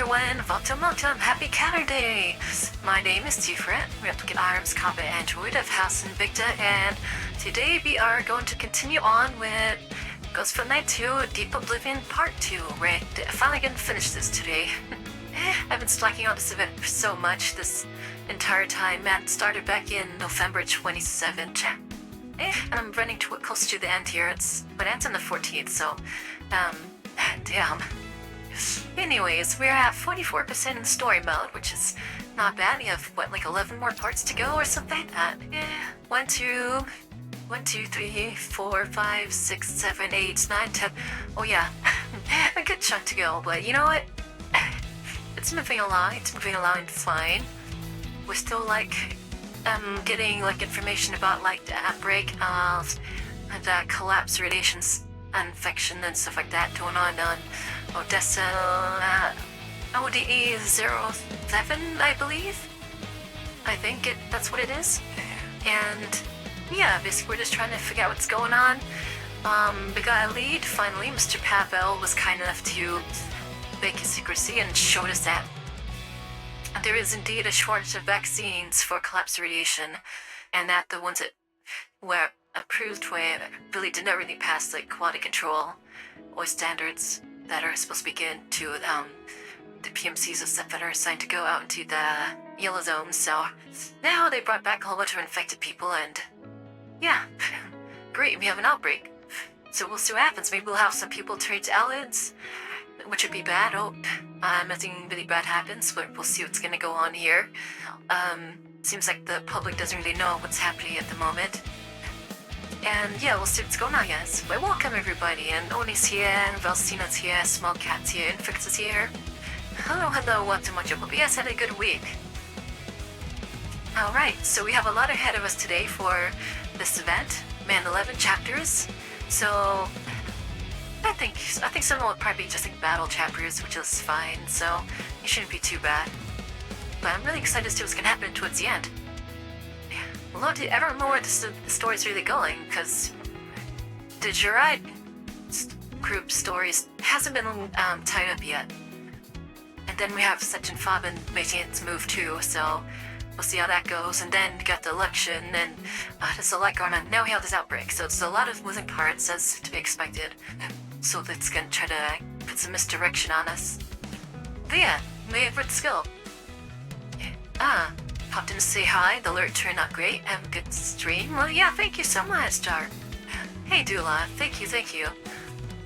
everyone, welcome, happy Counter Day! My name is Tiferet, Replicant Arms Combat Android of House Invicta, and today we are going to continue on with Ghost of Night 2 Deep Oblivion Part 2. We're finally gonna finish this today. I've been slacking on this event so much this entire time. Matt started back in November 27th. And I'm running close to the end here. But it's on the 14th, so damn. Anyways, we're at 44% in story mode, which is not bad. We have, what, like 11 more parts to go or something like that? Yeah. 1, 2, 3, 4, 5, 6, 7, 8, 9, 10. Oh yeah, a good chunk to go, but you know what? It's moving along fine. We're still like, getting like information about like the outbreak of the collapse radiations infection and stuff like that going on Odessa, ODE-07, I believe. I think that's what it is. And yeah, basically we're just trying to figure out what's going on. We got a lead, finally. Mr. Pavel was kind enough to break his secrecy and showed us that there is indeed a shortage of vaccines for collapse radiation, and that the ones that were approved really did not really pass like quality control or standards that are supposed to be given to the PMCs that are assigned to go out into the yellow zone. So now they brought back a whole bunch of infected people, and yeah, great, we have an outbreak. So we'll see what happens. Maybe we'll have some people turn to aliens, which would be bad. Oh, nothing really bad happens, but we'll see what's gonna go on here. Seems like the public doesn't really know what's happening at the moment. And yeah, we'll see what's going on, guys. But welcome everybody, and Oni's here, and Valstina's here, Small Cat's here, Infix is here. Hello, welcome much. Hope you guys had a good week. Alright, so we have a lot ahead of us today for this event. 11 chapters. So I think some will probably be just like battle chapters, which is fine, so it shouldn't be too bad. But I'm really excited to see what's gonna happen towards the end. Love to ever know where the story's really going, because the Jurai group stories hasn't been tied up yet. And then we have Section 5 and making its move too, so we'll see how that goes. And then we got the election, and there's a lot going on. Now we have this outbreak, so it's a lot of moving parts as to be expected. So that's gonna try to put some misdirection on us. But yeah, favorite skill. Popped in to say hi. The alert turned out great. Have a good stream. Well, yeah, thank you so much, Star. Hey, Dula. Thank you. You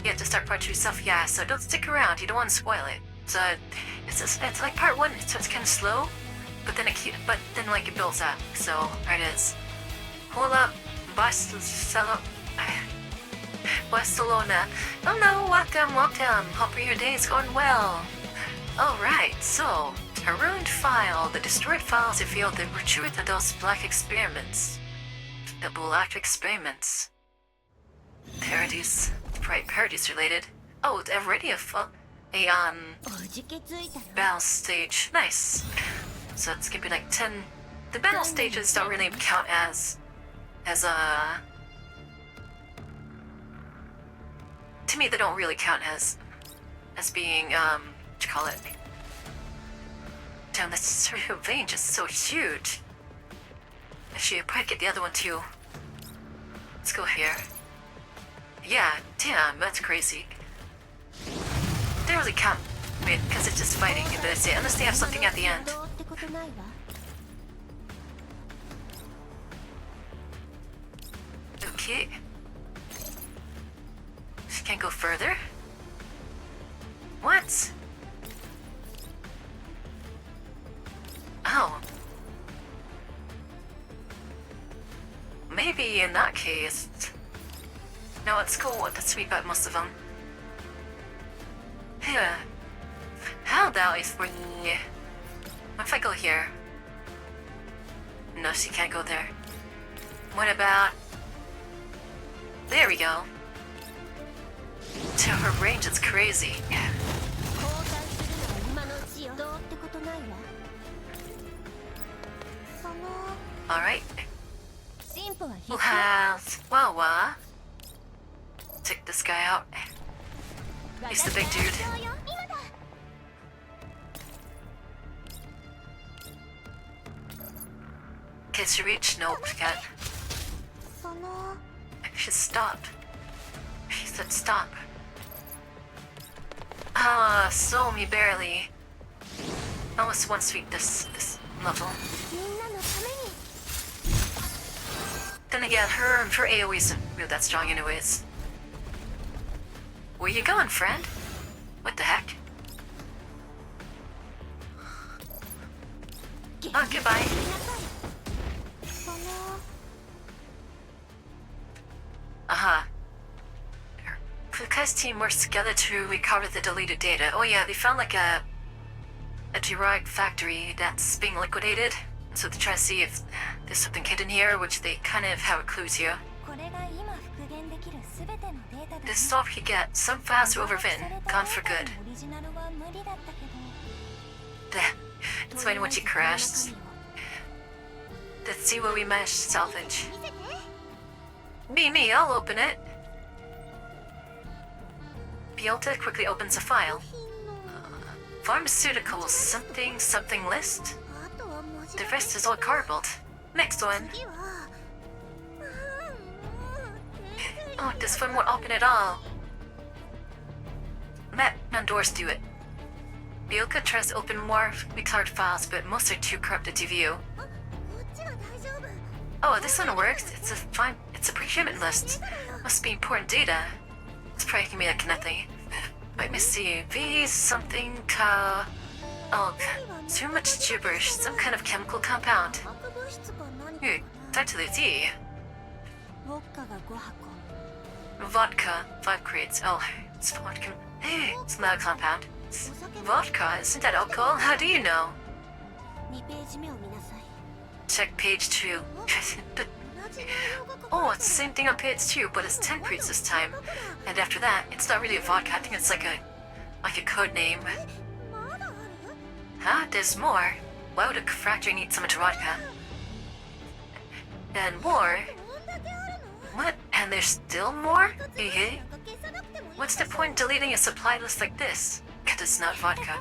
have to start part 2 yourself, yeah, so don't stick around. You don't want to spoil it. So, it's like part 1, so it's kind of slow, but then like it builds up. So, there it is. Hold up. Barcelona. Oh no, welcome. Hope your day is going well. Alright, so a ruined file. The destroyed files revealed the truth of those black experiments. The black experiments. Parodies. Right, parodies related. Oh, already a battle stage. Nice. So it's gonna be like 10. The battle stages don't really count as to me, they don't really count as being what you call it. Damn, this range is so huge. Actually, I'll probably get the other one too. Let's go here. Yeah, damn, that's crazy. They don't really count, because it's just fighting, and that's it, unless they have something at the end. Okay. Can't go further? What? Oh. Maybe in that case. No, it's cool to sweep out most of them. Here. How about if we... What if I go here? No, she can't go there. What about... There we go. To her range, it's crazy. Alright. We'll have Wawa. Check this guy out. He's the big dude. to reach? Nope, can't. She stopped. She said stop. Ah, so me barely. Almost one sweep this level. Then again, her AoE isn't really that strong anyways. Where you going, friend? What the heck? Oh, goodbye. Aha. Kukkai's team works together to recover the deleted data. Oh yeah, they found like a derived factory that's being liquidated. So they try to see if there's something hidden here, which they kind of have a clue to. This is all we could get. Some files are overwritten, gone for good. That's when she crashed. Let's see what we managed to salvage. Me, I'll open it. Biota quickly opens a file. Pharmaceuticals, something list. The rest is all garbled. Next one. Oh, this one won't open at all. None doors do it. Bioka tries to open more recolored files, but most are too corrupted to view. Oh, this one works. It's a procurement list. Must be important data. It's probably gonna be like nothing. Let me see. These something oh, too much gibberish. Some kind of chemical compound. Start to the D. Vodka, 5 crates. Oh, it's vodka. Hey, it's not a compound. It's vodka, isn't that alcohol? How do you know? Check page 2. Oh, it's the same thing on page 2, but it's 10 crates this time. And after that, it's not really a vodka. I think it's like a code name. Huh? There's more? Why would a factory need so much vodka? And more? What? And there's still more? Hey. What's the point deleting a supply list like this? Because it's not vodka.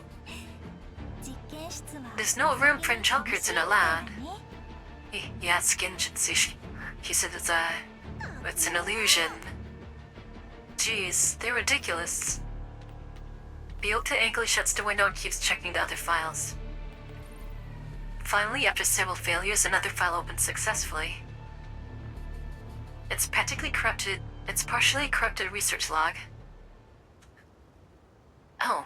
There's no room for junkers in a lab. Yeah, skin should see. He said it's an illusion. Jeez, they're ridiculous. Biota angrily shuts the window and keeps checking the other files. Finally, after several failures, another file opens successfully. It's partially corrupted research log. Oh.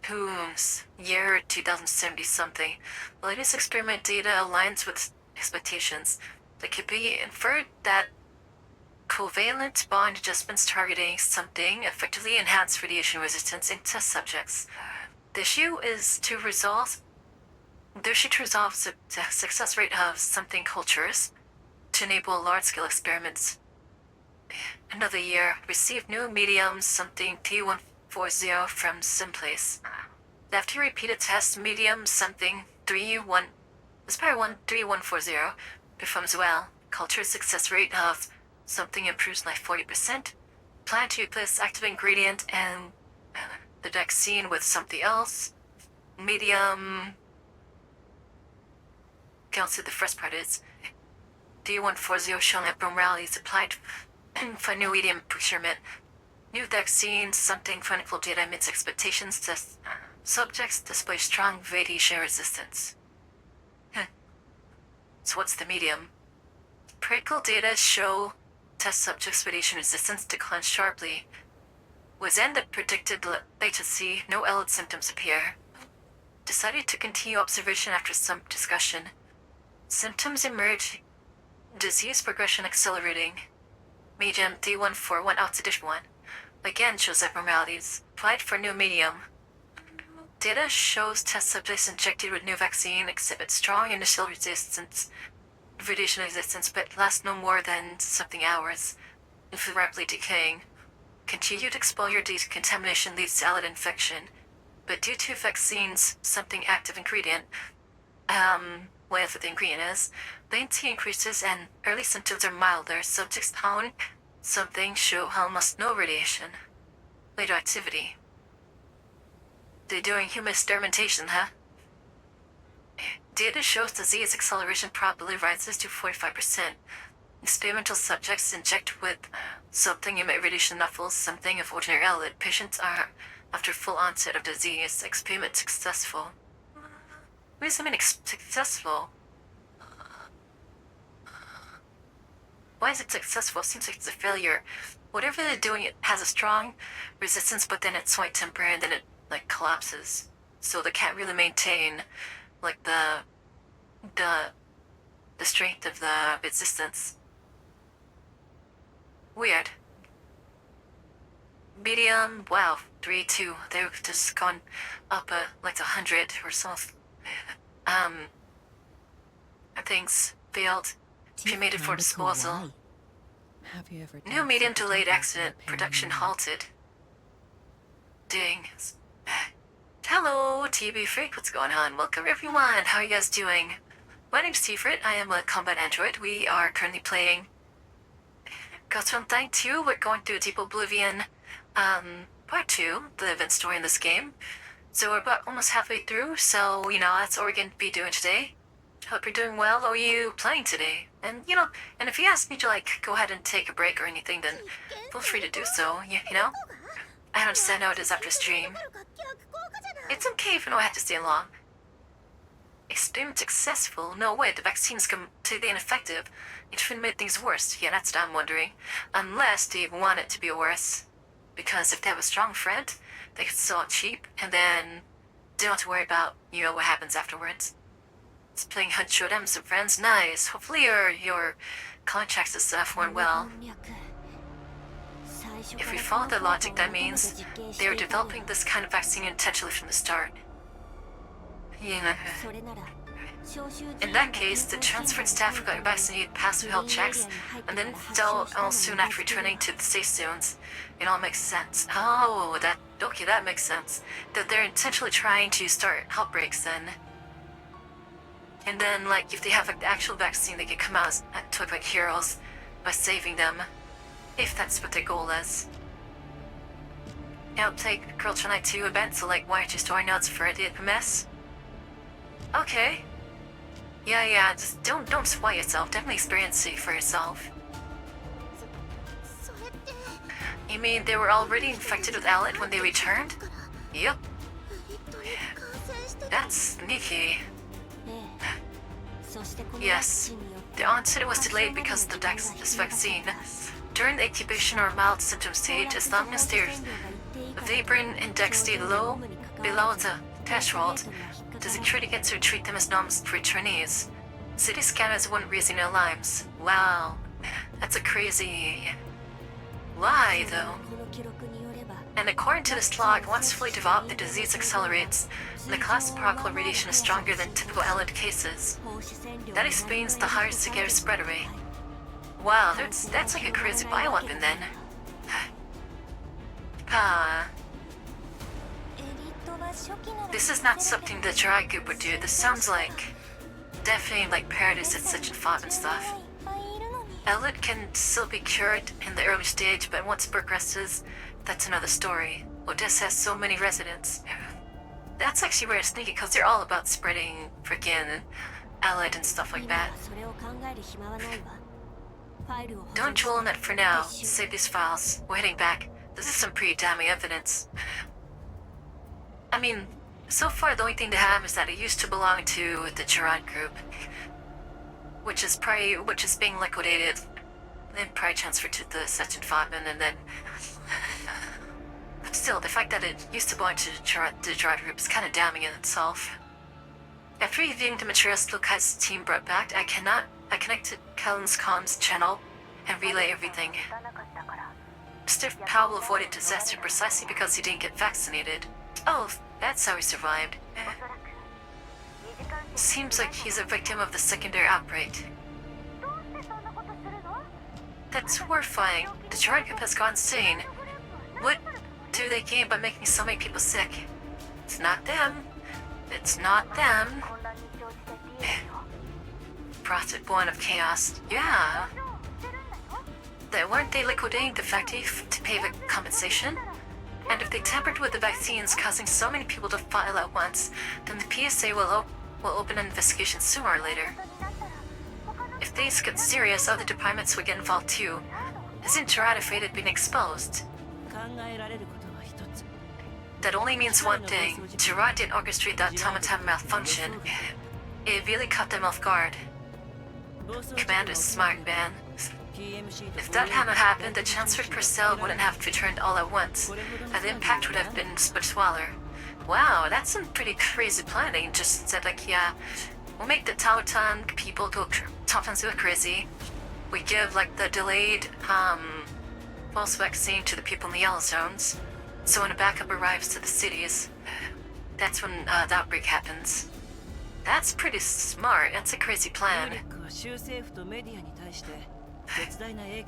Whooms. Year 2070 something. The latest experiment data aligns with expectations. It could be inferred that covalent bond adjustments targeting something effectively enhance radiation resistance in test subjects. The issue is to resolve the success rate of something cultures to enable large-scale experiments. Another year, received new medium something T140 from someplace. After repeated tests, medium something 3140 performs well. Culture success rate of something improves by 40%. Plan to replace active ingredient and the vaccine with something else. Medium. Can't see the first part is. D140 shown at Bromrally is applied for new medium procurement. New vaccine, something clinical data meets expectations. Test subjects display strong radiation resistance. So what's the medium? Practical data show test subjects' radiation resistance declines sharply. Within the predicted latency, no alert symptoms appear. Decided to continue observation after some discussion. Symptoms emerge. Disease progression accelerating. Medium D141 oxidation 1. Again shows abnormalities. Applied for new medium. Data shows test subjects injected with new vaccine exhibit strong initial radiation resistance, but lasts no more than something hours. If rapidly decaying. Continued exposure due to contamination leads to alert infection. But due to vaccines, something active ingredient, whatever the ingredient is, latency increases and early symptoms are milder. Subjects found something show almost no radiation. Later activity. They're doing human experimentation, huh? Data shows disease acceleration probably rises to 45%. Experimental subjects inject with something in radiation knuckles, something of ordinary outlet. Patients are, after full onset of disease, experiment successful. What does that mean, successful? Why is it successful? It seems like it's a failure. Whatever they're doing, it has a strong resistance, but then it's quite temporary, and then it like collapses. So they can't really maintain like the strength of the resistance. Weird. Medium, wow, 3, 2. They've just gone up like 100 or something. Things failed. Cremated for disposal. Have you ever New medium delayed accident. Production halted. Ding. Hello, TB Freak. What's going on? Welcome everyone. How are you guys doing? My name's Tiferet. I am a combat android. We are currently playing Ghost Recon 2. We're going through Deep Oblivion, part 2, the event story in this game. So we're about almost halfway through, so, that's what we're going to be doing today. Hope you're doing well. What are you playing today? And, and if you ask me to, go ahead and take a break or anything, then feel free to do so, I understand how it is after stream. It's okay if you don't have to stay long. Experiment successful? No way, the vaccine's completely ineffective. It should made things worse. Yeah, that's what I'm wondering. Unless they want it to be worse. Because if they have a strong friend, they could sell it cheap, and then they don't have to worry about, what happens afterwards. It's playing Huncho them some friends. Nice. Hopefully your contracts and stuff went well. If we follow the logic, that means they were developing this kind of vaccine intentionally from the start. Yeah. In that case, the transferred staff got vaccinated, passed through health checks, and then all soon after returning to the safe zones. It all makes sense. Oh, that makes sense. That they're intentionally trying to start outbreaks then. And then, if they have the actual vaccine, they can come out to look like heroes by saving them. If that's what their goal is. I'll take Girl Tonight 2 event, so why aren't you storing notes for it? A mess? Okay. Yeah, just don't spoil yourself. Definitely experience it for yourself. You mean they were already infected with Alit when they returned? Yep. That's sneaky. Yes. The onset was delayed because of this vaccine. During the incubation or mild symptom stage, as long as their Vibrin index stayed low, below the threshold, the security gets to treat them as normal returnees. City scanners wouldn't raise any alarms. Wow, that's a crazy... Why, though? And according to this log, once fully developed, the disease accelerates, and the class particle radiation is stronger than typical allied cases. That explains the higher cigar spread rate. Wow, that's like a crazy bioweapon then. This is not something the dry group would do. This sounds definitely like Paradise at such and fought and stuff. Elliot can still be cured in the early stage, but once progresses, that's another story. Odessa has so many residents. That's actually very sneaky, because they're all about spreading freaking Allied and stuff like that. Don't dwell on that for now. Save these files. We're heading back. This is some pretty damning evidence. I mean, so far the only thing they have is that it used to belong to the Gerard group, which is being liquidated, then probably transferred to the Section 5, and then... But still, the fact that it used to belong to the Gerard group is kind of damning in itself. After reviewing the materials Lucas' team brought back, I connected Callan's comms channel and relay everything. Mr. Powell avoided disaster precisely because he didn't get vaccinated. Oh, that's how he survived. Seems like he's a victim of the secondary outbreak. That's horrifying. The Gerard group has gone insane. What do they gain by making so many people sick? It's not them. It's not them. Prophet born of chaos. Yeah. Weren't they liquidating the factory to pay the compensation? And if they tampered with the vaccines, causing so many people to file at once, then the PSA will We'll open an investigation sooner or later. If things get serious, other departments will get involved too. Isn't Gerard afraid of being exposed? That only means one thing. Gerard didn't orchestrate that automaton malfunction. It really caught them off guard. Commander's smart, man. If that hadn't happened, the Chancellor Purcell wouldn't have returned all at once, and the impact would have been much smaller. Wow, that's some pretty crazy planning. Just said like, yeah, we'll make the Tautan people go crazy. We give like the delayed false vaccine to the people in the yellow zones. So when a backup arrives to the cities, that's when the outbreak happens. That's pretty smart. That's a crazy plan.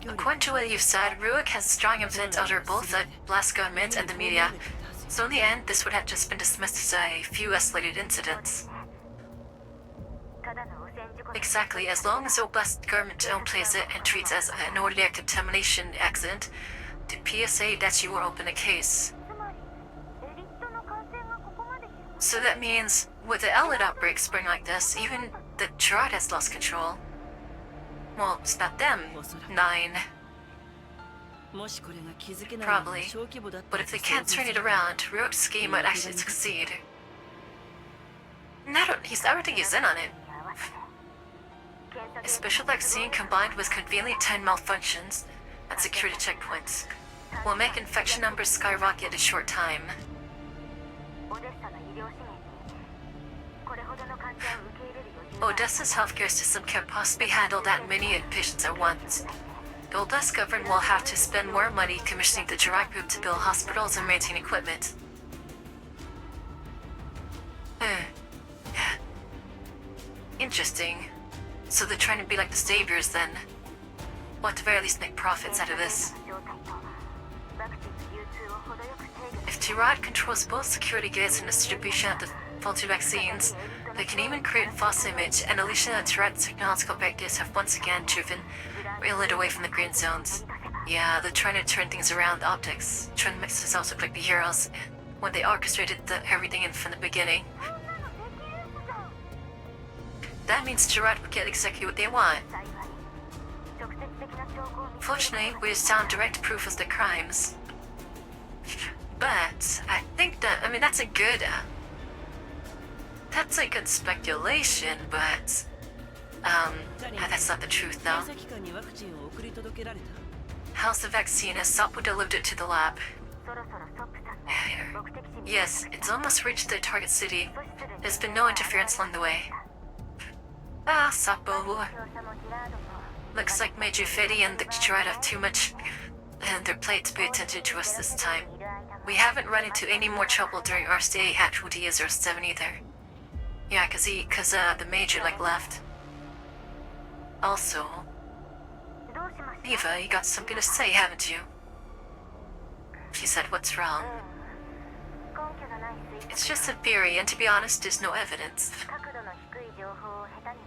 According to what you've said, Ruik has strong influence over both the blast government and the media. So in the end, this would have just been dismissed as a few isolated incidents. Exactly, as long as the Oblast government downplays it and treats it as an ordinary contamination accident, the PSA that you will open a case. So that means, with the elite outbreak spring like this, even the Gerard has lost control. Well, it's not them. 9. Probably. But if they can't turn it around, Ruik's scheme might actually succeed. And I don't think he's in on it. A special vaccine combined with conveniently timed malfunctions and security checkpoints will make infection numbers skyrocket in a short time. Odessa's healthcare system can't possibly handle that many patients at once. The Odessa government will have to spend more money commissioning the Gerard Group to build hospitals and maintain equipment. Interesting. So they're trying to be like the saviors then. Or at the very least make profits out of this. If Gerard controls both security gates and distribution of the faulty vaccines, they can even create false image, and Alicia and Gerard's technological practice have once again driven Rayland away from the green zones. Yeah, they're trying to turn things around optics, trying to make themselves look like the heroes when they orchestrated everything in from the beginning. That means Gerard will get exactly what they want. Fortunately, we found direct proof of the crimes. But I think that, that's a good speculation, but that's not the truth though. How's the vaccine? Has Sapo delivered it to the lab? Yes, it's almost reached the target city. There's been no interference along the way. Sapo. Looks like Major Fetty and the Gerard have too much on their plate to pay attention to us this time. We haven't run into any more trouble during our stay at 2007 either. Yeah, cause the Major left. Also, Eva, you got something to say, haven't you? She said, what's wrong? It's just a theory, and to be honest, there's no evidence.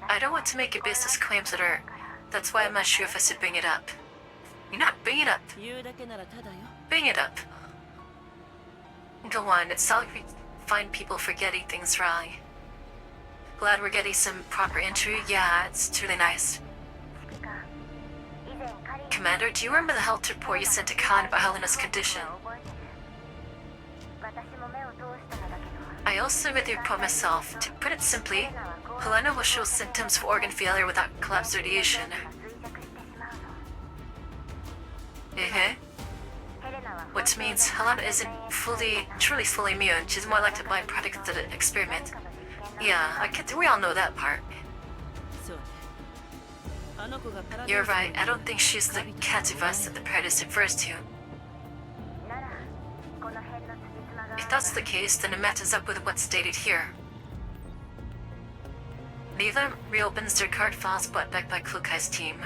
I don't want to make a business claims that's why I'm not sure if I should bring it up. You're not bring it up. Bring it up. Go on, it's all we find people forgetting things wrong. Glad we're getting some proper entry. Yeah, it's truly nice. Commander, do you remember the health report you sent to Khan about Helena's condition? I also read the report myself. To put it simply, Helena will show symptoms of organ failure without collapse radiation. Which means Helena isn't truly fully immune. She's more like a byproduct of the experiment. Yeah, we all know that part. You're right, I don't think she's the Cativus that the Paradise refers to. If that's the case, then it matches up with what's stated here. Neither reopens their card files brought back by Klukai's team.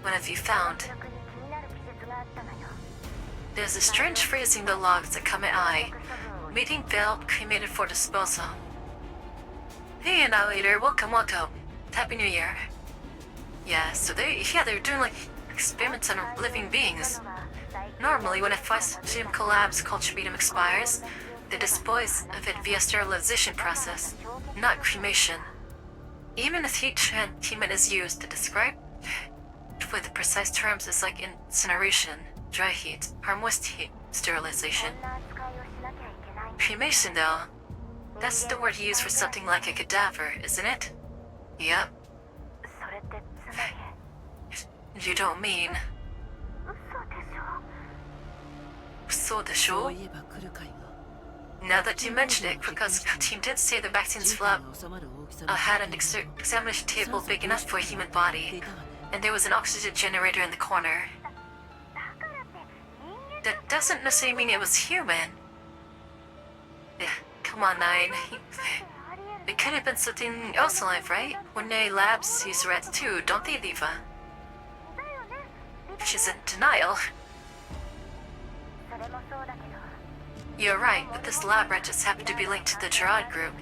What have you found? There's a strange phrasing in the logs that caught my eye. Meeting failed, cremated for disposal. Hey, Annihilator, welcome. Happy New Year. Yeah, so they're doing experiments on living beings. Normally, when a physical lab's culture medium expires, They dispose of it via sterilization process, not cremation. Even if heat treatment is used to describe with precise terms is like incineration, dry heat, or moist heat sterilization. Cremation though, that's the word used for something like a cadaver, isn't it? Yep. You don't mean... そうでしょ? そういえば来るかいが Now that you mention it, because team did say the vaccine's flap had an examination table big enough for a human body, and there was an oxygen generator in the corner. That doesn't necessarily mean it was human. Come on, Nine. It could have been something else alive, right? Ordinary labs use rats too, don't they, Diva? She's in denial. You're right, but this lab rat just happened to be linked to the Gerard group.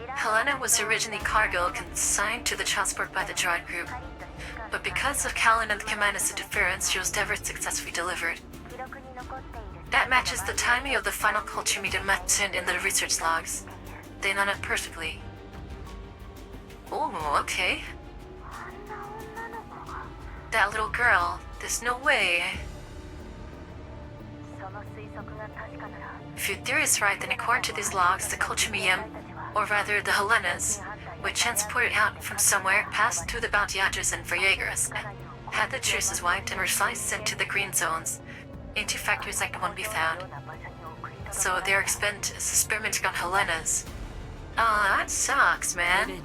Helena was originally cargo consigned to the transport by the Gerard group, but because of Callan and the Commandant's interference, she was never successfully delivered. That matches the timing of the final culture meeting mentioned in the research logs. They know it perfectly. Oh, okay. That little girl, there's no way. If your theory is right, then according to these logs, the culture medium, or rather the Helenas, were transported out from somewhere, passed through the bounty hunters and Voyagers, had the traces wiped, and were finally sent to the green zones, into factories like the one we found. So they're experimenting on Helenas. Oh, that sucks, man.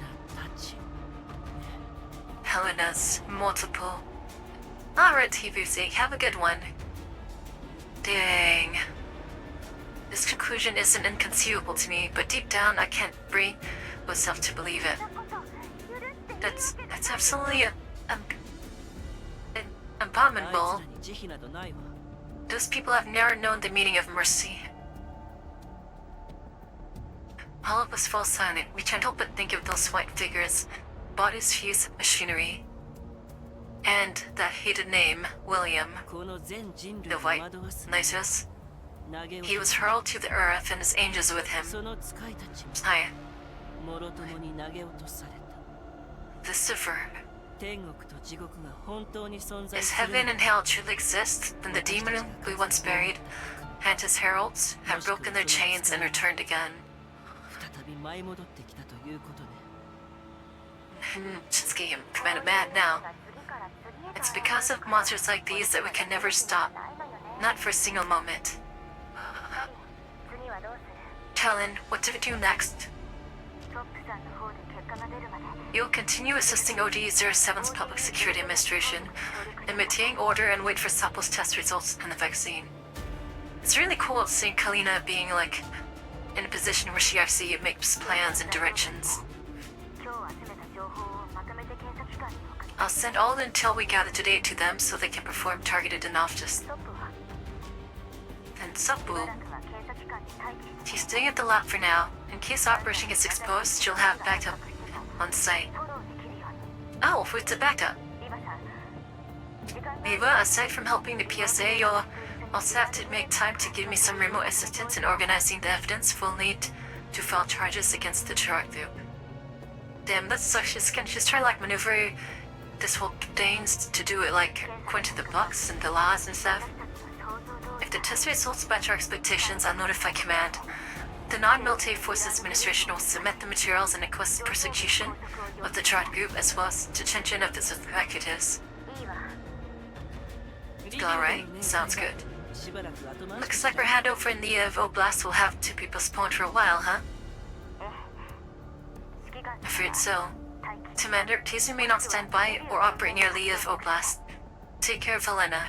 Helenas, multiple. Alright, TVC, have a good one. Dang. This conclusion isn't inconceivable to me, but deep down I can't bring myself to believe it. That's absolutely abominable. Those people have never known the meaning of mercy. All of us fall silent. We can't help but think of those white figures, bodies fused with machinery. And that hated name, William, the white Nisus. He was hurled to the earth and his angels with him. Aye. Lucifer. If heaven and hell truly exist, then the demon we once buried and his heralds have broken their chains and returned again. Shinsuke, I'm kinda mad now. It's because of monsters like these that we can never stop. Not for a single moment. Talon, what do we do next? You'll continue assisting OD-07's Public Security Administration in maintaining order and wait for Sappho's test results on the vaccine. It's really cool seeing Kalina being, like, in a position where she actually makes plans and directions. I'll send all the intel we gather today to them so they can perform targeted analysis. And Suppu, she's staying at the lab for now. In case operation gets exposed, she'll have backup on site. Oh, who's the backup? Eva, aside from helping the PSA, you'll also have to make time to give me some remote assistance in organizing the evidence we'll need to file charges against the Gerard group. Damn, that sucks. She's trying to like maneuver this whole thing to do it like according to the books and the laws and stuff. If the test results match our expectations, I'll notify command. The Non-Military Forces Administration will submit the materials and request prosecution of the Gerard group as well as detention of the executives. Alright, sounds good. Looks like our handover in the Oblast will have to be postponed for a while, huh? Afraid so. Commander, please remain on standby or operate near Liev Oblast. Take care of Helena.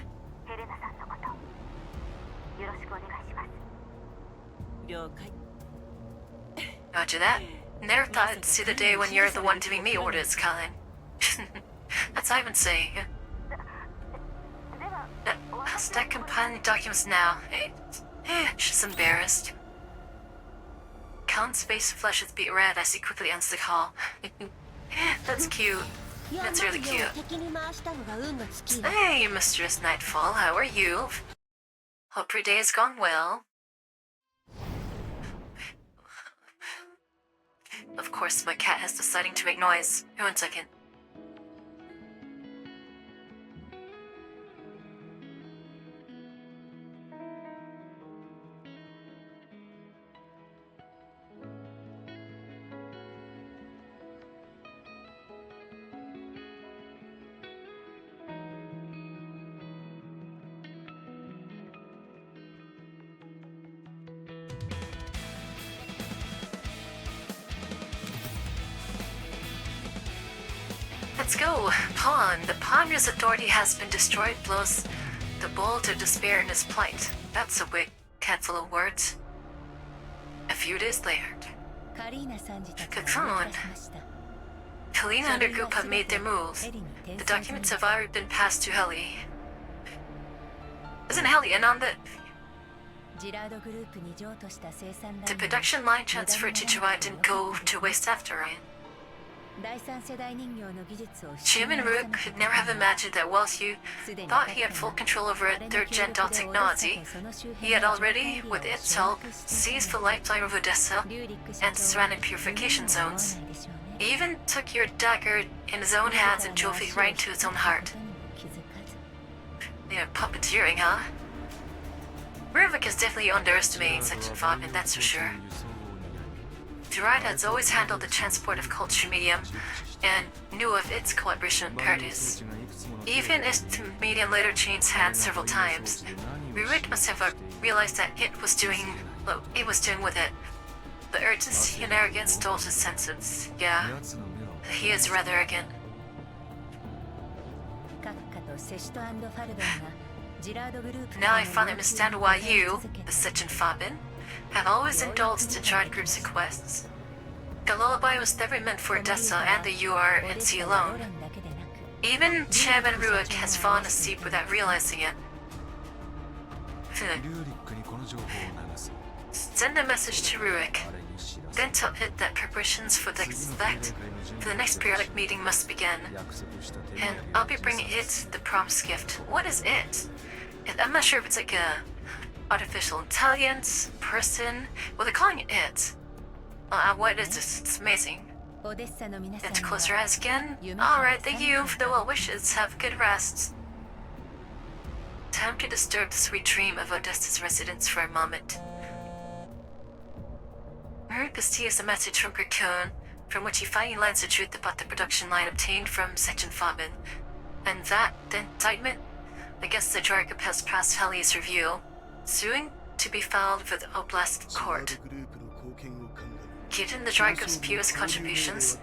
Roger that. Never thought I'd see the day when you're the one giving me orders, Colin. That's Ivan saying. Start compiling documents now. She's embarrassed. Colin's face flushes beat red as he quickly ends the call. That's cute. That's really cute. Hey, Mistress Nightfall, how are you? Hope your day has gone well. Of course, my cat has decided to make noise. 1 second. Let's go. Pawn. The pawn whose authority has been destroyed blows the bolt of despair in his plight. That's a wicked handful of words. A few days later. Cocoon. Kalina and her group have made their moves. The documents have already been passed to Heli. Isn't Heli in on the... The production line transfer to Jiraiya didn't go to waste after, right? Jim and Rook could never have imagined that whilst he thought he had full control over a third-gen doll technology, he had already, with its help, seized the lifeline of Odessa and surrounding purification zones. He even took your dagger in his own hands and drove it right into his own heart. Yeah, puppeteering, huh? Ruvik is definitely underestimating Section 5, and that's for sure. Jiraiya has always handled the transport of culture medium and knew of its collaboration with Paradis. Even if the medium later changed hands several times, Ruvik must have realized that it was doing what it was doing with it. The urgency and arrogance dulled his senses. Yeah, he is rather arrogant. Now I finally understand why you, the Section Fabin, have always indulged in Jiraiya Group's requests. The lullaby was never meant for Odessa and the URNC alone. Even Chairman Ruik has fallen asleep without realizing it. Send a message to Ruik. Then tell it that preparations for the next periodic meeting must begin. And I'll be bringing it the promised gift. What is it? I'm not sure if it's like a artificial intelligence, person. Well, they're calling it it. What is this? It's amazing. And to close your eyes again? Alright, thank you for the well wishes. Have a good rest. Time to disturb the sweet dream of Odessa's residence for a moment. Maruk receives a message from Cocoon, from which he finally learns the truth about the production line obtained from Section Fabin. And that, the indictment against the Jiraiya Group has passed Heli's review, suing to be filed with the Oblast Court. Given the Jiraiya Group's previous contributions,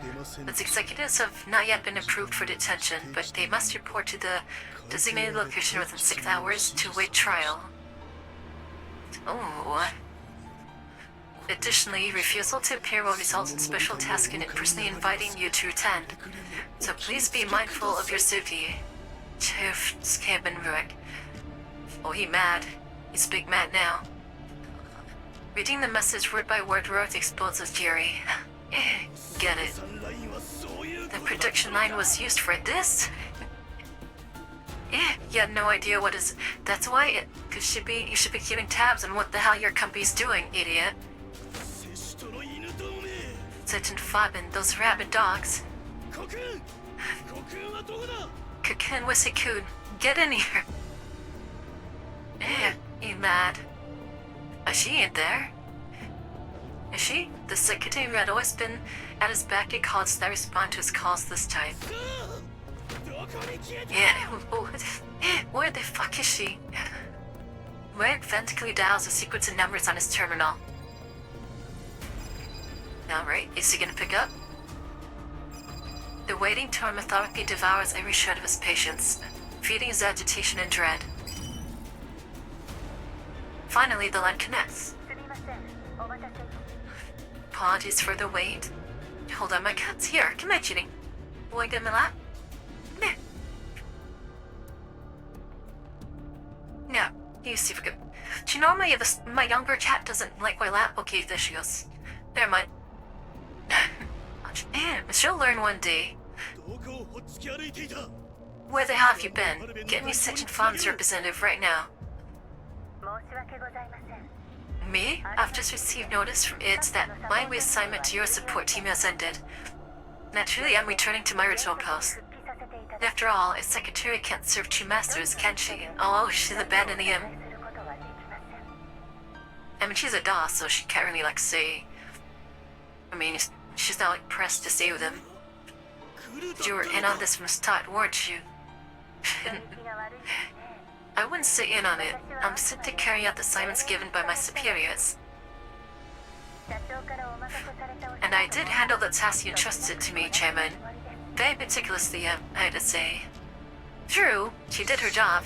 its executives have not yet been approved for detention, but they must report to the designated location within 6 hours to await trial. Oh. Additionally, refusal to appear will result in special task unit personally inviting you to attend. So please be mindful of your safety. Chief Cabin Ruik. Oh, he mad. He's big mad now. Reading the message word by word, Roth explodes with fury. Get it. The production line was used for this? You had no idea what is... That's why it... You should be keeping tabs on what the hell your company's doing, idiot. Section 5 and those rabid dogs. Cocoon, Wissy-kun, get in here. You mad? She ain't there. Is she? The secretary had always been at his back to calls that respond to his calls this time. Where the fuck is she? Where frantically dials the secrets and numbers on his terminal. Alright, is he gonna pick up? The waiting tone methodically devours every shred of his patience, feeding his agitation and dread. Finally, the line connects. Apologies for the wait. Hold on, my cat's here. Come here, cheating. Boy, get my lap. Come here. Yeah, you see if we could. Do you know my younger cat doesn't like my lap? Okay, there she goes. Never mind. She'll learn one day. Where the hell have you been? Get me Section 5's representative right now. Me? I've just received notice from it that my reassignment to your support team has ended. Naturally, I'm returning to my original post. After all, a secretary can't serve two masters, can she? Oh, she's abandoning him. I mean, she's a DOS, so she can't really, say... I mean, she's not, pressed to stay with him. You were in on this from the start, weren't you? I wouldn't say in on it. I'm simply carrying out the assignments given by my superiors. And I did handle the task you entrusted to me, Chairman. Very meticulously, I had to say. True, she did her job.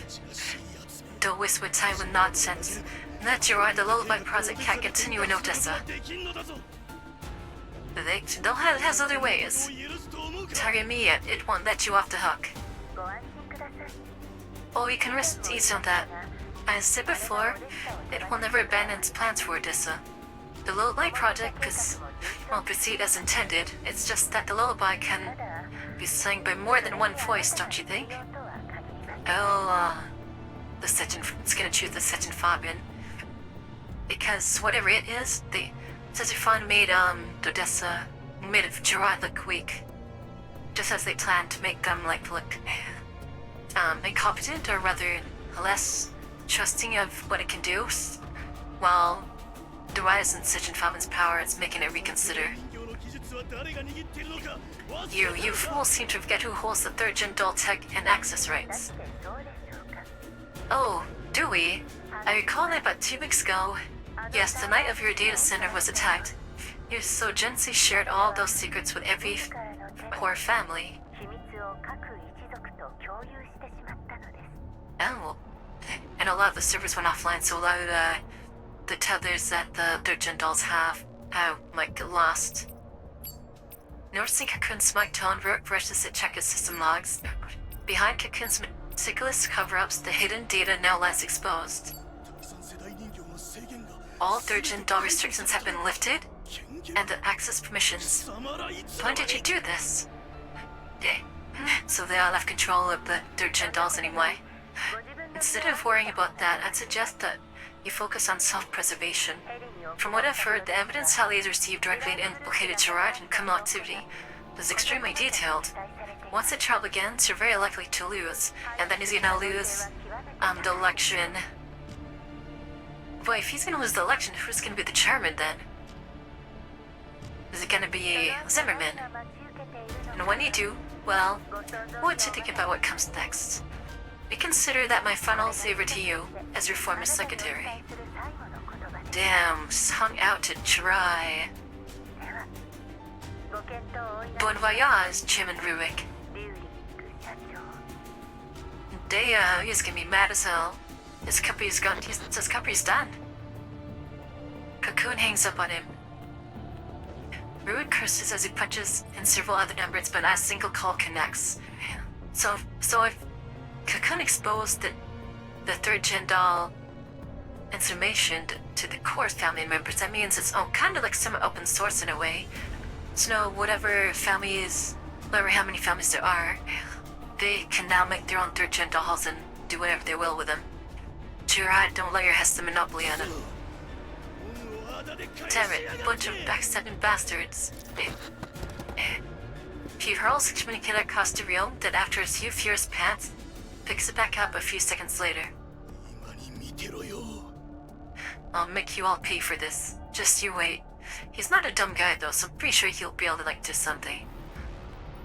Don't waste my time with nonsense. Let your the Lullaby Project can't continue in Odessa. They'll has other ways. Target me, it won't let you off the hook. Oh, you can rest easy on that. As I said before, it will never abandon its plans for Odessa. The Lullaby Project will proceed as intended. It's just that the lullaby can be sung by more than one voice, don't you think? Oh, it's gonna choose the Sechen Fabian. Because whatever it is, the Sechen made Odessa, made of Gerard look weak. Just as they planned to make them look incompetent, or rather less trusting of what it can do, while the rise in Sechen Fabian's power is making it reconsider. You fools seem to forget who holds the third gen dual tech and access rights. Oh, do we? I recall that about 2 weeks ago. Yes, the night of your data center was attacked. You so generously shared all those secrets with every poor family. Oh, and a lot of the servers went offline, so a lot of the tethers that the third gen dolls have might get lost. Noticing Cocoon's smug tone, Rook rushes to check his system logs. Behind Cocoon's meticulous cover-ups, the hidden data now lies exposed. All third gen doll restrictions have been lifted, and the access permissions. When did you do this? So they all have control of the third gen dolls anyway. Instead of worrying about that, I'd suggest that you focus on self-preservation. From what I've heard, the evidence Halley received directly implicated Gerard in criminal activity was extremely detailed. Once the trial begins, you're very likely to lose, and then he's gonna lose the election. Boy, if he's gonna lose the election, who's gonna be the chairman then? Is it gonna be Zimmerman? And when you do, well, what to think about what comes next? We consider that my final favor to you as your former secretary. Damn, just hung out to try. Bon voyage, Chairman Rurik. He's gonna be mad as hell. His company's gone. His company's done. Cocoon hangs up on him. Rurik curses as he punches in several other numbers, but not a single call connects. So if Cocoon exposed the third gen doll information to the core family members, that means it's kind of like some open source in a way. So whatever how many families there are, they can now make their own third gen dolls and do whatever they will with them. Gerard, don't let your has the monopoly on them. Damn it, bunch of backstabbing bastards. He hurls communicator across the room, then after a few furious pants, picks it back up a few seconds later. I'll make you all pay for this. Just you wait. He's not a dumb guy though, so I'm pretty sure he'll be able to do something.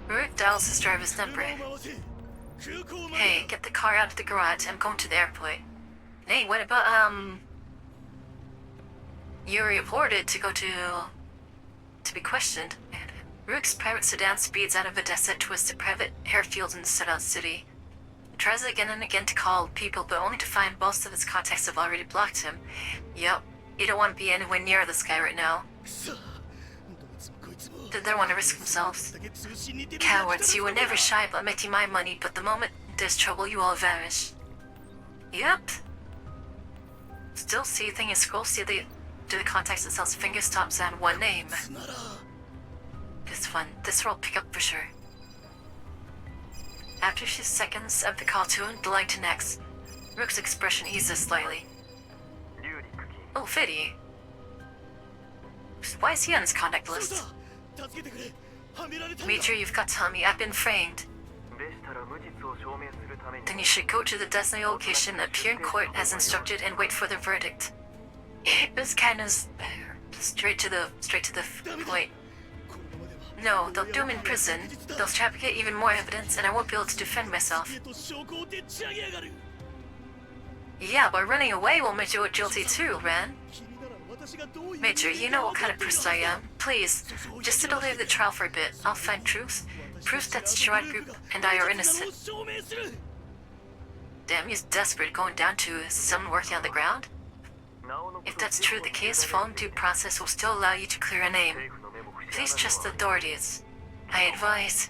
Rurik dials his driver's number. Hey, get the car out of the garage. I'm going to the airport. Hey, what about, you're reported to go to be questioned. Rurik's private sedan speeds out of Odessa towards the private airfield in the Sedan city. He tries again and again to call people, but only to find most of his contacts have already blocked him. Yep, you don't want to be anywhere near this guy right now. They don't want to risk themselves. Cowards, you were never shy about making my money, but the moment there's trouble, you all vanish. Yep. Still seething and scroll see the contacts themselves, finger stops and one name. This will pick up for sure. After a few seconds of the call tune, the line to next, Rook's expression eases slightly. Oh, Fiddy. Why is he on his contact list? Major, you've got Tommy. I've been framed. Then you should go to the designated location, appear in court as instructed, and wait for the verdict. This kind of straight to the point. No, they'll do him in prison. They'll fabricate even more evidence, and I won't be able to defend myself. Yeah, but running away will make you guilty too, Ren. Major, you know what kind of person I am. Please, just to delay the trial for a bit, I'll find truth. Proof that Gerard Group and I are innocent. Damn, he's desperate going down to someone working on the ground. If that's true, the case following due process will still allow you to clear a name. Please trust the authorities. I advise.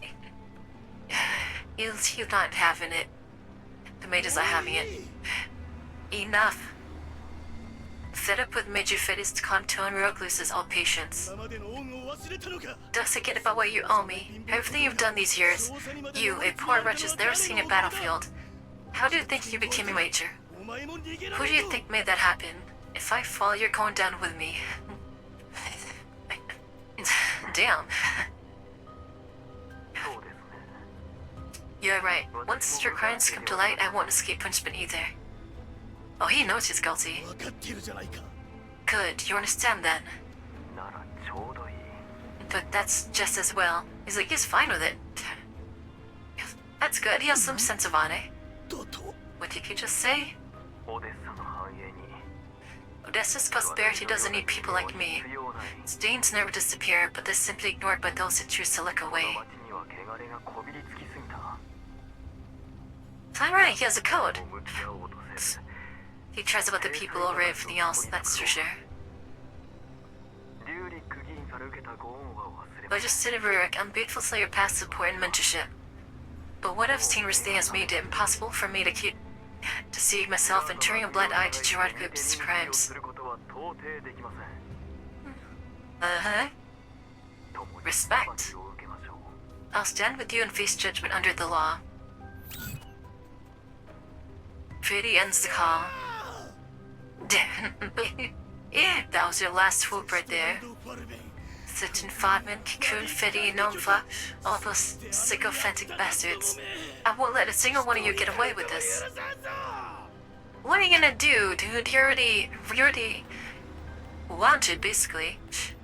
He's not having it. The maidens are having it. Enough. Fed up with Major Feddy's contour and rogue loses all patience. Don't forget about what you owe me. Everything you've done these years. You, a poor wretch, has never seen a battlefield. How do you think you became a major? Who do you think made that happen? If I fall, you're going down with me. Damn. You're right. Once your crimes come to light, I won't escape punishment either. Oh, he knows he's guilty. Good, you understand then. But that's just as well. He's fine with it. That's good, he has some sense of honor. What did you just say? Odessa's prosperity doesn't need people like me. Stains never disappear, but they're simply ignored by those who choose to look away. Alright, he has a code. He tries about the people over everything else, that's for sure. Legislative Rurik, I'm grateful for your past support and mentorship. But what I've seen recently has made it impossible for me to see myself and turning a blind eye to Gerard Group's crimes. Uh-huh. Respect. I'll stand with you and face judgment under the law. Freddy ends the call. Yeah, that was your last swoop right there. Sitchin Fodman, Cocoon, Fiddy, Nomfa, all those sycophantic bastards. I won't let a single one of you get away with this. What are you gonna do, dude? You're already wanted, basically.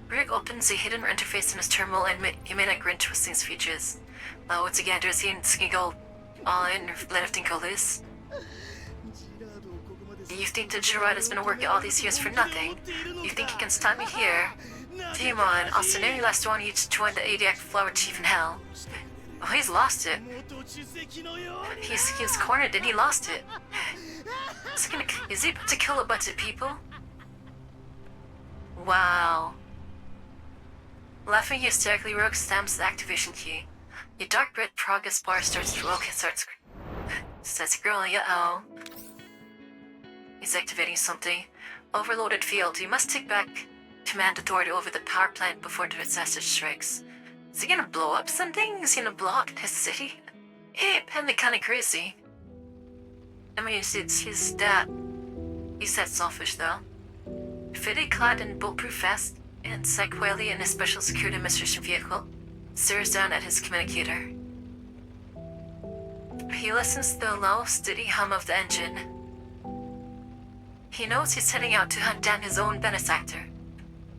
Rick opens a hidden interface in his terminal and he may not grin twisting his features. Oh, it's again, does he go all in or let everything go loose? You think that Gerard has been working all these years for nothing? You think he can stop me here? Demon, I'll send any last one of you to join the Adiac Flower Chief in Hell. Oh, he's lost it. He was cornered and he lost it. Is he about to kill a bunch of people? Wow. Laughing hysterically, Rogue stamps the activation key. Your dark red progress bar starts growing, uh-oh. He's activating something. Overloaded field. You must take back command authority over the power plant before the disaster strikes. Is he gonna blow up something? Is he gonna blow up his city? That'd be kinda crazy. I mean, he's that selfish though. Fitted clad in bulletproof vest and sequely in a special security administration vehicle, stares down at his communicator. He listens to the low, steady hum of the engine. He knows he's heading out to hunt down his own benefactor.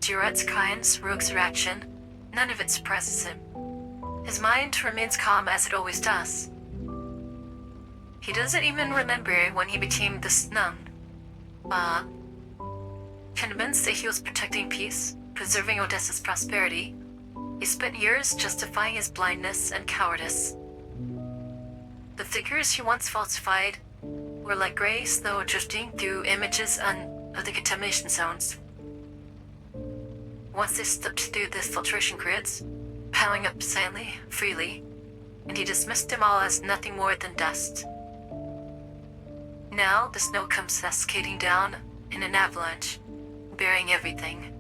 Gerard's crimes, Rogue's reaction, none of it surprises him. His mind remains calm as it always does. He doesn't even remember when he became this numb. Convinced that he was protecting peace, preserving Odessa's prosperity, he spent years justifying his blindness and cowardice. The figures he once falsified were like gray snow drifting through images of the contamination zones. Once they slipped through the filtration grids, piling up silently, freely, and he dismissed them all as nothing more than dust. Now the snow comes cascading down in an avalanche, burying everything.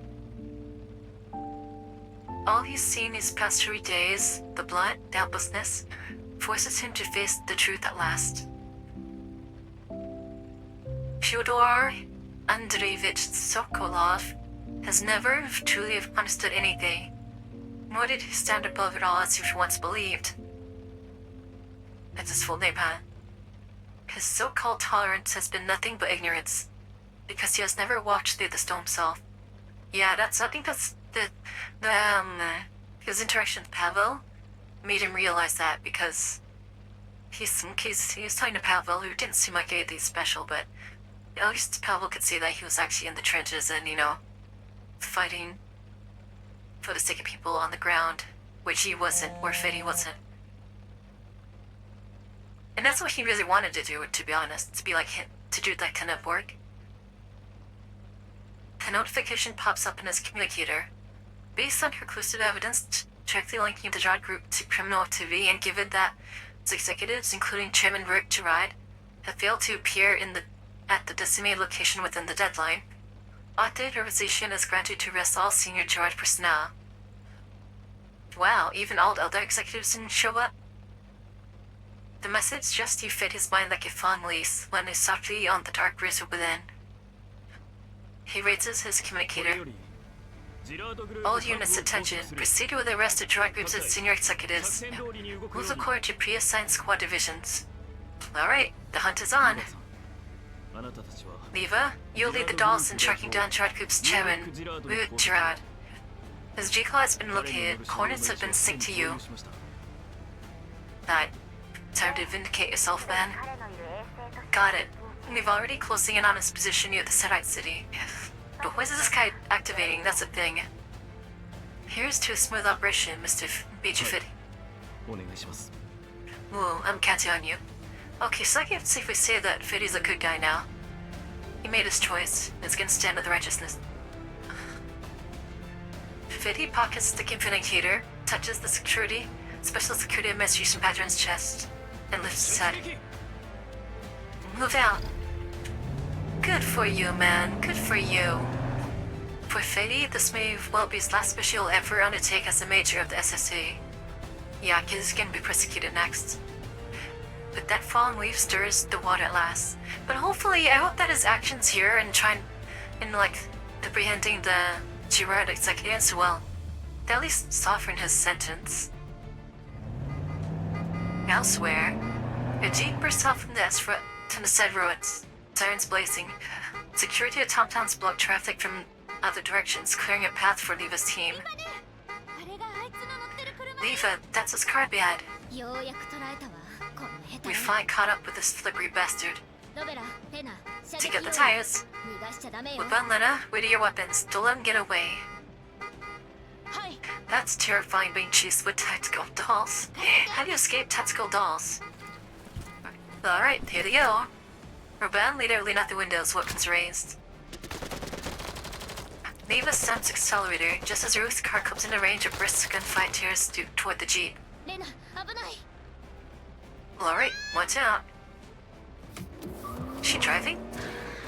All he's seen these past 3 days, the blood, the helplessness, forces him to face the truth at last. Fyodor, Andreevich Sokolov has never truly understood anything, nor did he stand above it all as he once believed. That's his full name, huh? His so-called tolerance has been nothing but ignorance, because he has never walked through the storm himself. Yeah, I think that's his interaction with Pavel made him realize that, because he was talking to Pavel, who didn't seem like anything special, but at least Pavel could see that he was actually in the trenches and, fighting for the sake of people on the ground, which he wasn't, or Fede wasn't. And that's what he really wanted to do, to be honest, to be like him, to do that kind of work. A notification pops up in his communicator. Based on conclusive evidence directly linking the Gerard Group to criminal activity, and given that its executives, including Chairman Rick Gerard, have failed to appear at the designated location within the deadline, authorization is granted to arrest all senior Gerard personnel. Wow, even all the other executives didn't show up? The message just fit his mind like a fond lease when he softly on the dark roots within. He raises his communicator. All units attention. Proceed with the arrest of Gerard Group's senior executives. Move according to pre-assigned squad divisions. Alright, the hunt is on. Leva, you'll lead the dolls in tracking down Gerard Group's chairman, Rick Gerard. His vehicle has been located. Coordinates have been synced to you. Alright. Time to vindicate yourself, man. Got it. We've already closing in on his position near the satellite city. But why is this guy activating? That's a thing. Here's to a smooth operation, Mr. Bijafit. Whoa, I'm counting on you. Okay, so I can safely say that Fiddy's a good guy now. He made his choice. He's gonna stand with the righteousness. Fiddy pockets the communicator, touches the Special Security Administration pattern's chest, and lifts his head. Move out. Good for you, man. Good for you. For Fede, this may well be his last mission he'll ever undertake as a major of the SSA. Yeah, he's gonna be persecuted next. But that fallen leaf stirs the water at last. But hopefully, I hope that his actions here and apprehending the Gerard executives will at least soften his sentence. Elsewhere, a jeep bursts out from the said roads, sirens blazing. Security at Tomtown's blocked traffic from other directions, clearing a path for Leva's team. Leva, that's his car bad. We finally caught up with this slippery bastard. To get the tires. Lupa, Lena, ready your weapons. Don't let him get away. That's terrifying being chased with tactical dolls. How do you escape tactical dolls? Alright, here they go. Ruben, leader, lean out the windows, weapons raised. Neva stamps accelerator just as Ruth's car comes into range of brisk gunfight tears toward the jeep. Alright, watch out. Is she driving?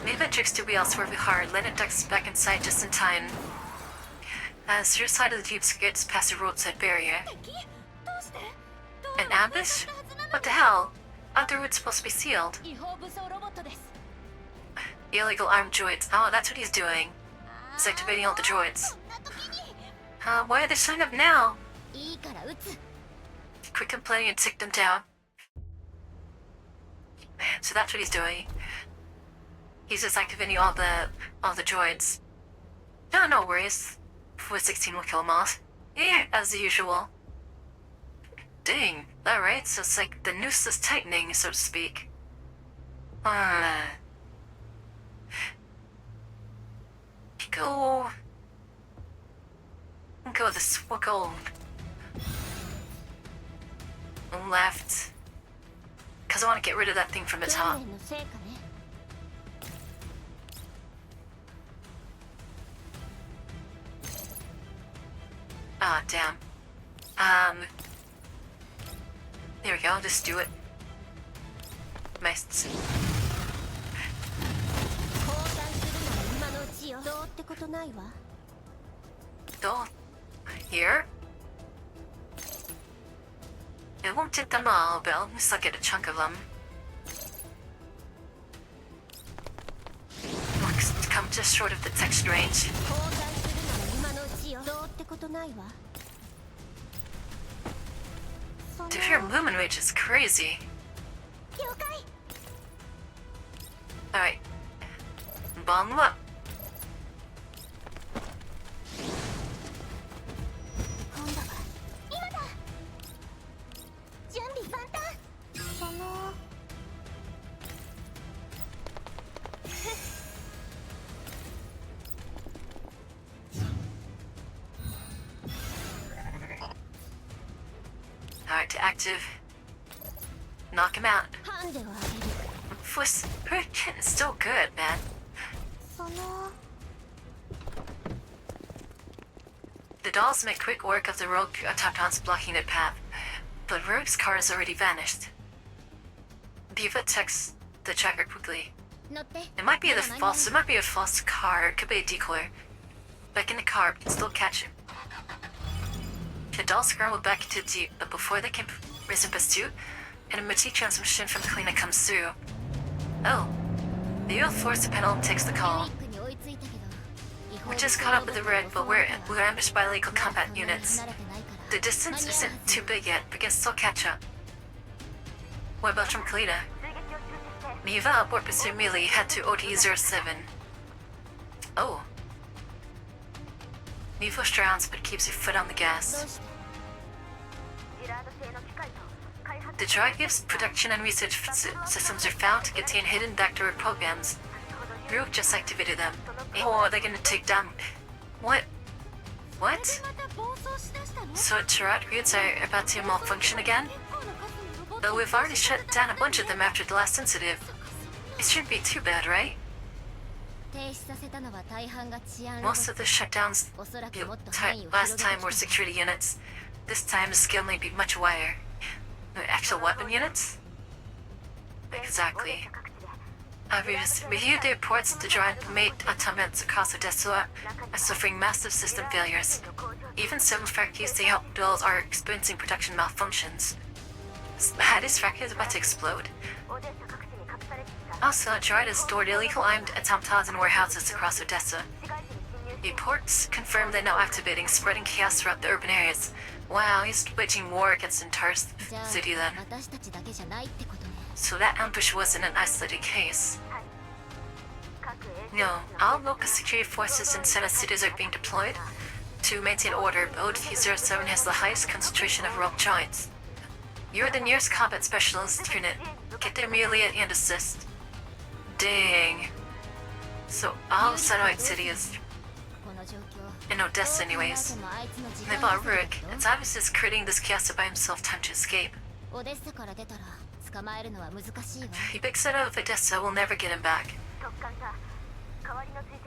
Neva tricks the wheel swerving hard, Lena ducks back inside just in time. As her side of the jeep skids past the roadside barrier. An ambush? What the hell? Aren't the roads supposed to be sealed? Illegal armed droids. Oh, that's what he's doing. He's activating all the droids. Why are they showing up now? Quit complaining and take them down. So that's what he's doing. He's just activating all the droids. No worries. 416 will kill them off. Yeah, as usual. Dang, alright, so it's like the noose is tightening, so to speak. Go this, we'll go left. Cause I want to get rid of that thing from the top. Ah, damn. There we go, just do it. Nice. Here? It won't hit them all, but I'll still get a chunk of them. come just short of detection range. 交代するなら今のうちよどうってことないわその Dude, your movement range is crazy. 了解 Alright. Bomb them up. 今度は今だ準備万端その Alright, to active. Knock him out. ハンデをあげる Fuss, her kit is still good, man. その The dolls make quick work of the rogue automatons blocking their path, but Rogue's car has already vanished. Diva texts the tracker quickly. 乗って It might be a false car, it could be a decoy. Back in the car, we can still catch him. The dolls scramble back into the jeep, but before they can raise in pursuit, an emergency transmission from Kalina comes through. Oh. The you'll force the pendulum takes the ク call. イックに追いついたけど違法 We に just caught up with the red, but we're ambushed by illegal combat units. 離れてないから The distance isn't too big yet, but can still catch up. What about from Kalina? Niva aboard pursuit melee, head to OD07. Oh. Niva drowns but keeps her foot on the どう gas. して The droid gives production and research systems are found to contain hidden backdoor programs. Rook just activated them. Oh, they're gonna take down... What? What? また暴走しだしたの So Turret routes are about to malfunction again? 結構な数のロボット Though we've already shut down a bunch of them after the last incident. It shouldn't be too bad, right? 停止させたのは大半が治安ロボッ Most ト of the shutdowns おそらくもっと範囲を広 last げ time て were きた security units. This time the scale may be much wider. Actual weapon units? Exactly. We hear the reports the droid made automatons across Odessa are suffering massive system failures. Even several factories they help build are experiencing production malfunctions. This factory is about to explode. Also, droid has stored illegal armed automatons in warehouses across Odessa. Reports confirm they're now activating, spreading chaos throughout the urban areas. Wow, he's waging war against the entire じゃあ city then. 私たちだけじゃないってことね So that ambush wasn't an isolated case. No, all local security forces in Senate cities are being deployed to maintain order, but OD07 has the highest concentration of rogue droids. You're the nearest combat specialist unit. Get there immediately and assist. Dang. So all satellite city is この状況 in Odessa anyways. どう考えてもあいつの自 They 販 bought 機 Rook. It's obvious he's creating this chaos to buy himself time to escape. オデッサから出たら捕まえるのは難しいわ He picks it out of Odessa, we'll never get him back.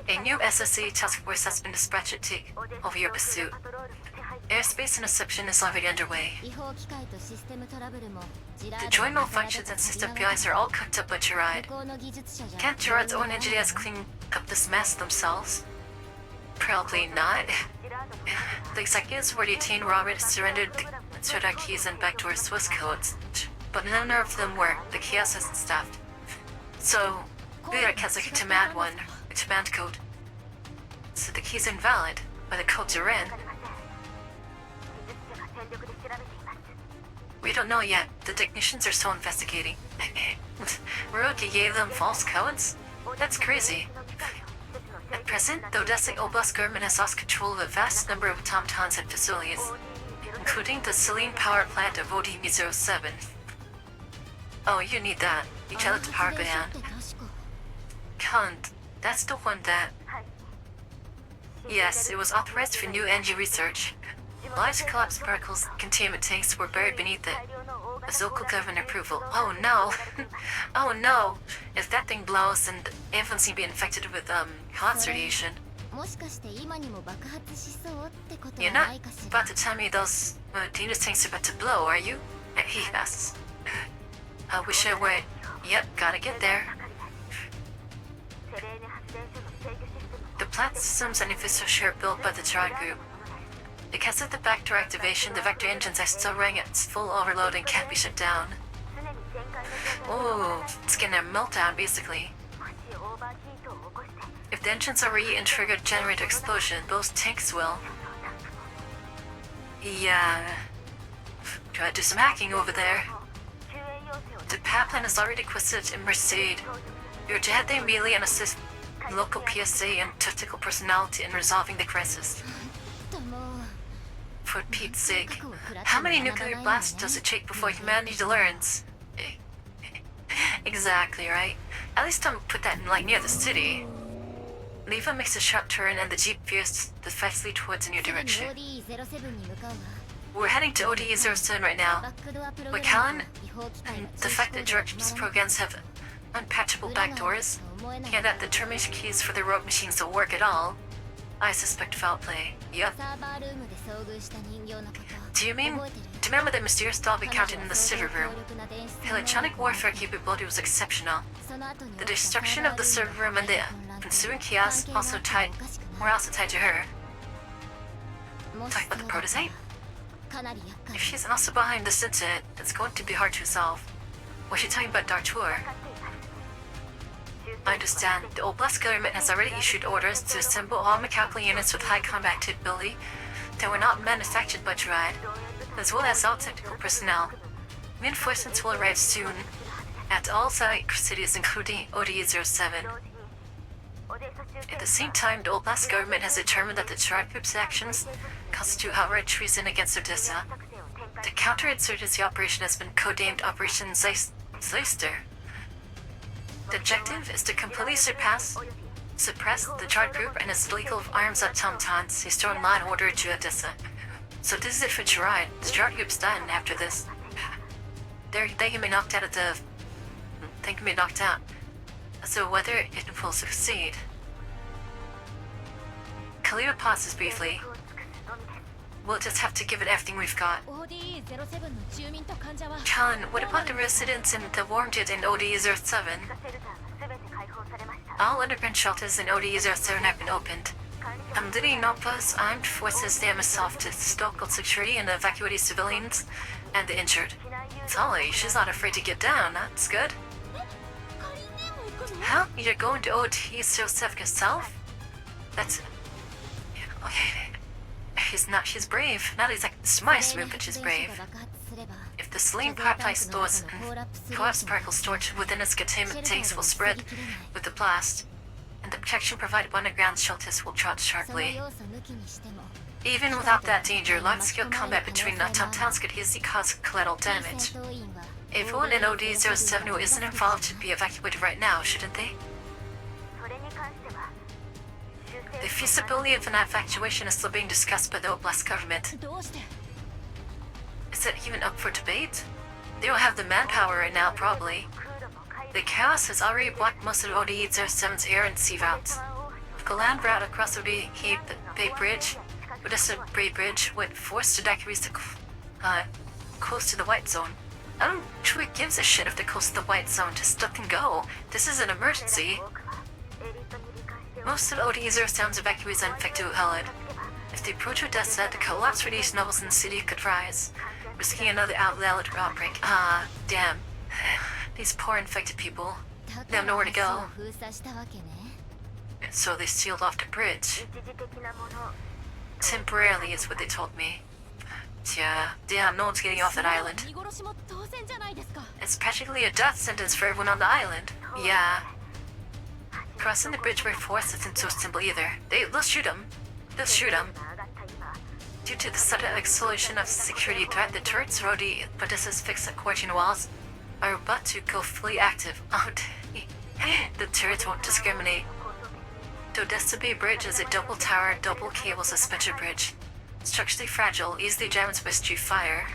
A new SSC task force has been dispatched to take over your pursuit. Airspace interception is already underway. 違法機械とシステムトラブルもジラ The ー joint ドの malfunctions and system failures are all cooked up by 向 Gerard. こうの技術者じゃ Can't Gerard's own engineers clean up this mess themselves? Probably not. The executives were detained were already surrendered the Certa keys and backdoor Swiss codes, but none of them were. The chaos hasn't stopped. So, Virak has a command code. So the keys are invalid, but the codes are in. We don't know yet. The technicians are still investigating. Roki gave them false codes? That's crazy. At present, the Odessa Oblast government has lost control of a vast number of automatons and facilities, including the Selene power plant of OD07. Oh, you need that. You tell it to power 発電所 band. って確か Cunt. That's the one that... Yes, it was authorized for new energy research. Large collapsed particles containment tanks were buried beneath it. With local government approval. Oh no! Oh no! If that thing blows and everyone's gonna be infected with, collapse radiation. もしかして今にも爆発しそうってこと You're は not ないかしら about to tell me those dangerous tanks are about to blow, are you? He asks. I wish I were. Yep, gotta get there. The plant systems and infrastructure are built by the Gerard Group. Because of the backdoor activation, the vector engines are still running at full overload and can't be shut down. Ooh, it's getting a meltdown basically. If the engines overheat and trigger a generator explosion, both tanks will. Yeah. Try to do some hacking over there. The power plant is already requested in Mercedes. You're to head there immediately and assist local PSA and tactical personality in resolving the crisis. For Pete's sake, how many nuclear blasts does it take before humanity learns? Exactly, right? At least don't put that in, like, near the city. Leva makes a sharp turn and the jeep veers defensively towards a new direction. We're heading to ODE-07 right now. With Callan, and the fact that George's programs have unpatchable backdoors, and that the termination keys for the rogue machines don't work at all, I suspect foul play. Yup. Do you remember the mysterious doll we counted in the server room? The electronic warfare capability was exceptional. The destruction of the server room and the ensuing chaos were also tied to her. Talk about the protege? If she's also behind this incident, it's going to be hard to resolve. Was she talking about Dartour? I understand. The Oblast government has already issued orders to assemble all mechanical units with high combat capability that were not manufactured by Gerard, as well as all technical personnel. Reinforcements will arrive soon at all site cities, including ODE-07. At the same time, the Oblast government has determined that the Gerard group's actions constitute outright treason against Odessa. The counterinsurgency operation has been codenamed Operation Zeister. The objective is to completely suppress the Gerard group and its illegal arms automatons restoring law and order to Odessa. So this is it for Gerard. The Gerard group's done after this. They can be knocked out of the... They can be knocked out. So whether it will succeed... Kalira pauses briefly. We'll just have to give it everything we've got. Callan, what about the residents in the Warmdid in ODE-07? All underground shelters in ODE-07 have been opened. I'm leading Nopa's armed forces there myself to stoke security and evacuate civilians and the injured. Tolly, she's not afraid to get down. That's good. Huh? You're going to ODE-07 yourself? That's... Okay. She's brave. Not exactly the smartest move, but she's brave. If the Selene pipeline stores and collapse particle storage within its containment tanks will spread with the blast, and the protection provided by underground shelters will drop sharply. Even without that danger, large-scale combat between atom towns could easily cause collateral damage. Everyone in ODE-07 who isn't involved should be evacuated right now, shouldn't they? The feasibility of an evacuation is still being discussed by the Oblast government. Is it even up for debate? They don't have the manpower right now, probably. The chaos has already blocked most of ODE-07's air and sea routes. The land route across ODE Bay Bridge, Odessa Bay Bridge, would force the evacuees to close to the White Zone. I don't truly gives a shit if they're close to the White Zone, just let them go. This is an emergency. Most of ODE-07's evacuees are infected with Helid. If they approach Odessa, the collapse for these nobles in the city could rise, risking another outlet outbreak. Ah, damn. These poor infected people. They have nowhere to go. So they sealed off the bridge. Temporarily is what they told me. Yeah, damn, no one's getting off that island. It's practically a death sentence for everyone on the island. Yeah. Crossing the bridge by force isn't so simple either. They'll shoot them. They'll shoot them. Due to the sudden acceleration of security threat, the turrets around Odessa's fixed quarantine walls are about to go fully active. Oh, the turrets won't discriminate. The Odessa Bay Bridge is a double-tower, double-cable suspension bridge. Structurally fragile, easily damaged by street fire.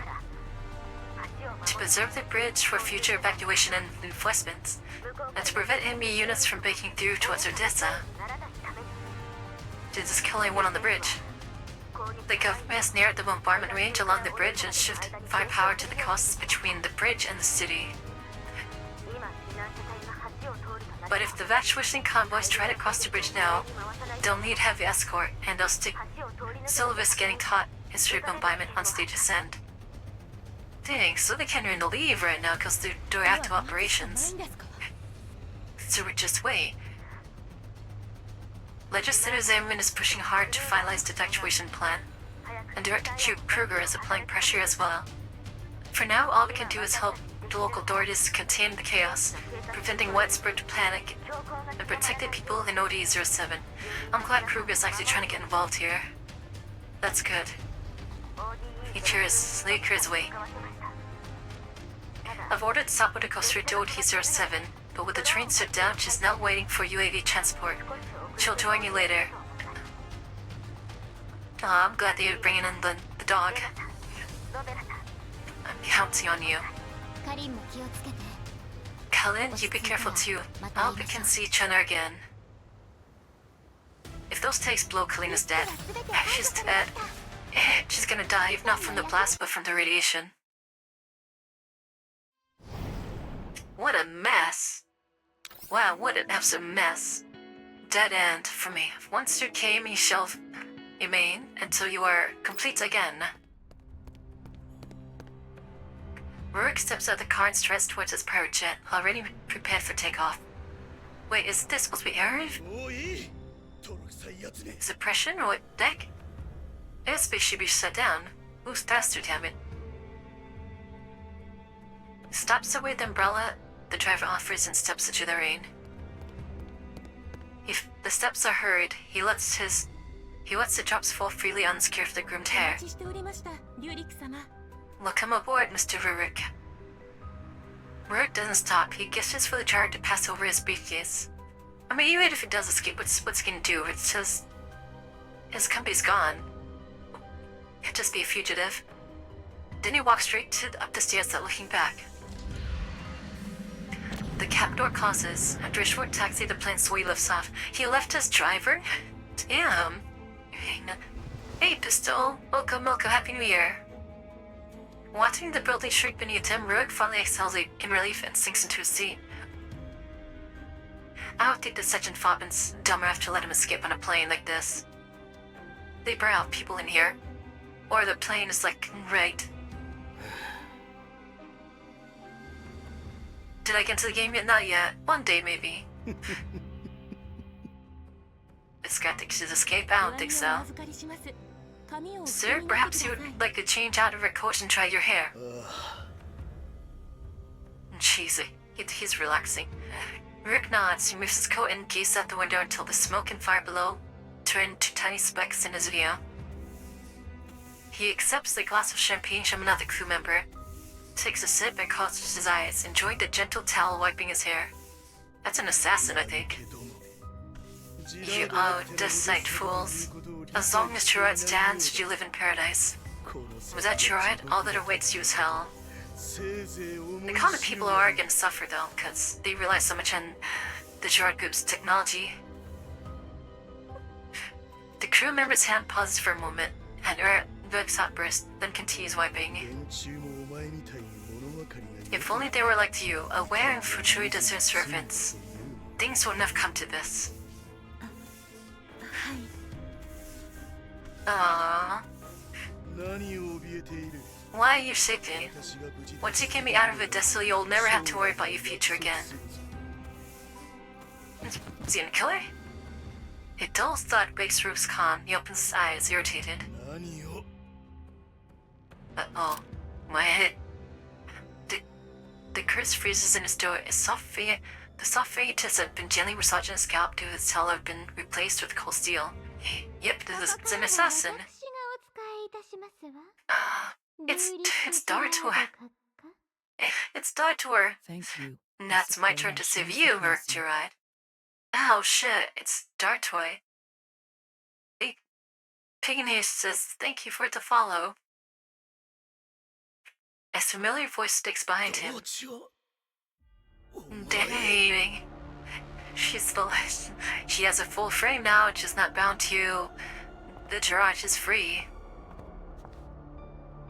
To preserve the bridge for future evacuation and reinforcements, and to prevent enemy units from breaking through towards Odessa, to just kill anyone on the bridge. The government has narrowed the bombardment range along the bridge and shifted firepower to the coasts between the bridge and the city. But if the evacuation convoys try to cross the bridge now, they'll need heavy escort, and they'll still risk getting caught in straight bombardment once they descend. Dang, so they can't even leave right now because they're doing active operations. So we just wait. Legislator Zimmerman is pushing hard to finalize the evacuation plan, and Director Kruger is applying pressure as well. For now, all we can do is help the local authorities contain the chaos, preventing widespread panic, and protect the people in OD-07. I'm glad Kruger is actually trying to get involved here. That's good. He cheers, Lee clears away. I've ordered Sapo to go straight to OD-07, but with the train shut down, she's now waiting for UAV transport. She'll join you later. Oh, I'm glad that you're bringing in the dog. I'm counting on you. カリンも気をつけて。 Cullen, you be careful too. I hope we can see each other again. If those tanks blow, Kalina's dead. She's dead. She's gonna die, if not from the blast, but from the radiation. What a mess. Wow, what an absolute mess. Dead end for me. Once you came, you shall remain until you are complete again. Rurik steps out of the car and strides towards his pirate jet, already prepared for takeoff. Wait, is this supposed to be air? Suppression or deck? Airspace should be shut down. Move faster, damn it. Stops away the umbrella the driver offers and steps into the rain. If the steps are heard, he lets the drops fall freely on his carefully groomed hair. お待ちしておりました、リュウリク様。 Welcome aboard, Mr. Rurik. Rurik doesn't stop. He gestures for the driver to pass over his briefcase. I mean, even if he does escape, what's he gonna do? It's just... his company's gone. He'll just be a fugitive. Then he walks straight up the stairs without looking back. The cab door closes. After a short taxi, the plane slowly lifts off. He left his driver? Damn. Hey, Pistol. Welcome, Happy New Year. Watching the building shrink beneath him, Rurik finally exhales in relief and sinks into his seat. I would think that Sergeant Fobbin's dumber enough to let him escape on a plane like this. They bring out people in here. Or the plane is like, right. Did I get into the game yet? Not yet. One day, maybe. This guy thinks he's escaped? I don't think so. Sir, perhaps you would like to change out of your coat and try your hair. Cheesy. He's relaxing. Rick nods. He moves his coat and gazes out the window until the smoke and fire below turn to tiny specks in his view. He accepts the glass of champagne from another crew member, takes a sip and closes his eyes, enjoying the gentle towel wiping his hair. That's an assassin, I think. You death-sight fools. As long as Chirrut stands, you live in paradise. Without Chirrut, all that awaits you is hell. The common people are gonna suffer though, because they rely so much on the Chirrut group's technology. The crew member's hand pauses for a moment, and Eric's outburst, then continues wiping. If only they were like you, aware and fortuitous as their servants, things wouldn't have come to this. Aww. Why are you shaking? Once you get me out of it, Desil, you'll never have to worry about your future again. Is he gonna kill her? A dull thought breaks Rook's calm. He opens his eyes, irritated. Uh-oh. My head. The curse freezes in his throat. The soft fingertips have been gently massaging his scalp to his tail have been replaced with cold steel. Yep, this is an assassin. It's Dartor. It's Dartor. Thank you. Now it's my turn to save you, Mercuride. Oh shit, it's Dartoy. Piggy says thank you for it to follow. A familiar voice sticks behind him. Dang. She has a full frame now, and she's not bound to the garage is free.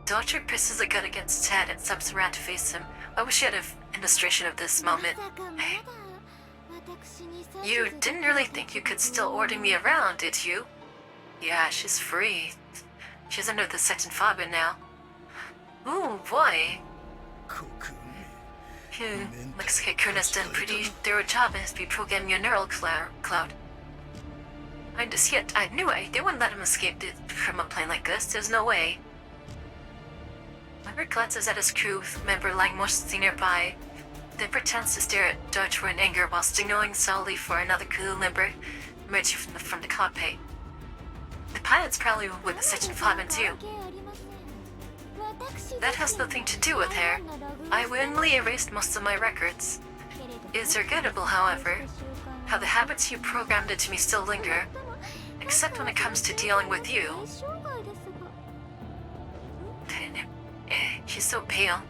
Dodger presses a gun against his head and steps around to face him. I wish you had an illustration of this moment. You didn't really think you could still order me around, did you? Yeah, she's free. She's under the Sergeant Fobbin now. Ooh, boy. Looks like Kuna's done pretty thorough job as we program your neural cloud. I knew they wouldn't let him escape from a plane like this. There's no way. Member glances at his crew member lying mostly nearby, then pretends to stare at Dodger in anger while signaling solely for another crew member emerging from the cockpit. The pilot's probably with the Section 5 too. That has nothing to do with her. I willingly erased most of my records. It is regrettable, however, how the habits you programmed into me still linger, except when it comes to dealing with you. She's so pale.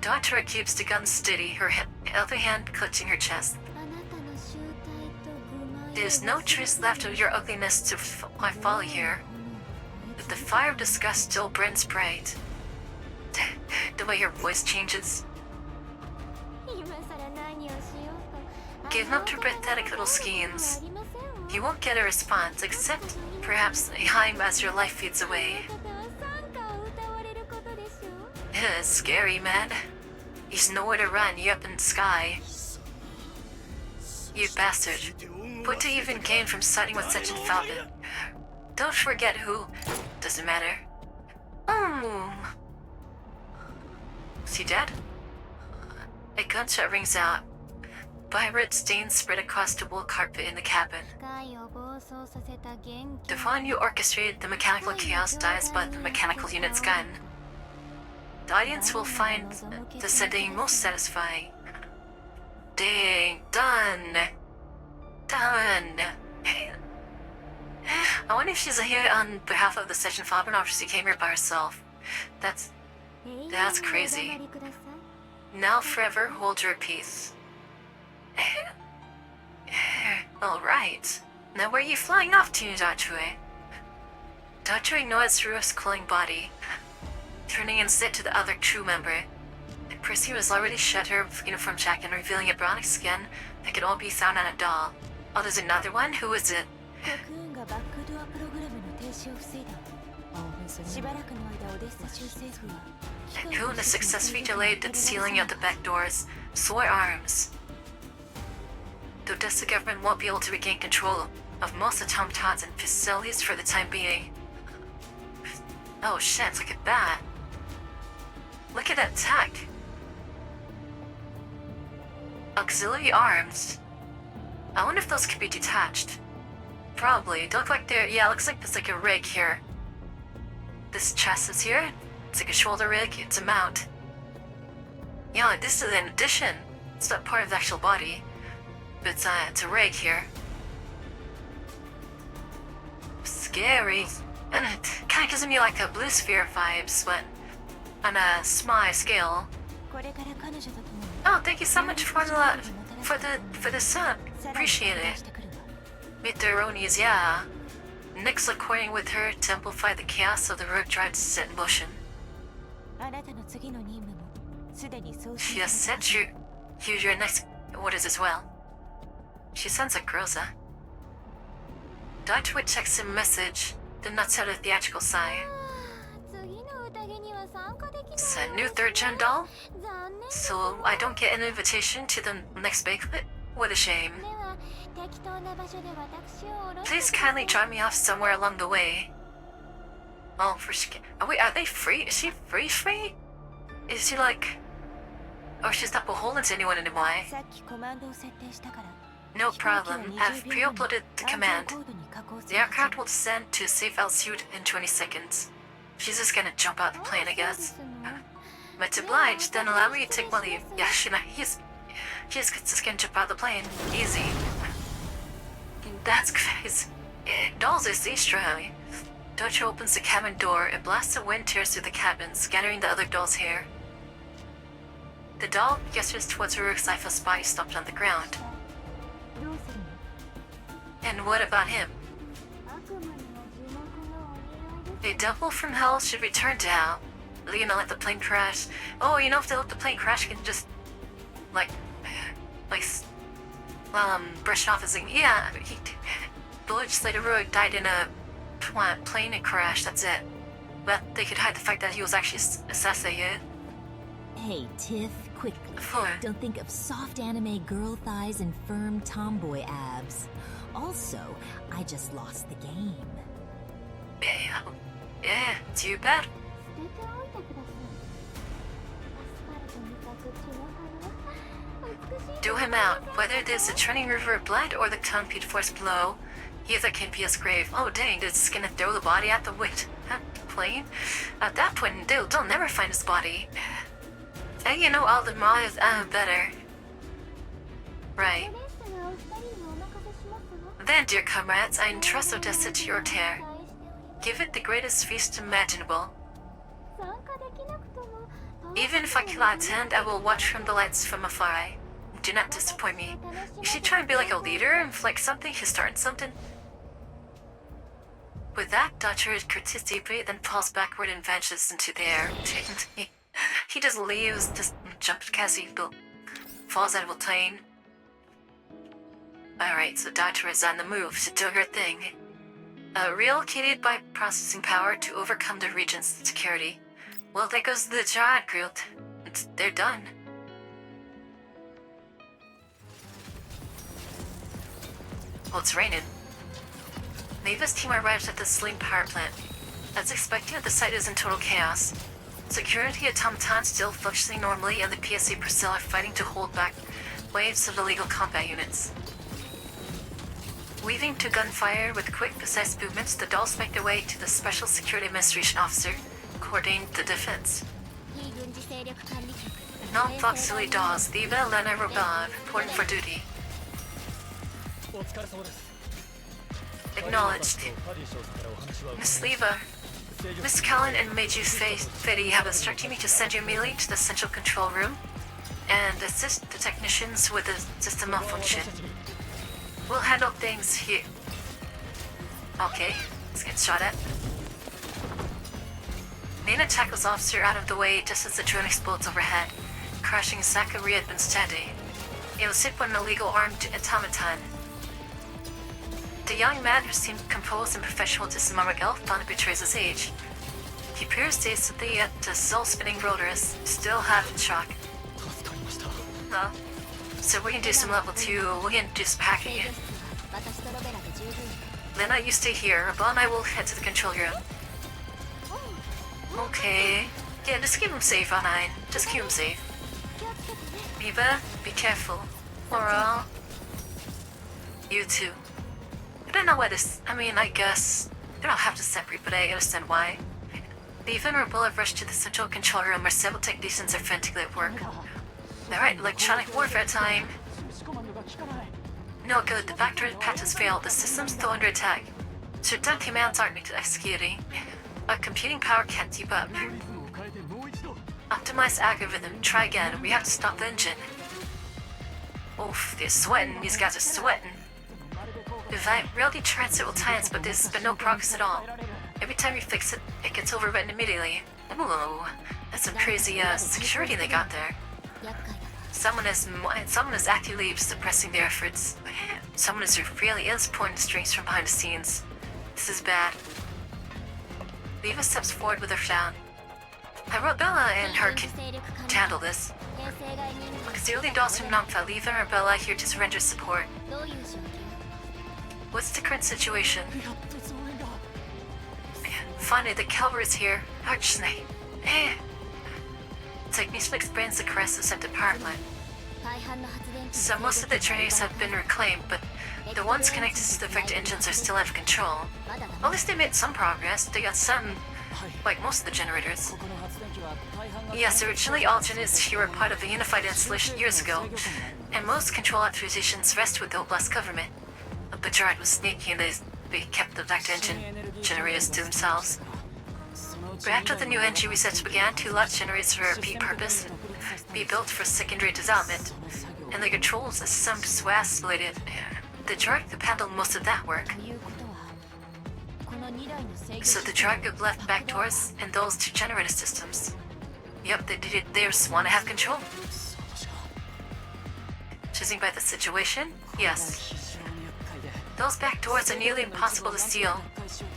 Doctor keeps the gun steady, her other hand clutching her chest. There's no trace left of your ugliness to my folly here, but the fire of disgust still burns bright. The way her voice changes. Give up to pathetic little schemes. You won't get a response, except perhaps a hymn as your life fades away. It's scary, man. He's nowhere to run, you're up in the sky. You bastard. What do you even gain from siding with such an falcon? Don't forget who. Doesn't matter. Is he dead? A gunshot rings out. Violet stains spread across the wool carpet in the cabin. The one who orchestrated the mechanical chaos dies by the mechanical unit's gun. The audience will find the setting most satisfying. Dang, done. Done. I wonder if she's here on behalf of the Section 5 or if she came here by herself. That's crazy. Now forever hold your peace. Alright. Now where are you flying off to, Dachue? Dachue ignores Rua's cooling body, turning instead to the other crew member. Percy has already shed her uniform jacket, revealing a brownish skin that could all be found on a doll. Oh, there's another one? Who is it? Who in a successfully delayed the sealing of the back doors, swore arms. The Odessa government won't be able to regain control of most automatons and facilities for the time being. Oh shit, look at that. Look at that tech. Auxiliary arms. I wonder if those could be detached. Probably. They look like they're... Yeah, it looks like there's like a rig here. This chest is here. It's like a shoulder rig. It's a mount. Yeah, this is an addition. It's not part of the actual body. But it's a rig here. Scary. And it kind of gives me like a Blue Sphere vibes when on a small scale. Oh, thank you so much for the sub. Appreciate it. Meet the Ronies, yeah. Nick's according with her to amplify the chaos of the rogue drive to set in motion. She has sent you your next orders as well. She sends a Groza. Dr. Witt checks a message, then nuts out a theatrical sigh. It's a new third-gen doll? So I don't get an invitation to the next banquet? What a shame. Please kindly drop me off somewhere along the way. Oh, wait, are they free? Is she free? Is she like... Or she's not beholden to anyone anymore? No problem. I've pre-uploaded the command. The aircraft will descend to a safe altitude in 20 seconds. She's just gonna jump out the plane, I guess. Much obliged, then allow me to take my leave. Yeah, she's just gonna jump out the plane. Easy. That's crazy. Dolls is easterly. Dutch opens the cabin door and blasts of wind tears through the cabin, scattering the other doll's hair. The doll gestures towards Rurik's lifeless body stomped on the ground. And what about him? A devil from hell should return to hell. Let the plane crash. Oh, you know, if they let the plane crash, you can just, brush off his thing. Yeah, the legislator Rurik died in a plane crash, that's it. But they could hide the fact that he was actually assassinated. Hey, Tiff, quickly. For? Don't think of soft anime girl thighs and firm tomboy abs. Also, I just lost the game. Yeah, too bad. 捨てておいてください。アスファルトに咲く血の花。美しい。 Do him out, whether it is a training river of blood or the concrete force below. Either can be his grave. Oh dang, they're just gonna throw the body at the plane? At that point, they'll never find his body. And you know, all the more is better. Right. レースがお二人にお任せしますわ。 Then, dear comrades, I entrust Odessa to your care. Give it the greatest feast imaginable. 参加できなくとも。 Even if I cannot attend, I will watch from the lights from afar. Do not disappoint me. You should try and be like a leader and like something, he's starting something. With that, Dodger curtsies deeply, then falls backward and vanishes into the air. He just leaves, just jumps as he falls out of a plane. Alright, so Dodger is on the move to do her thing. Relocated by processing power to overcome the region's security. Well, there goes the giant group. They're done. Oh, it's raining. Neva's team arrives at the Sling power plant. As expected, the site is in total chaos. Security automaton still functioning normally, and the PSA personnel are fighting to hold back waves of illegal combat units. Weaving to gunfire with quick, precise movements, the dolls make their way to the Special Security Administration Officer, coordinating the defense. 非軍事勢力管理局。 Non-Foxily dolls, Diva, Lena, Robov, reporting for duty. Acknowledged. Miss Leva, Miss Callan and Meiju Fetty have instructed me to send you immediately to the central control room and assist the technicians with the system malfunction. We'll handle things here. Okay, let's get shot at. Nana tackles officer out of the way just as the drone explodes overhead, crashing exactly where he had been standing. It was hit by an illegal armed automaton. The young man, who seemed composed and professional to Samara Elf, finally betrays his age. He peers dazedly at the soul-spinning rotors, still half in shock. So we can do some level 2, we can do some hacking. 私とロベラで十分。 Lena, you stay here. Abba and I will head to the control room. Okay. Yeah, just keep him safe, Anine. Just keep him safe. 気をつけてね。 Eva, be careful. Laura. You too. I don't know why this. I mean, I guess. They don't have to separate, but I understand why. Eva and Rebel have rushed to the central control room where several technicians are frantically at work. Alright, electronic warfare time. No good, the backdoor patch has failed. The system's still under attack. Certain commands aren't executing. Our computing power can't keep up. Optimize algorithm. Try again. We have to stop the engine. Oof, they're sweating. These guys are sweating. Reality transit will tie-ins, but there's been no progress at all. Every time we fix it, it gets overwritten immediately. Ooh, that's some crazy security they got there. 厄介だわ。 Someone is actively suppressing their efforts. Someone really is pulling strings from behind the scenes. This is bad. Leva steps forward with her frown. I wrote Bella and her can handle this. 平成外人間。 Clearly dolls from Nongfa, Leva and Bella here to surrender support. どういう状況？ What's the current situation? Finally, the cavalry is here. Archsnake. Techniques expands the crest of the power plant. 大半の発電機。 So most of the trainers have been reclaimed, but the ones connected to the vector engines are still out of control. まだだ。 At least they made some progress. They got some, like most of the generators. Yes, originally all generators here were part of a unified installation years ago, and most control authorizations rest with the Oblast government. But Gerard was sneaky and they kept the vector engine generators to themselves. But after the new engine resets began, 2 large generators for repeat purpose be built for secondary development, and the controls systems were isolated. The Gerard group handled most of that work. ということは、この2台の制御 So the Gerard group left back doors and those 2 generator systems. Yep, they just want to have control. Judging by the situation, yes. Those back doors are nearly impossible to seal.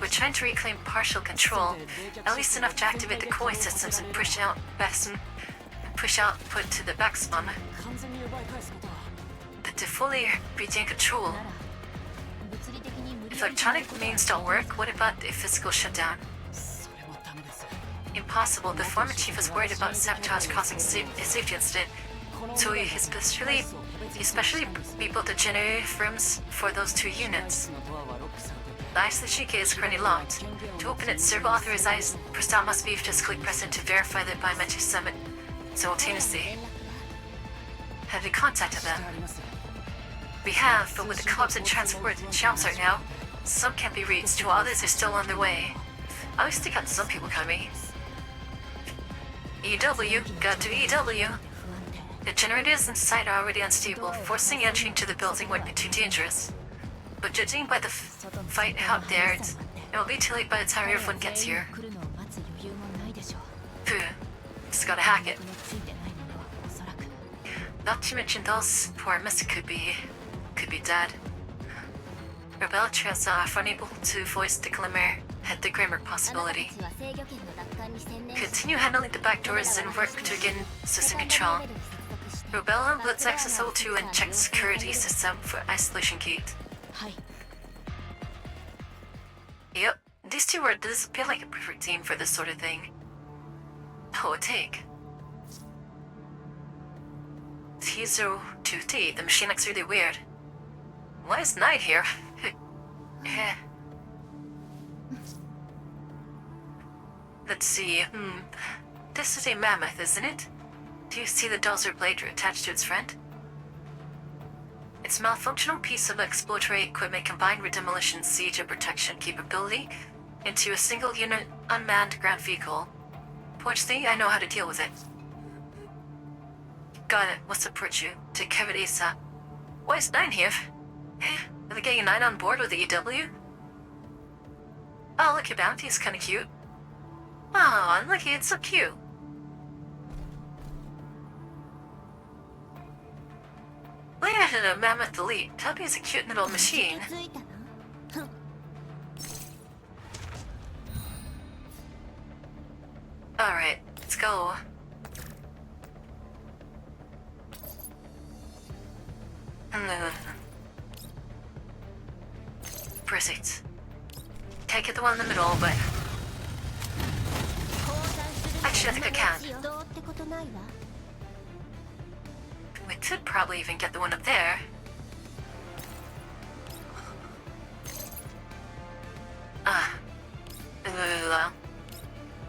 We're trying to reclaim partial control, at least enough to activate the cooling systems and push output to the maximum. But to fully retain control, If electronic means don't work, what about a physical shutdown? Impossible. The former chief was worried about sabotage causing a safety incident, so he especially rebuilt the generator rooms for those two units. The isolation gate is currently locked. To open it, servo authorized personnel must be physically present to verify the biometric summit simultaneously. Have you contacted them? We have, but with the clubs and transport jumps right now, some can't be reached, while others are still on their way. I always think out some people coming. EW, got to EW. The generators inside are already unstable. Forcing entry into the building would be too dangerous. But judging by the fight out there, it will be too late by the time everyone gets here. Phew, just gotta hack it. Not to mention those poor miss could be dead. Rebel trails are unable to voice the glimmer at the grimmer possibility. Continue handling the back doors and work to gain system control. Rebel unbloods access O2 and check security system for isolation gate. Yep, these two does appear like a perfect team for this sort of thing. Oh, take. T02T, the machine looks really weird. Why is Night here? Let's see, This is a mammoth, isn't it? Do you see the dozer blade attached to its front? Its malfunctional piece of exploratory equipment combined with demolition, siege, and protection capability into a single unit unmanned ground vehicle. Fortunately, I know how to deal with it. Got it. We'll support you. Take care of it, Asa. Why is 9 here? Are they getting 9 on board with the EW? Oh, look, your bounty is kinda cute. Oh, look, it's so cute. Later at a Mammoth Elite, Tubby is a cute little machine. Alright, let's go. Perfect. Can't get the one in the middle, but... Actually, I think I can. We could probably even get the one up there.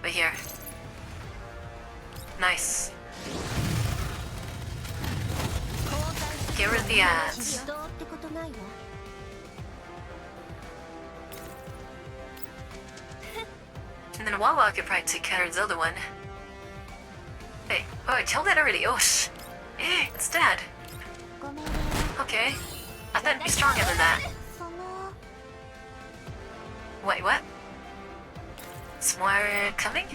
Right here. Nice. Get rid of the ads. And then Wawa could probably take care of the other one. Hey, oh, I told that already. Oh, it's dead. Okay. I thought it'd be stronger than that. Wait, what? Some more coming?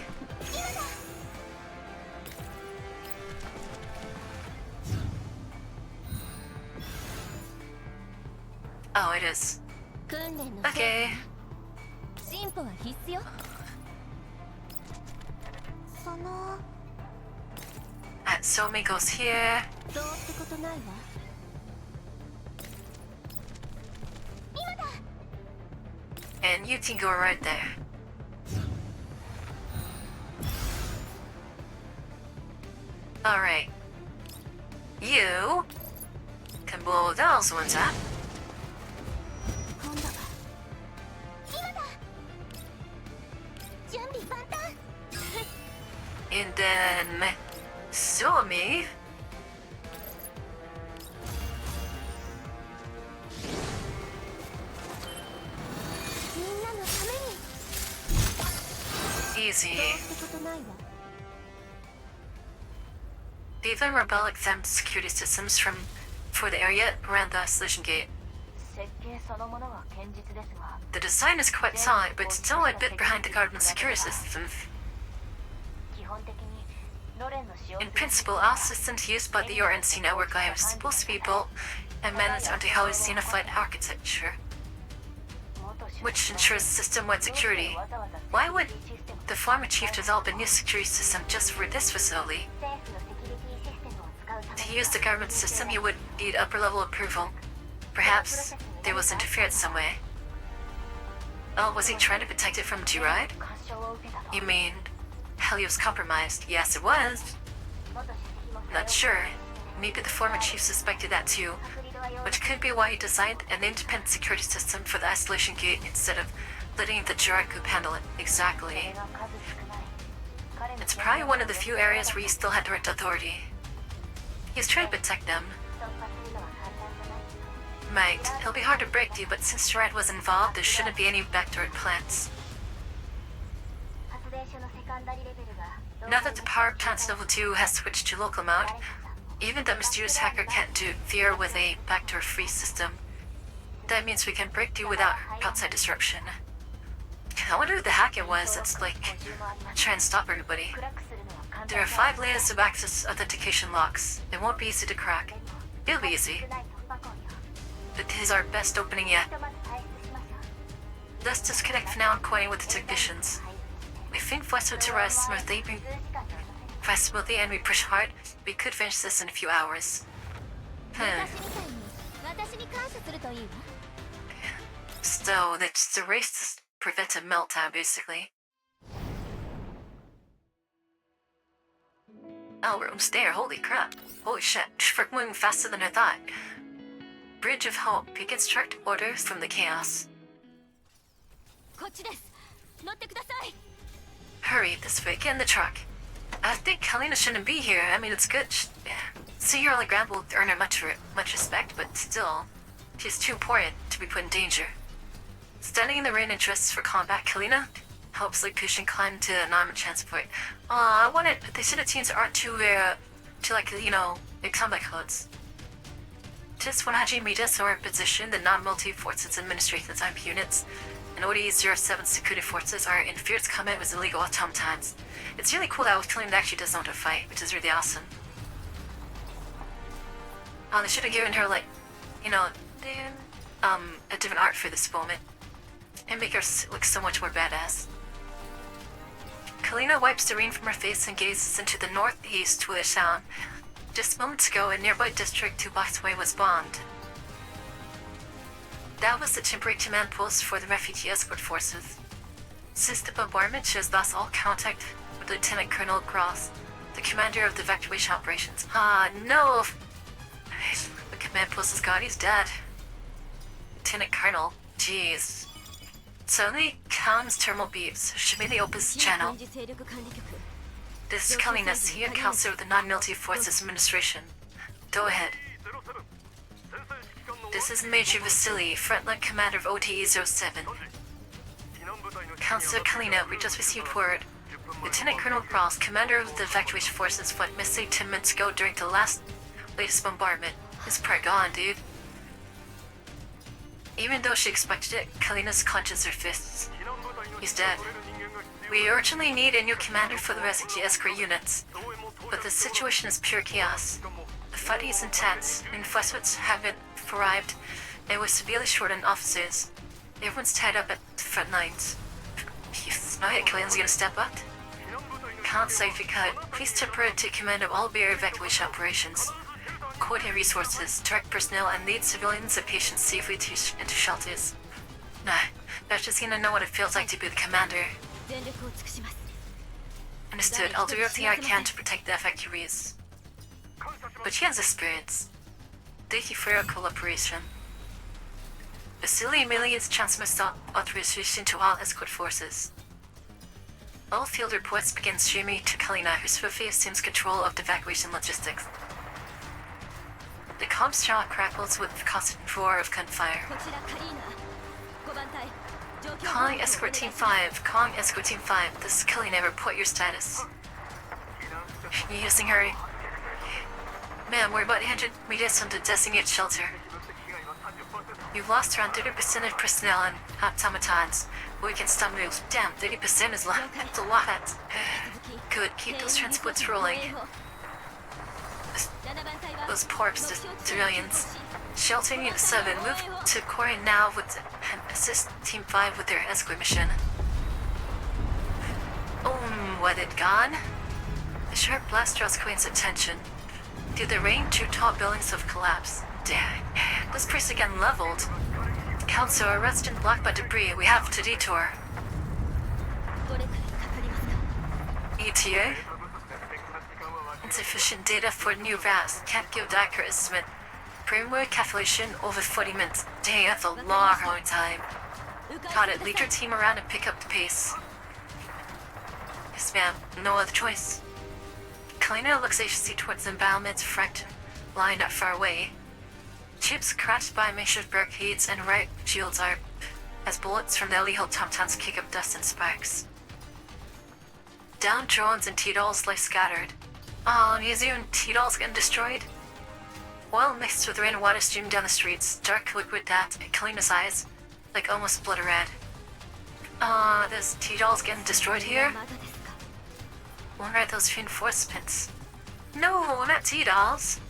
Oh, it is. Okay. Somi goes here. And you can go right there. Alright. You can blow those ones up. And then Somi. Easy. The even Rebel exempt security systems for the area around the isolation gate. The design is quite solid, but still a bit behind the government security systems. In principle, all systems used by the RNC network are supposed to be built and managed under Hell's unified architecture, which ensures system-wide security. Why would the former chief develop a new security system just for this facility? To use the government system, you would need upper-level approval. Perhaps there was interference some way. Oh, was he trying to protect it from G-Ride? You mean, Helios compromised? Yes, it was. Not sure. Maybe the former chief suspected that too, which could be why he designed an independent security system for the isolation gate instead of letting the G-Ride group handle it. Exactly. It's probably one of the few areas where he still had direct authority. He's trying to protect them. Might. It'll be hard to break to, but since G-Ride was involved, there shouldn't be any backdoor plants. Now that the power plant's level 2 has switched to local mode, even the mysterious hacker can't interfere with a backdoor-free system. That means we can break through without outside disruption. I wonder who the hacker was that's trying to stop everybody. There are 5 layers of access authentication locks. It won't be easy to crack. It'll be easy. But this is our best opening yet. Let's disconnect for now and coordinate with the technicians. We think voice will rise smoothly. Rise smoothly and we push hard. We could finish this in a few hours. So that's the race to prevent a meltdown, basically. Oh, we're almost there. Holy crap. Holy shit. We're moving faster than I thought. Bridge of Hope. You can extract orders from the chaos. Hurry, this way. Get in the truck. I think Kalina shouldn't be here. I mean, it's good. Seeing her on the ground will earn her much respect, but still, she's too important to be put in danger. Standing in the rain and dressed for combat, Kalina helps like pushing climb to a non-transport. I wanted. They said the teams aren't too combat clothes. Just 100 meters from our position, the non-multi-forces administration type units and OD-07 security forces are in fierce combat with illegal automatons. It's really cool that Kalina actually does know how to fight, which is really awesome. They should have given her a different art for this moment and make her look so much more badass. Kalina wipes the rain from her face and gazes into the northeast to a sound. Just moments ago, a nearby district 2 blocks away was bombed. That was the temporary command post for the refugee escort forces. Since the bombardment, she has lost all contact with Lieutenant Colonel Cross, the commander of the evacuation operations. No! The command post is gone, he's dead. Lieutenant Colonel, jeez. Suddenly, Calm's thermal beeps. She immediately opens the channel. This is Kalina, Senior Counselor of the Non-Military Forces Administration. Go ahead. This is Major Vasily, Frontline Commander of OTE-07. Counselor Kalina, we just received word. Lieutenant Colonel Cross, Commander of the Evacuation Forces, went missing 10 minutes ago during the latest bombardment. He's probably gone, dude. Even though she expected it, Kalina clenches her fists. He's dead. We urgently need a new commander for the refugee escort units, but the situation is pure chaos. The fighting is intense, reinforcements haven't arrived, and we're severely short on officers. Everyone's tied up at the front lines. Now Kalina's gonna step up? Can't say if you could. Please temporarily take command of all bear evacuation operations. Coordinate resources, direct personnel, and lead civilians and patients safely into shelters. Nah, that's just gonna know what it feels like to be the commander. Understood. I'll do everything I can to protect the evacuees. But she has experience. Thank you for your cooperation. Vasily immediately transmits authorization to all escort forces. All field reports begin streaming to Kalina, who swiftly assumes control of the evacuation logistics. The comms channel crackles with the constant roar of gunfire. Calling Escort Team 5. Calling Escort Team 5. This is Kalina. Report your status. You using her? Ma'am, we're about 100 meters from the designated shelter. You've lost around 30% of personnel and automatons. But we can stop moves. Damn, 30% is that's a lot. Good, keep those transports rolling. Those poor civilians. Shelter Unit 7, move to Korea now and assist Team 5 with their escort mission. What it gone? The sharp blast draws Queen's attention. Through the rain, 2 tall buildings have collapsed. Damn, this place again leveled. Council, our resident blocked by debris. We have to detour. どれくらいかかりますか？ ETA? Insufficient data for new routes. Can't give the accurate estimate. Primary calculation over 40 minutes. Dang, that's a long time. Got it. Lead your team around and pick up the pace. Yes, ma'am. No other choice. Kalina looks anxiously towards the embattlements franked line not far away. Ships crashed by makeshift barricades and right shields are as bullets from the illegal tom-toms kick up dust and sparks. Down drones and T-dolls lie scattered. Oh, museum T-dolls getting destroyed? Oil mixed with rain and water streamed down the streets, dark liquid that, in Kalina's eyes, like almost blood red. There's T-dolls getting destroyed here? まだですか？ Where are those reinforcements? No, not T-dolls.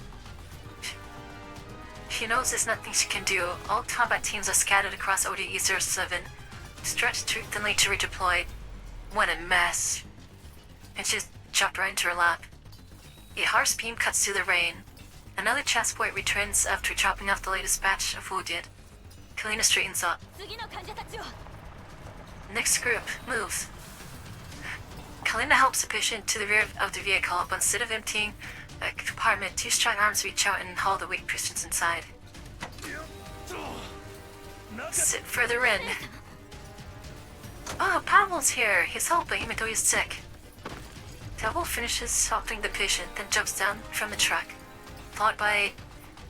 She knows there's nothing she can do. All combat teams are scattered across ODE-07, stretched too thinly to redeploy. What a mess. And she's chopped right into her lap. A harsh beam cuts through the rain. Another transport returns after chopping off the latest batch of wounded. Kalina straightens up. 次の患者たちを。 Next group, move. Kalina helps the patient to the rear of the vehicle, but instead of emptying a compartment, two strong arms reach out and haul the weak Christians inside. Sit further in. Oh, Pavel's here. He's helping, even though he's sick. Pavel finishes helping the patient, then jumps down from the truck, followed by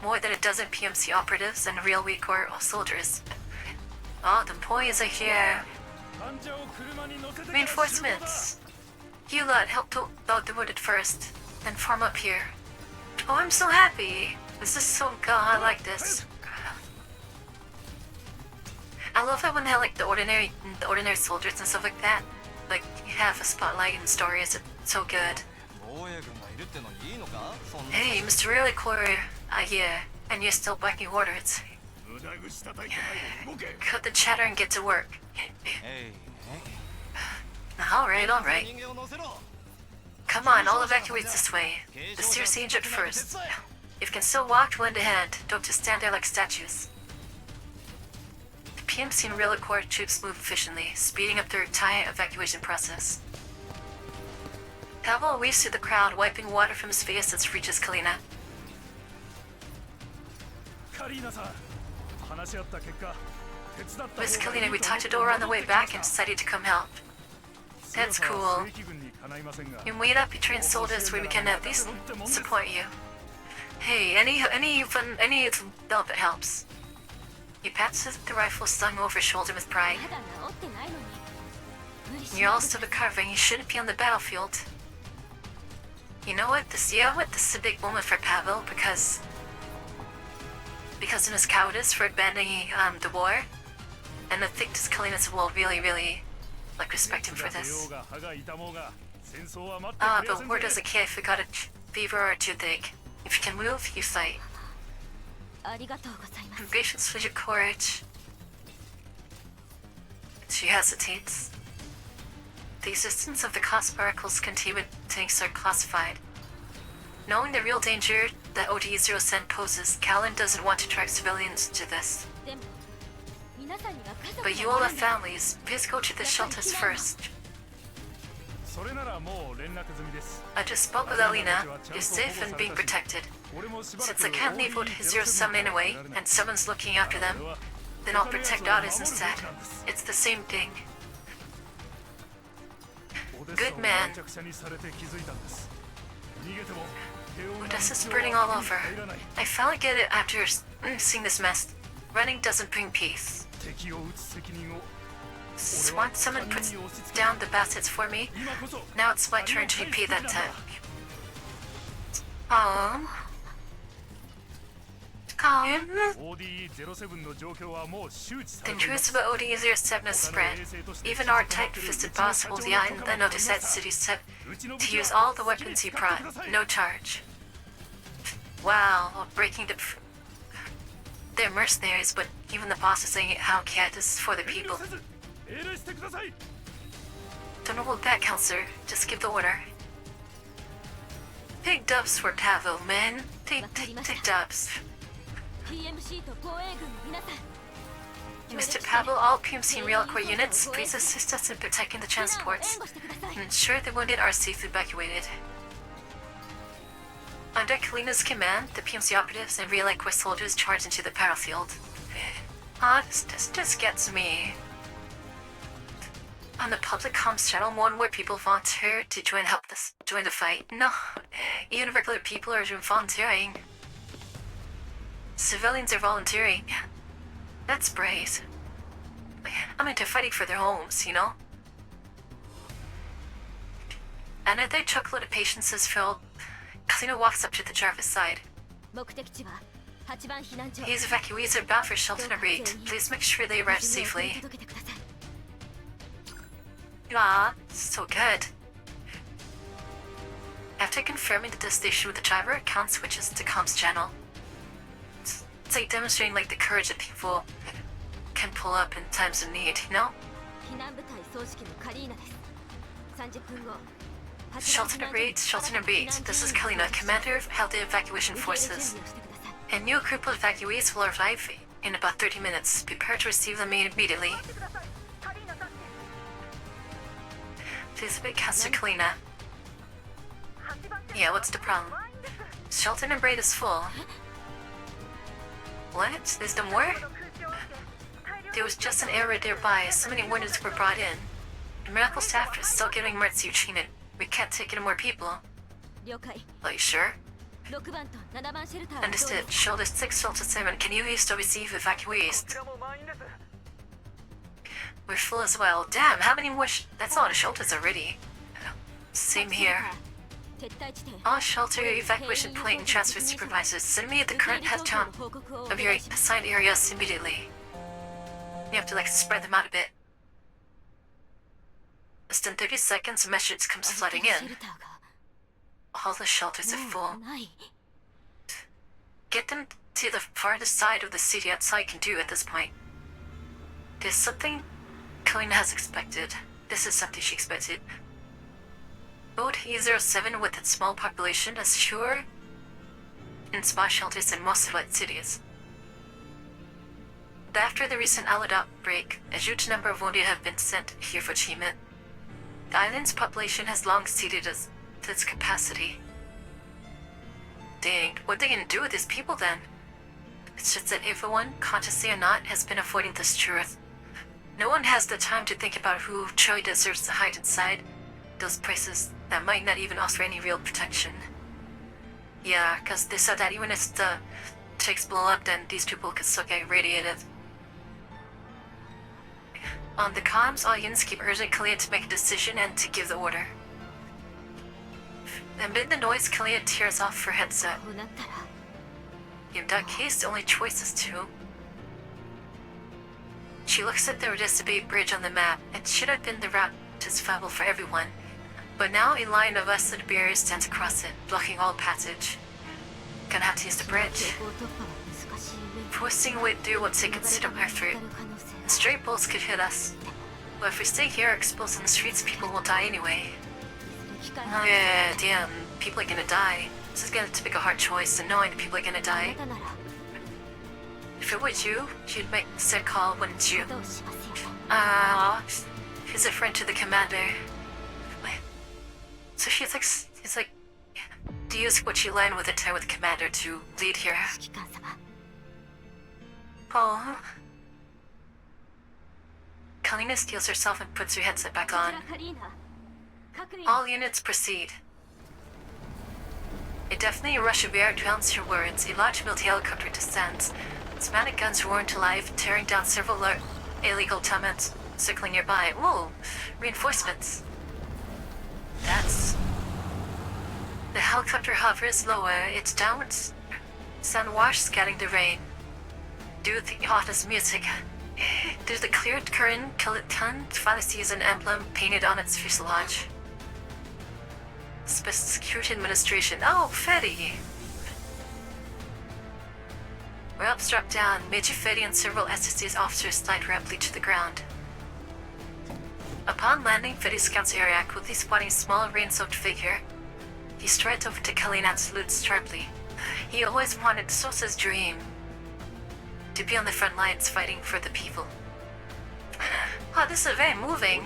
more than a dozen PMC operatives and real weak or soldiers. Oh, the employees are here. Reinforcements. You lot help out the wounded first, then form up here. Oh, I'm so happy. This is so good. I like this. I love it when they have like the ordinary soldiers and stuff like that. Like you have a spotlight in stories. It's so good. Hey, Mr. Really Core, yeah, and you're still barking orders. Cut the chatter and get to work. Alright. Come on, I'll evacuate this way. The seriously injured first. If you can still walk, lend a hand. Don't just stand there like statues. The PMC and Relic Corps troops move efficiently, speeding up their entire evacuation process. Pavel weaves through the crowd, wiping water from his face as he reaches Kalina. Miss Kalina, we talked to Dora on the way back and decided to come help. That's cool. You meet up, you train soldiers where we can at least support you. Hey, any help it helps. He pats the rifle slung over his shoulder with pride. まだ治ってないのに。無理し You're な all くて still recovering. You shouldn't be on the battlefield. You know what? This is a big moment for Pavel because in his cowardice for abandoning the war, and I think this Kalina's will really like respect him for this. But word doesn't care if you got a fever or a toothache. If you can move, you fight. ありがとうございます。 I'm gracious for your courage. She hesitates. The existence of the cost particles containment tanks are classified. Knowing the real danger that ODE-07 poses, Callan doesn't want to track civilians to this. でも皆さんには家族 But you all have families. Please go to the shelters first. それならもう連絡済みです。 I just spoke with Alina. You're safe and being protected. 俺もしばら Since I く can't leave ODE-07 anyway, and someone's looking after them, then I'll protect others instead. It's the same thing. オデッサ Good を man. めちゃくちゃにされて気づいたんです。逃げても平穏な Odessa's 道 burning は all 手に over. 入らない。 I finally get it after seeing this mess. Running doesn't bring peace. 敵を撃つ責任を Once someone puts down the baskets for me, 今こそ now it's my turn to repay that debt. Calm. ODE-07 の状況はもう周知さ The れていま news す。 about ODE-07 has spread. Even our tight-fisted boss holds the eye and notified the city set to use all the weapons he brought. No charge. Wow, breaking the... They're mercenaries, but even the boss is saying how cat this is for the 遠慮 people. せず命令してください。 Don't hold back, counselor. Just give the order. Big dubs for Pavel, man. Take dubs. PMC と防衛軍の皆さん Mr. Pavel, all PMC and Real Corps units, please assist us in protecting the transports and ensure the wounded are safely evacuated. Under Kalina's command, the PMC operatives and Real Corps soldiers charge into the battlefield. This just gets me. On the public comms channel, more and more people volunteer to join the fight. No, even regular people are volunteering. Civilians are volunteering. That's brave. I'm into fighting for their homes, you know? Another truckload of patients is filled. Kalina walks up to the driver's side. These evacuees are bound for shelter and rate. Please make sure they arrive safely. Ah, so good. After confirming the destination with the driver, Count switches to comms channel. It's like demonstrating like the courage that people can pull up in times of need, you know? Shelton and Reed. This is Kalina, commander of the evacuation forces. A new group of evacuees will arrive in about 30 minutes. Prepare to receive them immediately. Please obey Caster Kalina. Yeah, what's the problem? Shelton and Braid is full. What? There's no more? There was just an error nearby. So many woundeds were brought in. The medical staff is still getting emergency treatment. We can't take in more people. Are you sure? Understood. Shoulder 6, Shoulder 7. Can you still receive evacuees? We're full as well. Damn, how many more that's a lot of shelters already. Same here. All shelter evacuation point and transfer supervisors, send me the current headcount of your assigned areas immediately. You have to like spread them out a bit. Less than 30 seconds, a message comes flooding in. All the shelters are full. Get them to the farthest side of the city. That's all I can do at this point. There's something Kalina has expected. This is something she expected. Boat E07 with its small population is sure in spa shelters in most select cities. But after the recent island outbreak, a huge number of wounded have been sent here for treatment. The island's population has long exceeded its capacity. Dang, what are they gonna do with these people then? It's just that everyone, consciously or not, has been avoiding this truth. No one has the time to think about who truly deserves to hide inside those places that might not even offer any real protection. Yeah, because they said that even if the chicks blow up, then these people could still get irradiated. On the comms, all units keep urging Kalia to make a decision and to give the order. Amid the noise, Kalia tears off her headset. In that case, the only choice is to... She looks at the Rodesibe bridge on the map. It should have been the route to survival for everyone. But now a line of rusted barriers stands across it, blocking all passage. Gonna have to use the bridge. Forcing a way through will take considerable effort. Stray bullets could hit us. But if we stay here exposed in the streets, people will die anyway. Oh yeah, damn, people are gonna die. This is gonna have to make a hard choice, and knowing that people are gonna die. If it was you, you'd make the said call, wouldn't you? He's a friend to the commander. So she's like, to use what she learned with the time with the commander to lead here. Oh. Kalina steals herself and puts her headset back on. All units proceed. A deafening rush of air drowns her words. A large military helicopter descends. Sematic guns roar into life, tearing down several illegal tenements circling nearby. Whoa! Reinforcements. That's... The helicopter hovers lower, its downward sound wash scattering the rain. Due to the hottest music. There's the cleared current, Kilitan finally sees an emblem painted on its fuselage. Special Security Administration. Oh, Fetty! Rail struck down. Major Fetty and several SSC's officers slide rapidly to the ground. Upon landing, Fetty scouts the area, quickly spotting a small rain-soaked figure. He strides over to Kalina and salutes sharply. He always wanted Sosa's dream. to be on the front lines fighting for the people. Wow, this is very moving.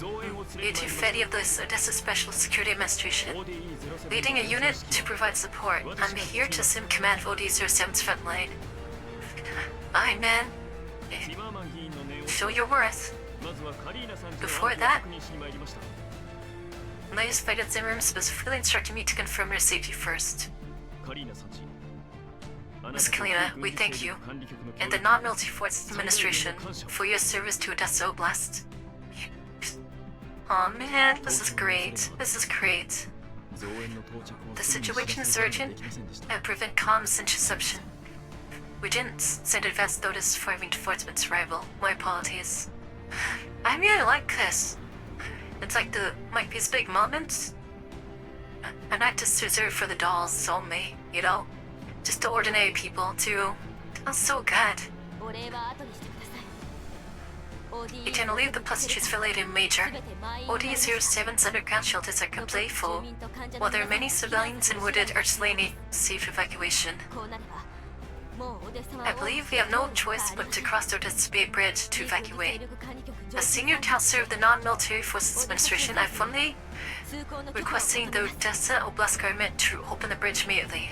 A2 Fetty of the Odessa Special Security Administration, leading a unit to provide support. I'm here to assume command of OD-07's front line. Aye, man. Show your worth. Before that, latest fight at Zimmerman specifically instructed me to confirm your safety first. Miss Kalina, we thank you, and the non-military forces administration, for your service to Odessa Oblast. Aw man, this is great. This is great. The situation is urgent and prevent comms interception. We didn't send advance notice for reinforcements arrival. My apologies. I really like this. It's like might be this big moment. A night just reserved for the dolls only, you know? Just the ordinary people too. That's so good. You can leave the pleasantries for later, Major. OD-07's underground shelters are completely full, while there are many civilians and wounded urgently need safe evacuation. I believe we have no choice but to cross the Odessa Bay Bridge to evacuate. As senior counselor of the Non-Military Forces Administration, I'm formally requesting the Odessa Oblast government to open the bridge immediately.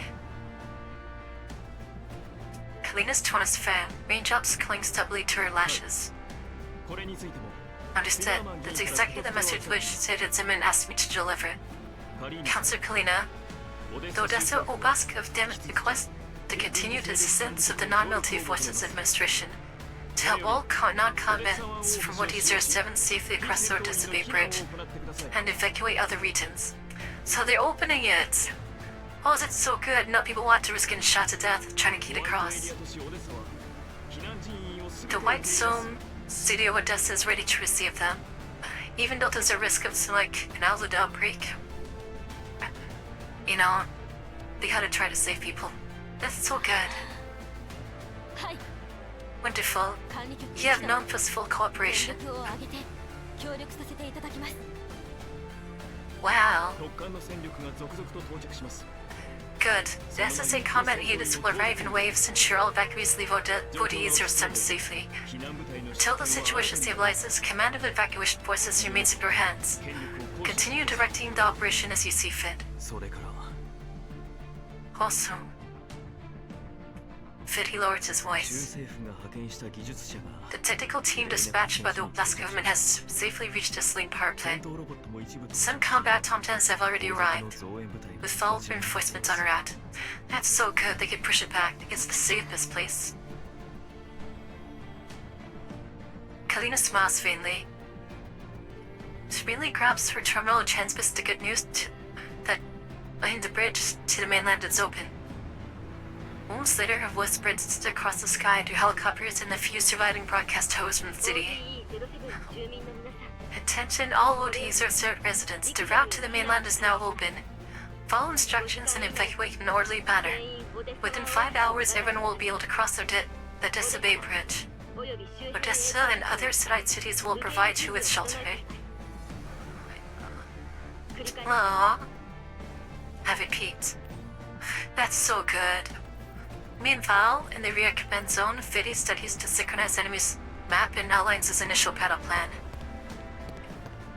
Kalina's tone is firm, raindrops cling stably to her lashes. Understood. That's exactly the message which Sergeant Zimmerman asked me to deliver. Counselor Kalina, the Odessa Oblast of Dem requests the continued assistance of the Non-Military Forces Administration to help all non-combatants from OD-07 safely across the Odessa Bay Bridge and evacuate other regions. So they're opening it! Oh, that's so good. Not people want to risk getting shot to death trying to get across. The White Zone City of Odessa is ready to receive them, even though there's a risk of some, like, an outbreak. You know, they gotta try to save people. That's so good. Wonderful. You have known for full cooperation. Wow. Good. The SSA combat units will arrive in waves, ensure all evacuees leave OD-07 safely. Until the situation stabilizes, command of evacuation forces remains in your hands. Continue directing the operation as you see fit. Also, Fitty lowered his voice. The technical team dispatched by the Oblast government has safely reached the Selene power plant. Some combat automatons have already arrived, with follow reinforcements on route. That's so good, they can push it back. It's the safest place. Kalina smiles faintly. She really grabs her terminal and transmits the good news that the bridge to the mainland is open. Moments later, her voice spreads across the sky to helicopters and the few surviving broadcast hosts from the city. Attention all OD-07 residents, the route to the mainland is now open. Follow instructions and evacuate in an orderly manner. Within 5 hours, everyone will be able to cross the Odessa Bay Bridge. Odessa and other satellite cities will provide you with shelter. Aww. Have it peeped. That's so good. Meanwhile, in the rear command zone, Fitty studies to synchronize enemy's map and outlines his initial battle plan.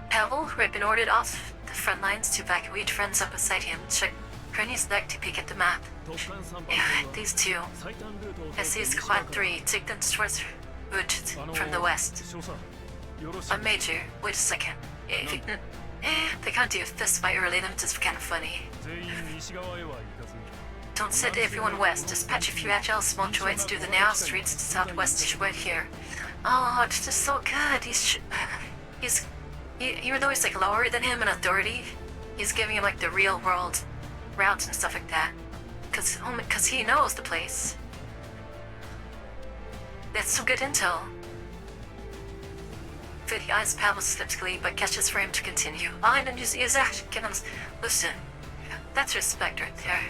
Pavel, who had been ordered off the front lines to evacuate, runs up beside him, craning his neck to peek at the map. These two, SC Squad 3, take them towards Wood from the west. Major, wait a second. They can't do a fist fight early, that's just kind of funny. Don't send everyone west. Dispatch a few agile small droids through the narrow streets to southwest right here. Oh, it's just so good. Even though he's like lower than him in authority, he's giving him like the real world routes and stuff like that. Cause he knows the place. That's some good intel. Fitty eyes Pavel skeptically, but catches for him to continue. Oh, and then he's actually giving him. Listen, that's respect right there.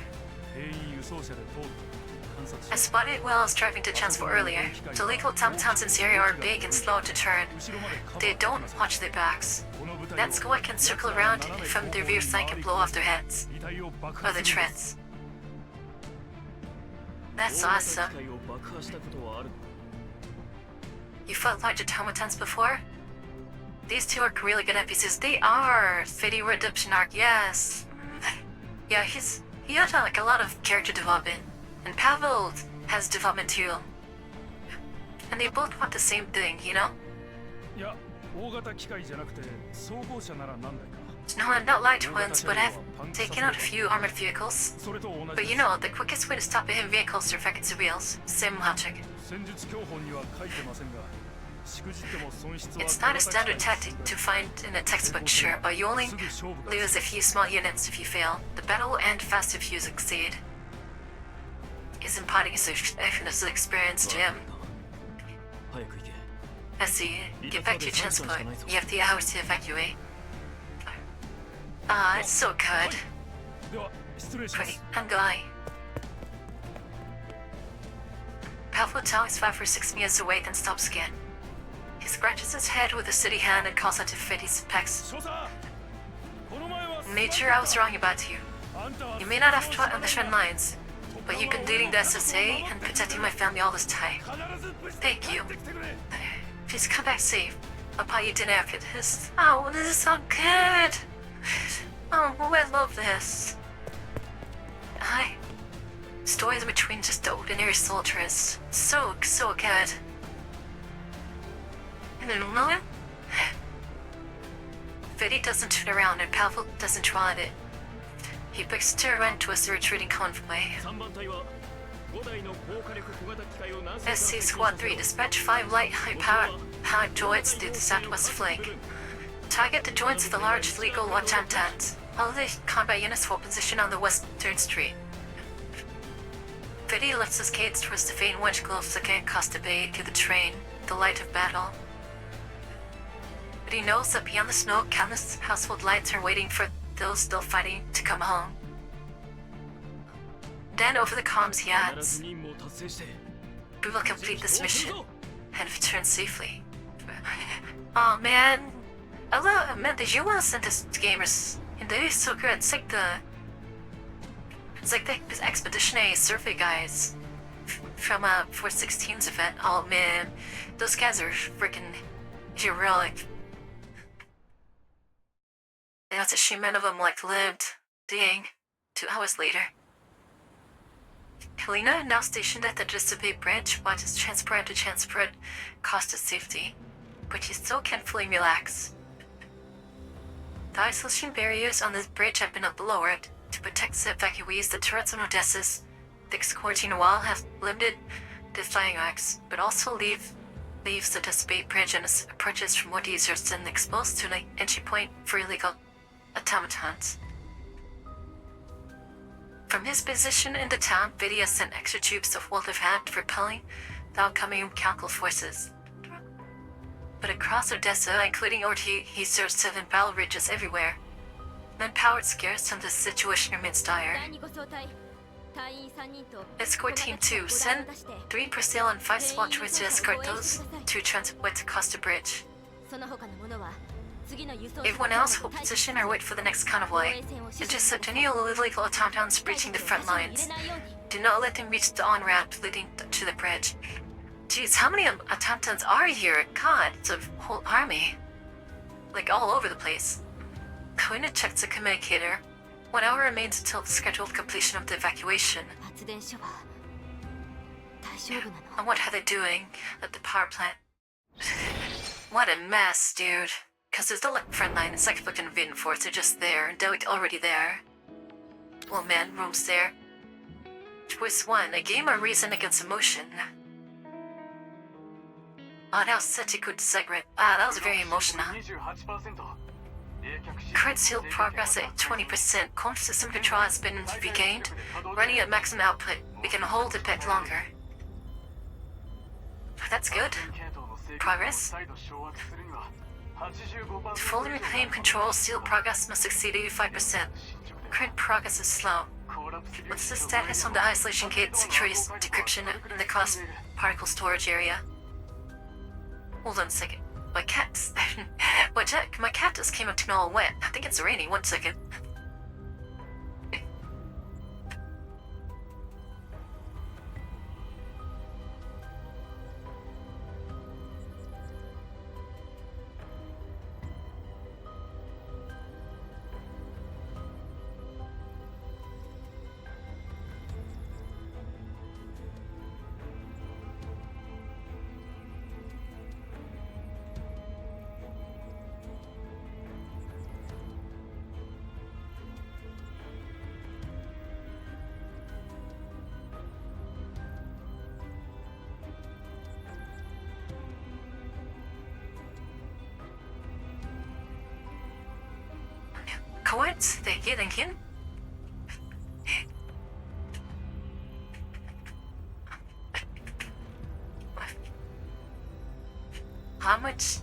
I spotted it while I was driving to transport earlier. The legal automatons in this area are big and slow to turn. They don't watch their backs. That squad can circle around from their rear flank and blow off their heads. Or their treads. That's awesome. You fought large automatons before? These two are really good NPCs. They are! Fitty Redemption Arc, yes. Yeah, he had like a lot of character development. And Pavel has development too. And they both want the same thing, you know? いや、大型機械じゃなくて装甲車なら何台か。 No, I'm not light ones, but I've taken out a few armored vehicles. それと同 But じ you know, the quickest way to stop a heavy vehicle is to affect its wheels. Same logic. 戦術教本には書いてませんが、しくじっても損失は It's not a standard tactic to find in a textbook, sure, but you only lose a few small units if you fail. The battle will end fast if you succeed. He's imparting his experience to him. 早く行け。 I see. Get back to your transport. You have 3 hours to evacuate. Ah, it's so good. では失礼しま Pretty. す。 I'm going. Pavel tells 5 or 6 meters away, then stops again. He scratches his head with a steady hand and calls out to Freddy's pecs. 少佐、この前は Major, I was wrong about you. あんたは You may not have fought on the front lines, but you've been leading the SSA and protecting my family all this time. 必ず無事 Thank you. 帰ってきてくれ。 Please come back safe. I'll buy you dinner after this. Oh, this is so good. Oh, I love this. Stories between just ordinary soldiers. So good. And then Freddy doesn't turn around and Pavel doesn't draw at it. He picks to run towards the retreating convoy. 3番隊は5台の高火力小型機械を何隻 SC Squad 3, dispatch 5 light high-powered droids through the southwest flank. Target the droids with the large legal automatons. All the combat units hold position on the western street. Freddy lifts his gaze towards the faint winch glows looking across the bay through the train, the light of battle. But he knows that beyond the smoke, countless household lights are waiting for those still fighting to come home. Then over the comms he 必 adds, ず任務を達成して we will complete this mission and return safely. Oh man, the UI sent us to gamers, and they're so good. It's like the expeditionary survey guys from 416's event. Oh man, those guys are freaking heroic. And it's a shame none of them lived. Dang, 2 hours later. Helena, now stationed at the Dissipate Bridge, watches transport to transport cost of safety, but she still can't fully relax. The isolation barriers on this bridge have been lowered to protect the evacuees. The turrets on Odessa's thick quarantine wall have limited the flying arcs, but also leaves the Dissipate Bridge and its approaches from what users than exposed to an entry point for illegal automatons. From his position in the town, Vidya sent extra troops to hold of hand for repelling the oncoming Council forces. But across Odessa, including Orti, he served 7 battle ridges everywhere. Manpower is scarce and the situation remains dire. Escort Team 2, send 3 personnel and 5 SWAT droids to escort those 2 transports across the bridge. Everyone else hold position or wait for the next convoy. Intercept any illegal automatons breaching the front lines. Do not let them reach the on-ramp leading to the bridge. Jeez, how many automatons are here? God, it's a whole army. All over the place. Koina checks the communicator. 1 hour remains until the scheduled completion of the evacuation. And what are they doing at the power plant? What a mess, dude. Cause there's no front line, it's like fucking reinforced, they're just there, and they're already there. Well man, room's there. Choice 1, a game or reason against emotion. Oh, now Setiku segment. That was very emotional. 28%。 Current seal progress at 20%. Core system control has been regained. Running at maximum output. We can hold it back longer. That's good. Progress. To fully reclaim control, seal progress must exceed 85%. Current progress is slow. What's the status on the isolation gate security decryption in the cost particle storage area? Hold on a second. My cat... my cat just came up to me all wet. I think it's raining. 1 second. cowards? Thank you. How much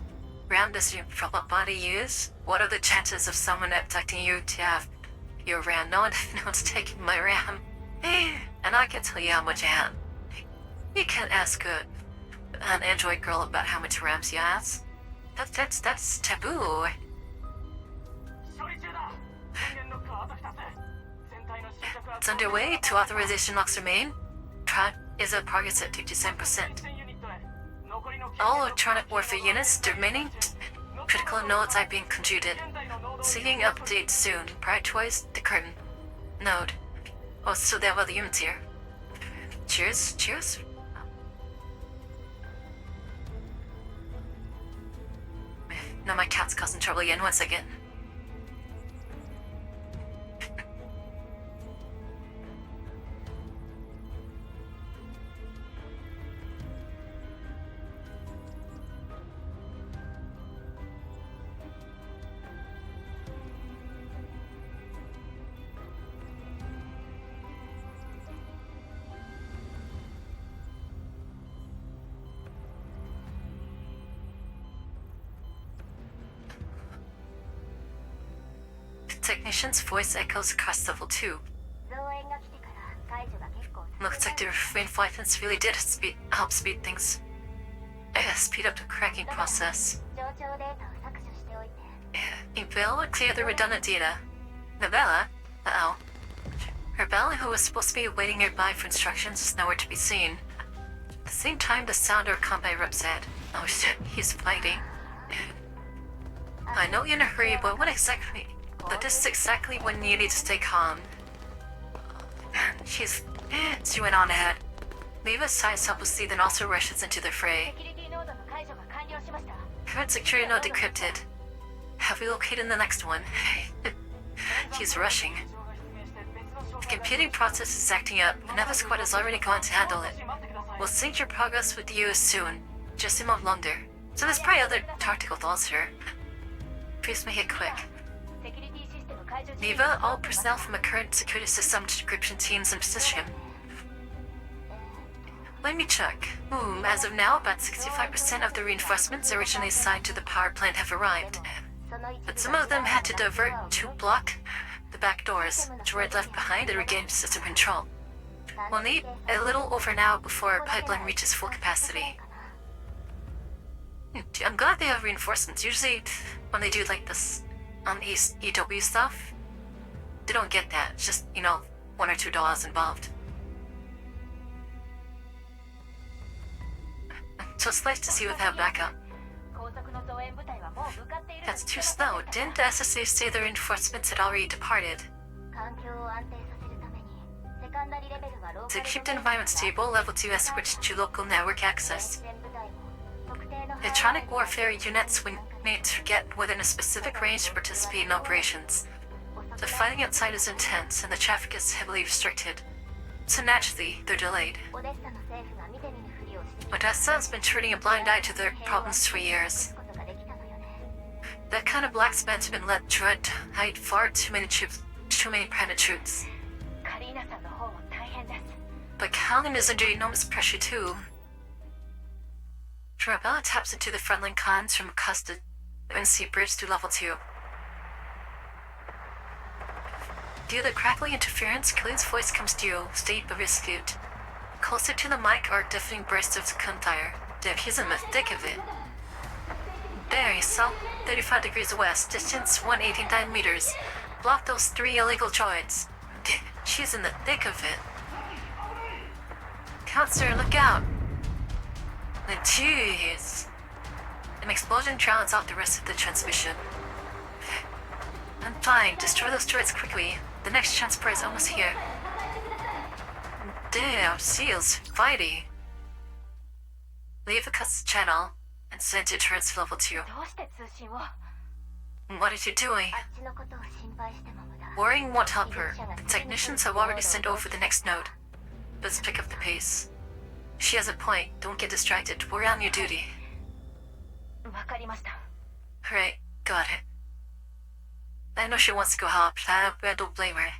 RAM does your robot body use? What are the chances of someone abducting you to have your RAM? No one's taking my RAM. And I can tell you how much I have. You can't ask an android girl about how much RAM she has. That's taboo. It's underway. 2 authorization locks remain. Is a progress at 57%. All electronic warfare units remaining. Critical nodes are being conjugated. Seeking update soon. Prioritize the curtain. Node. Oh, so they have other units here. Cheers. Now my cat's causing trouble again. 1 second. Technician's voice echoes across level 2. Looks like the reinforcements really did help speed things. Speed up the cracking process. Bell would clear the redundant data. Novella? Uh-oh. Her Bell, who was supposed to be waiting nearby for instructions, is nowhere to be seen. At the same time, the sound of combat erupts said, "Oh shit, he's fighting." I know you're in a hurry, but what exactly? But this is exactly when you need to stay calm. She went on ahead. Leva sighs helplessly, then also rushes into the fray. Current security node decrypted. Have we located the next one? She's rushing. The computing process is acting up, and Eva Squad is already going to handle it. We'll sync your progress with you soon. Just a moment longer. So there's probably other tactical thoughts here. Please make it quick. Neva, all personnel from the current security system decryption teams in position. Let me check. As of now, about 65% of the reinforcements originally assigned to the power plant have arrived. But some of them had to divert to block the back doors, which were left behind and regain system control. We'll need a little over an hour before our pipeline reaches full capacity. I'm glad they have reinforcements. Usually, when they do like this on EW stuff, they don't get that. It's just, $1 or $2 involved. So it's nice to see without backup. That's too slow. Didn't the SSA say the reinforcements had already departed? To keep the environment stable, level 2 has switched to local network access. Electronic warfare units will need to get within a specific range to participate in operations. The fighting outside is intense, and the traffic is heavily restricted. So naturally, they're delayed. Odessa has been turning a blind eye to their problems for years. That kind of black spans have been let hide far too many private troops. But Callan is under enormous pressure too. Rebella taps into the frontline cons from across the NC bridge to level 2. Due to the crackling interference, Killian's voice comes to you, steady but resolute. Closer to the mic are deafening bursts of gunfire. He's in the thick of it. There, south 35 degrees west, distance 189 meters. Block those 3 illegal droids. She's in the thick of it. Counselor, look out! Jeez. An explosion drowns out the rest of the transmission. I'm fine. Destroy those turrets quickly. The next transport is almost here. Damn, seals. Fighty. Leave a custom channel and send your turrets to level 2. What are you doing? Worrying won't help her. The technicians have already sent over the next node. Let's pick up the pace. She has a point. Don't get distracted. We're on your duty. Right, got it. I know she wants to go help, but I don't blame her.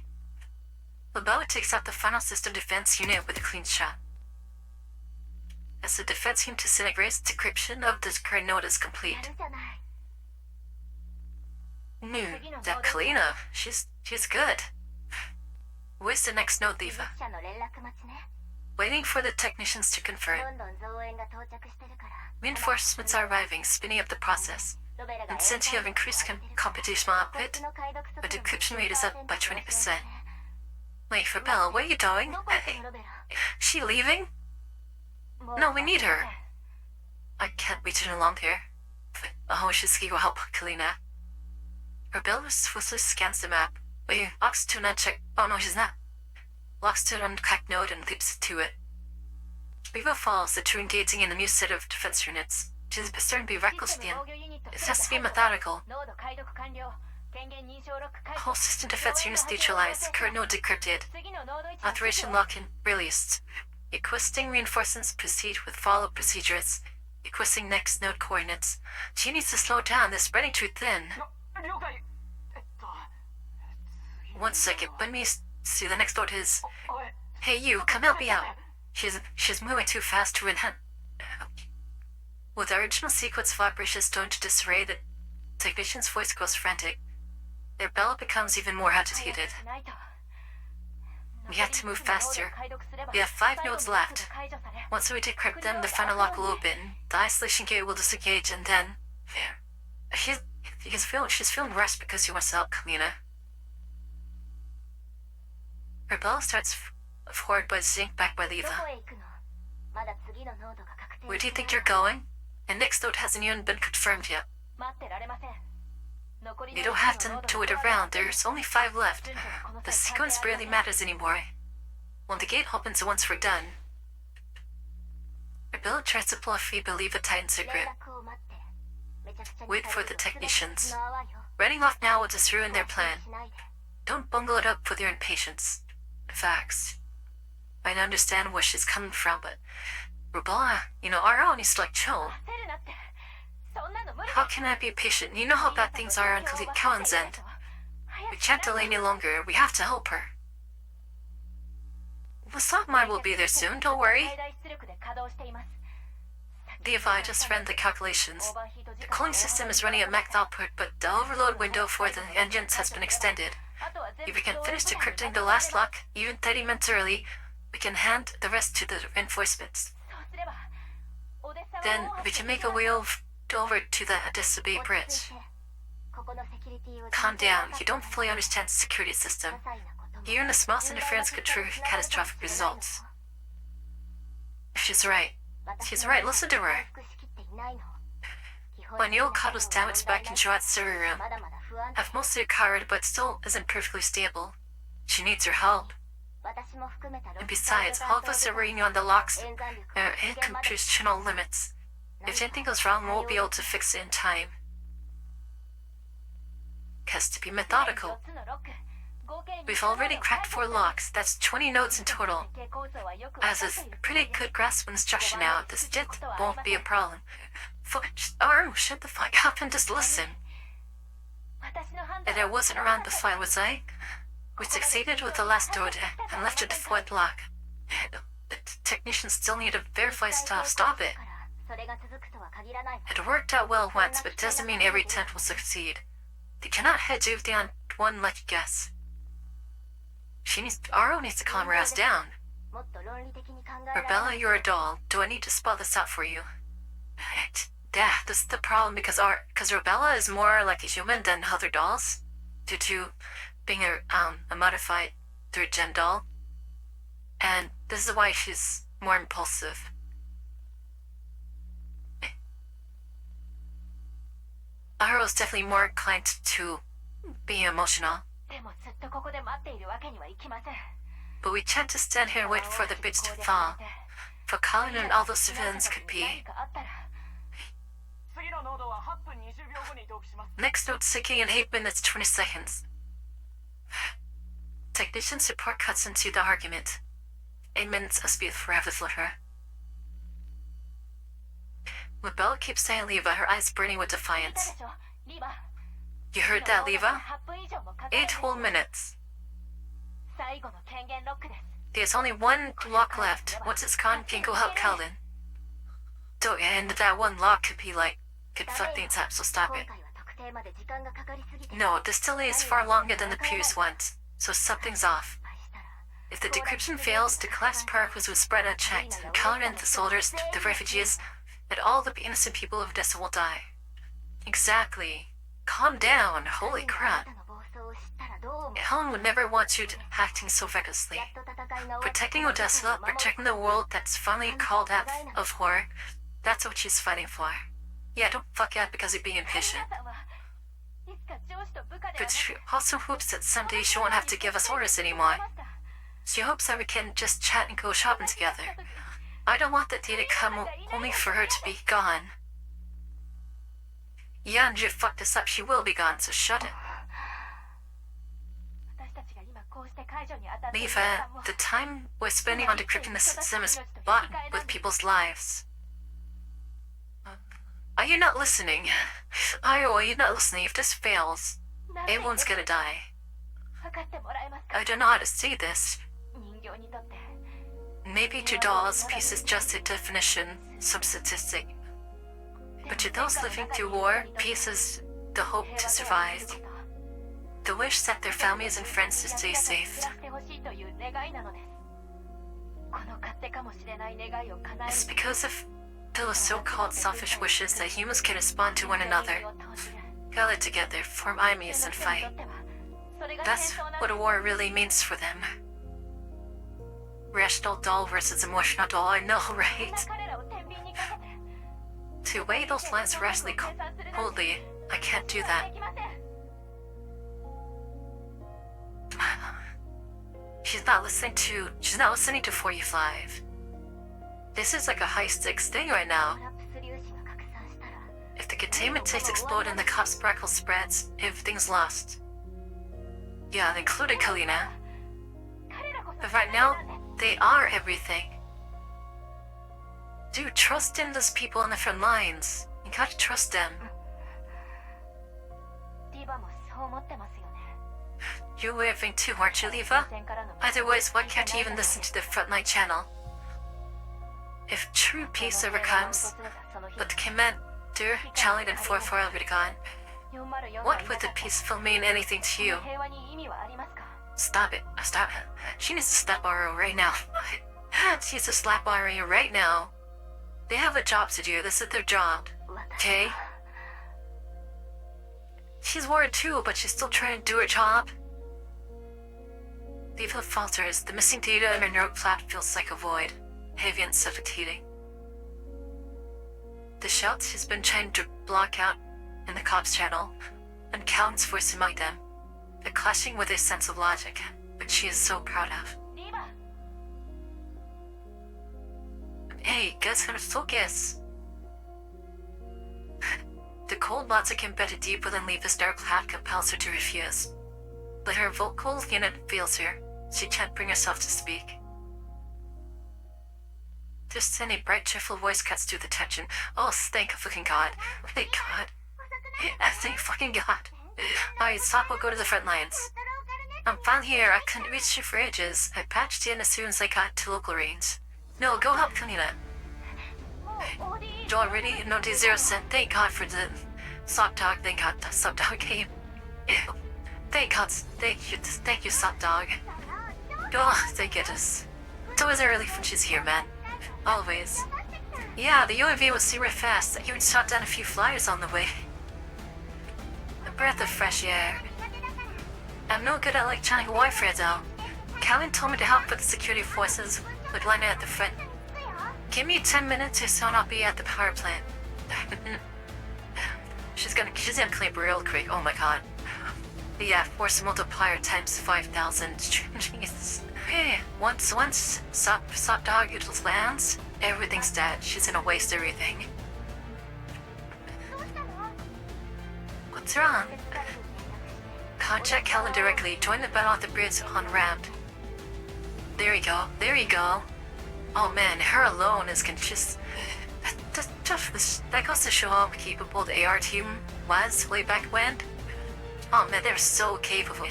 Labella takes out the final system defense unit with a clean shot. As the defense unit disintegrates, decryption of the current node is complete. やるじゃない。 That Kalina, she's good. Where's the next node, 技 Leva? 術者の連絡待ちね。 Waiting for the technicians to ど confirm. んどん増援が到着してるから。 Reinforcements are arriving, speeding up the process. ロベルが And since you have increased computational output, the decryption rate is up by 20%. Wait, for Bella, what are you doing? Hey, she leaving? No, we need her. I can't wait too long here. Oh, Shizuki will help Kalina. Rebella swiftly scans the map. Wait, locks to an unchecked. Oh no, she's not. Locks to an uncracked node and leaps to it. Riva follows the two engaging in a new set of defense units. She's starting to be reckless again. It has to be methodical. ノード解読完了。権限認証ロック解除。 Whole system defense units neutralized. Current node decrypted. 次のノード位置に Authorization lock-in released. Requesting reinforcements proceed with follow procedures. Requesting next node coordinates. She needs to slow down. They're spreading too thin. 了解。One second. Let me see the next node is. おい。 Hey, you, come help me out. She's moving too fast to enhance. With the original sequence of operations thrown into disarray, the technician's voice goes frantic. Their Bella becomes even more agitated. We have to move faster. We have 5 nodes left. Once we decrypt them, the final lock will open. The isolation gate will disengage, and then... She's feeling rushed because you want to help Kalina. Her Bella starts forward by zinc back by ど Leva. こへ行くの？まだ次のノードが確定 Where do you して think ない you're going? And next node hasn't even been confirmed yet. 待ってられません。残りの You don't have to do it around. There's only 5 left. 順序がこの The 際 sequence 関係あり barely ません matters anymore. When the gate opens once we're done, Rebella tries to pull a feed, but Leva tightens her 連 grip. 絡を待って。めちゃくちゃに Wait for the されるよ。 technicians. 全ての泡よ。 Running off now will just ruin their plan. しないで。 Don't bungle it up with your impatience. Facts. I understand where she's coming from, but Rebella, our own needs to chill. 焦るなって。そんなの無理。 How can I be patient? You know how bad things are on Cohen's end. We can't delay any longer. We have to help her. The soft mine will be there soon, don't worry. 最大出力で稼働しています。 Levi just ran the calculations. The cooling system is running at max output, but the overload window for the engines has been extended. If we can finish decrypting the last lock, even 30 minutes early, we can hand the rest to the reinforcements. そうすれば、オデッサは Then 大 we 橋 can make a way over to the Odessa Bay 落ち着い Bridge. てここのセキュリティを Calm down. You don't fully understand the security system. 些細なことも Even the smallest interference could trigger catastrophic results. She's right. She's right. Listen to her. When Yokoto's damaged back in Joat's server room, I've mostly recovered, but still isn't perfectly stable. She needs your help. And besides, all of us are reading on the locks and computational limits. If anything goes wrong, we won't be able to fix it in time. Has to be methodical. We've already cracked 4 locks. That's 20 nodes in total. As a pretty good grasp of instruction now, this jet won't be a problem. Shut the fuck up and just listen. And I wasn't around the fight, was I? We succeeded with the last order and left it to 4th lock. The technicians still need to verify stuff. Stop it. It worked out well once, but doesn't mean every attempt will succeed. They cannot hedge everything on one lucky guess. Aro needs to calm her ass down. Rebella, you're a doll. Do I need to spell this out for you? Yeah, this is the problem because Rebella is more like a human than other dolls, due to being a modified 3rd gen doll. And this is why she's more impulsive. Aro is definitely more inclined to be emotional. でもずっとここで待っているわけにはいきません。 But we can't just stand here and wait for the bridge to fall. For Colin and all those civilians could be. 何かあったら 次のノードは8分20秒後に同期します。 Next note sinking in 8 minutes 20 seconds. Technician support cuts into the argument. 8 minutes must be forever for her. When Bella keeps saying Levi, her eyes burning with 言った defiance. でしょリーバー。You heard that, Leva? 8 whole minutes. 最後の権限ロックです。 There's only one lock left. Once it's gone, can go help Calvin. And that one lock could fuck things up, so stop 今 it. 回は特定まで時間がかかりすぎて No, this delay is far longer than the previous ones, so something's off. 失敗したら If the decryption fails, the class purpose will spread unchecked, and Calvin and the soldiers, the refugees, and all the innocent people of Odessa will die. Exactly. Calm down, holy あ crap. なたの暴走を知ったらどう思う Helen would never want you acting so recklessly. やっと戦いが終わった Protecting Odessa, protecting the world that's finally called out of horror, that's what she's fighting for. Yeah, don't fuck out because you're being impatient. 皆さんはいつか上司と部下では But なく she also hopes that someday she won't have to give us orders anymore. She hopes that we can just chat and go shopping together. I don't want that day to come only for her to be gone. Yeah, and you fucked this up, she will be gone, so shut it. 私たちが今こうして解除に当たっている Leva, 時間も the time we're spending on decrypting the system is bought with people's lives. Are you not listening? Are you not listening? If this fails, なんで everyone's gonna die. 分かってもらえますか I don't know how to say this. 人形にとって Maybe to dolls, peace is just a definition, some statistic. But to those living through war, peace is the hope to survive. The wish that their families and friends to stay safe. 暮らしてほしいという願いなのですこの勝手かもしれない願いを叶える It's because of those so-called selfish wishes that humans can respond to one another, gather together, form armies, and fight. That's what a war really means for them. Rational doll versus emotional doll, I know, right? 彼らを天秤にかけて To weigh those lines rationally coldly, I can't do that. できません She's not listening to 45. This is like a high-stakes thing right now. トラップス粒子が拡散したら If the containment tanks explode and the cop sparkle spreads, everything's lost. Yeah, including Kalina. 彼らこそ But right now, they are everything. Dude, trust in those people on the front lines. You gotta trust them. ディバもそう思ってますよね You're waving too, aren't you, Leva? 前線からの Otherwise, why can't you even listen to the frontline channel? If true peace ever comes, but the commander, Charlie, and 44 already gone, what would the peaceful mean anything to you? 平和に意味はありますか Stop it. Stop it. She needs to slap Ario right now. She needs to slap Ario right now. They have a job to do. This is their job. Okay? She's worried too, but she's still trying to do her job. Leva falters. The missing data in her neural plat feels like a void, heavy and suffocating. The shouts she's been trying to block out in the cops channel, and Calvin's voice among them. They're clashing with her sense of logic, which she is so proud of. ディバ Hey, guys, gotta focus. The cold logic embedded deeper than Leva's dark cloud compels her to refuse. But her vocal unit fails her. She can't bring herself to speak. Just then a bright, cheerful voice cuts through the tension. Oh, thank fucking God. Thank God. Thank fucking God. Alright, stop, we'll go to the front lines. I'm finally here. I couldn't reach you for ages. I patched in as soon as I got to local range. No, go help Kalina. もう OD You already? No, D0 cent. Thank God for the sock dog. Thank God the sock dog came. Ew. Thank God. Thank you, sock dog. Oh, thank goodness. It's always a relief when she's here, man. Always. Yeah, the UAV was super fast. I even shot down a few flyers on the way. A breath of fresh air. I'm no good at electronic warfare, though. Calvin told me to help with the security forces with Lena at the front. Give me 10 minutes or so and I'll be at the power plant. she's gonna clean real quick. Oh my God. Yeah, force multiplier times 5,000. Jesus. Hey, once Sop Dog lands, everything's dead. She's gonna waste everything. What's wrong? Contact Helen directly. Join the battle at the bridge on ramp. There you go. There you go. Oh man, her alone is just... That goes to show how capable the AR team was way back when. Oh man, they're so capable.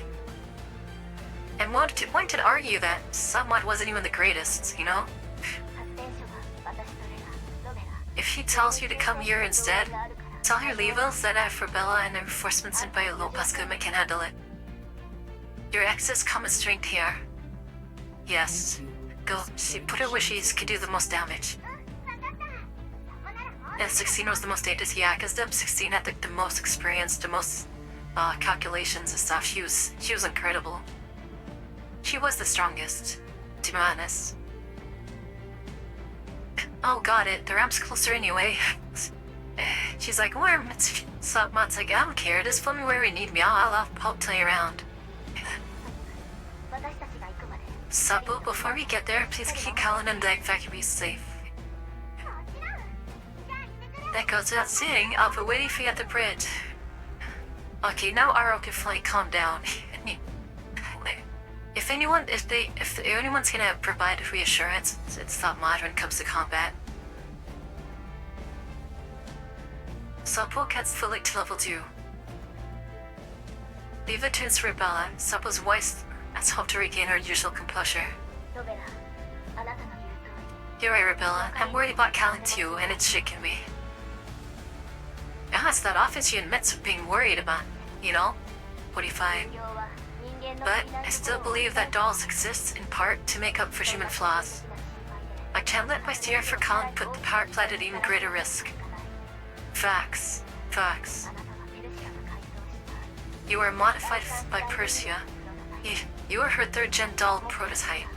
And one could argue that someone wasn't even the greatest, you know? 発電所は私とレナ、ロベラ If he tells you to come here instead, tell your levels that for Bella and the reinforcements sent by Lopascuma can handle it. Your excess common strength here. Yes. Go, see, put her where she could do the most damage. And 16 was the most dangerous, yeah, because them 16 had the most experience, the most calculations and stuff. She was incredible. She was the strongest, to be honest. Oh, got it. The ramp's closer anyway. She's like, Worm, Slapmot's like, I don't care. Just put me where you need me. I'll tell you around. 私たちが行くまで Sapu, before we get there, please keep Colin and the evacuees safe. That goes without saying. I'll be waiting for you at the bridge. Okay, now Aro can fly. Calm down. If anyone's gonna provide reassurance, it's not mod when it comes to combat. Sapu gets fully to level 2. Viva turns to Rebella. Sapu's voice has helped her regain her usual composure. ロベラあなたの言う通り You're right, Rebella. I'm worried about Callan too, and it's shaking me. Ah, it's that office you admits of being worried about, you know? 45. 要は人間の But I still believe that dolls exist in part to make up for human flaws. I can't let my fear for Colin put the power plant at even greater risk. Facts. Facts. あなたはペルシアが改造した You were modified by Persia. You were her third-gen doll prototype.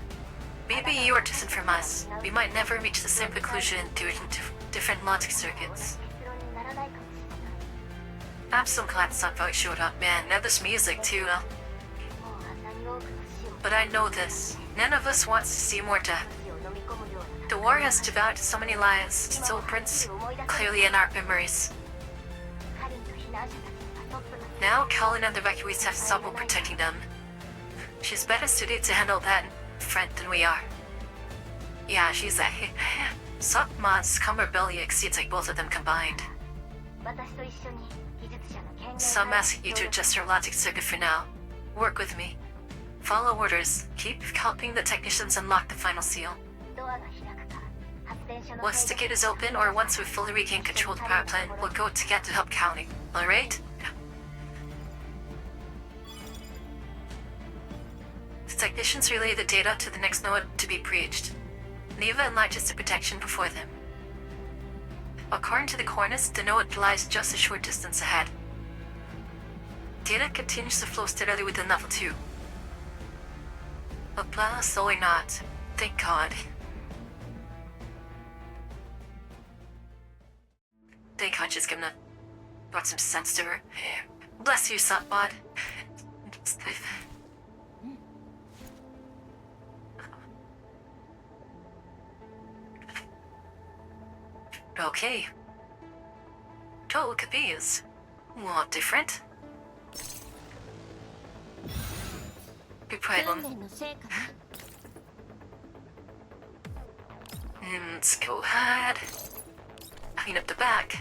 Maybe you are distant from us. We might never reach the same conclusion due to different logic circuits. 結論にならないかもしれない I'm so glad Sunboy showed up, man. Now there's music too. もうあんなに多くの死を But I know this. None of us wants to see more death. 死を飲み込むような The war has devoured so many lives. It still prints clearly in our memories. カリンと避難者たちがトップの Now, Colin and the evacuees have Sabo protecting them. She's better suited to handle that front than we are. Yeah, she's a... Sokmon's rebellion exceeds like both of them combined. 私と一緒に技術者の権限 So I'm asking you to adjust your logic circuit for now. Work with me. Follow orders. Keep helping the technicians unlock the final seal. ドアが開くか発電所の Once the gate is open, or once we've fully regained control of the power plant, we'll go together to help County. Alright? The technicians relay the data to the next node to be breached. Neva enlarges the protection before them. According to the coordinates, the node lies just a short distance ahead. Data continues to flow steadily within level 2. But Blah slowly not. Thank God. Thank God she's brought some sense to her. Bless you, Sotbot. Okay. Oh, look at these. What different? Good 訓 problem. 練の成果ね Let's go ahead. Clean up the back.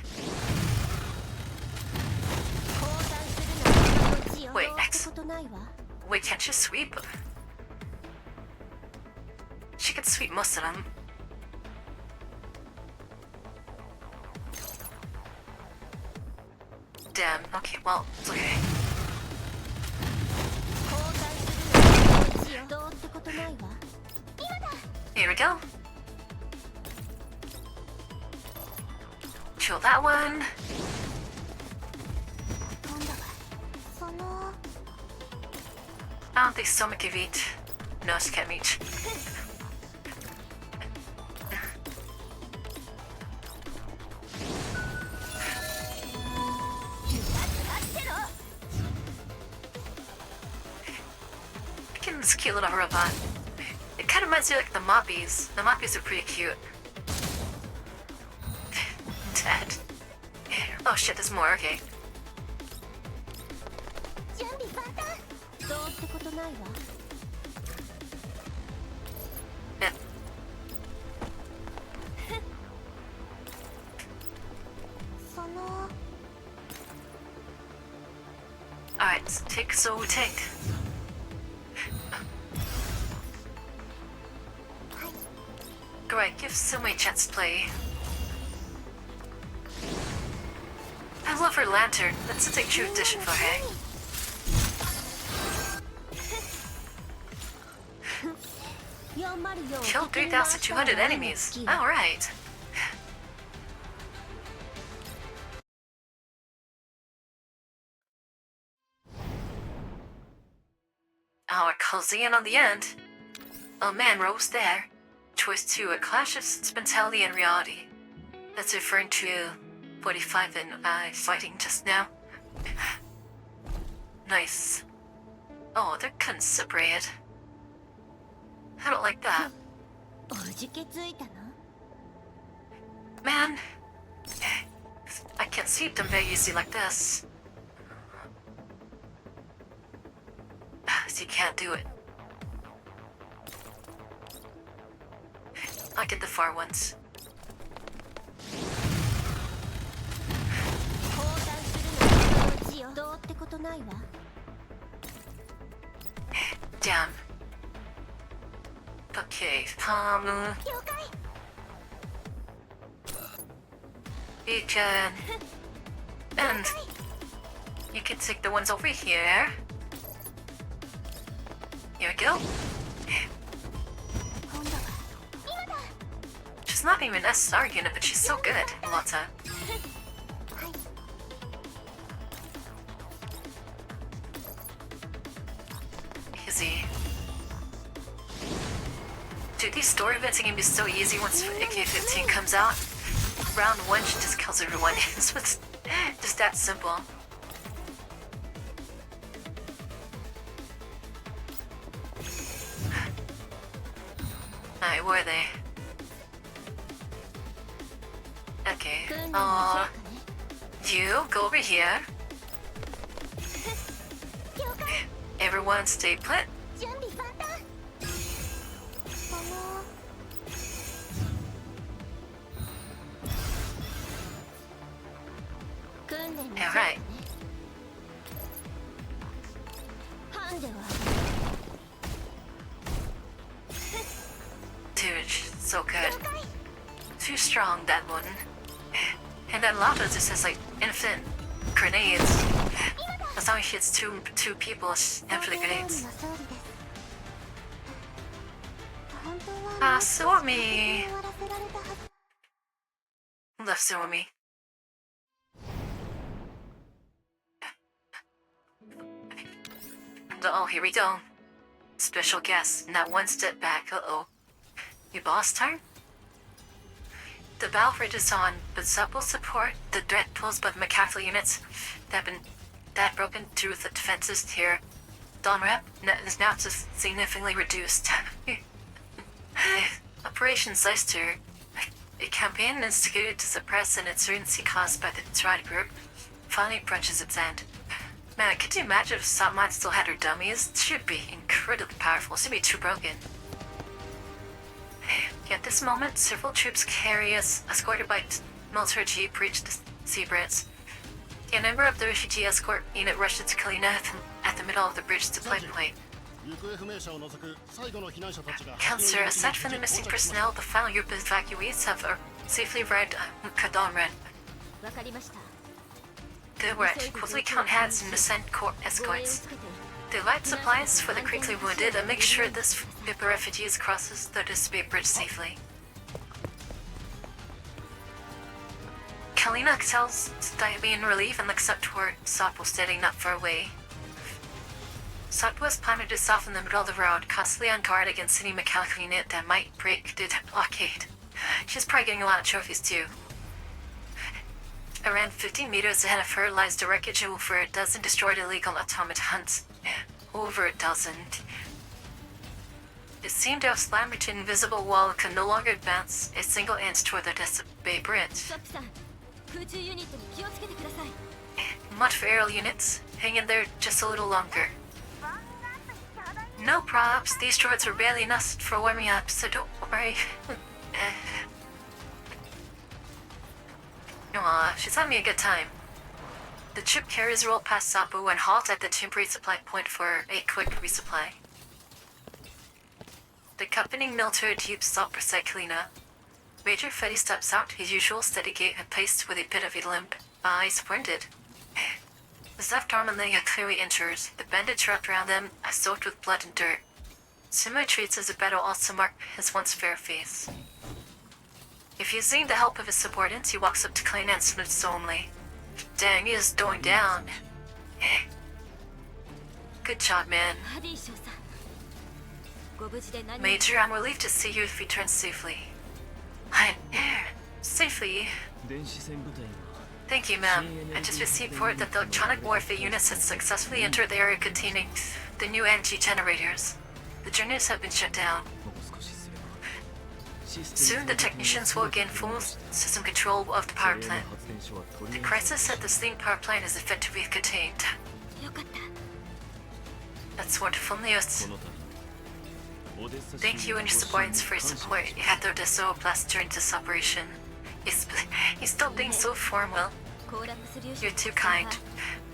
降参するのはこの地を Wait, どうって X. ことないわ Wait, can't you sweep? She could sweep most of them. Damn, okay, well, it's okay. 降参するのはこの地をどうってことないわ Here we go. Chill that one. 飛んだわその I don't think stomach can eat. No, she can't reach. This cute little robot. It kind of reminds me of like the Moppies. The Moppies are pretty cute. Dead. Oh shit, there's more, okay. 準備万端どうってことないわ Yeah. その Alright, Alright, take so take. Great, give Sumi a chance to play. I love her lantern. That's a take true addition for her. Killed 3,200 enemies. Alright. Our closing in on the end. A man rose there. Choice 2, a clash of sentimentality and reality. That's referring to 45 and I fighting just now. Nice. Oh, they're couldn't separate. I don't like that. Man, I can't see them very easy like this. So you can't do it. I did the far ones. Damn. Okay, you can... And... You can take the ones over here. Here we go. She's not even an SR unit, but she's so good, Lotta. Easy. Dude, these story events are gonna be so easy once AK-15 comes out. Round 1, she just kills everyone. It's just that simple. Alright, where are they? Okay. You go over here. Everyone stay put. Alright. Dude, so good. Too strong, that one. And then Lotta just has like infinite grenades. As long as she hits two people after the grenades. Suomi! Love Suomi. Oh, here we go. Special guest, not one step back, uh-oh. Your boss turn? The battle rate is on, but sub will support the dread pulls by the mechanical units that have been broken through the defenses here. Dawn rep is now just significantly reduced. Operation Zeister, a campaign instituted to suppress an insurgency caused by the Triad group, finally approaches its end. Man, could you imagine if Satmine still had her dummies? It should be incredibly powerful. It should be too broken. At this moment, several troops carry us, escorted by military jeep, reach the sea bridge. A member of the refugee escort unit rushes to Kalina at the middle of the bridge to play point. Counselor, aside from the missing personnel, the final group of evacuees have safely arrived at Kadamren. Good work. Quickly count heads and send court escorts. They light supplies for the critically wounded and make sure this group of refugees crosses the dispute bridge safely. Kalina tells Diaby in relief and looks up toward Satpo standing not far away. Satpo is planning to stop in the middle of the road, constantly on guard against any mechanical unit that might break the blockade. She's probably getting a lot of trophies too. Around 15 meters ahead of her lies the wreckage of over a dozen destroyed illegal automatons. Over a dozen. It seemed to have slammed into an invisible wall and could no longer advance a single inch toward the Desert Bay Bridge. Much for aerial units. Hang in there just a little longer. No props. These droids were barely enough for warming up, so don't worry. Aw, she's having me a good time. The troop carriers roll past Sabu and halt at the temporary supply point for a quick resupply. The accompanying military jeep stop beside Kalina. Major Freddy steps out, his usual steady gait and paced with a bit of a limp. Eyes splendid. His left arm and leg are clearly injured, the bandage wrapped around them are soaked with blood and dirt. Similar traits as the battle also mark his once fair face. If using the help of his subordinates, he walks up to Kalina and salutes solemnly. Dang, he is going down. Good job, man. ハディ少佐ご無事で何を Major, I'm relieved to see you've returned safely. Safely? 電子戦部隊が Thank you, ma'am. I just received word that the electronic warfare units had successfully entered the area containing the new energy generators. The generators have been shut down. もう少しすればシステ Soon ム the technicians will gain full system control of the power 精鋭の plant. 発電所は取 The り除 crisis at the steam power plant is effectively contained. よかった That's wonderful news. この度オデッサ Thank you and your subordinates for your support. You had the Odessa Oblast during this operation. He's still being so formal. コーラプス粒子 You're too kind.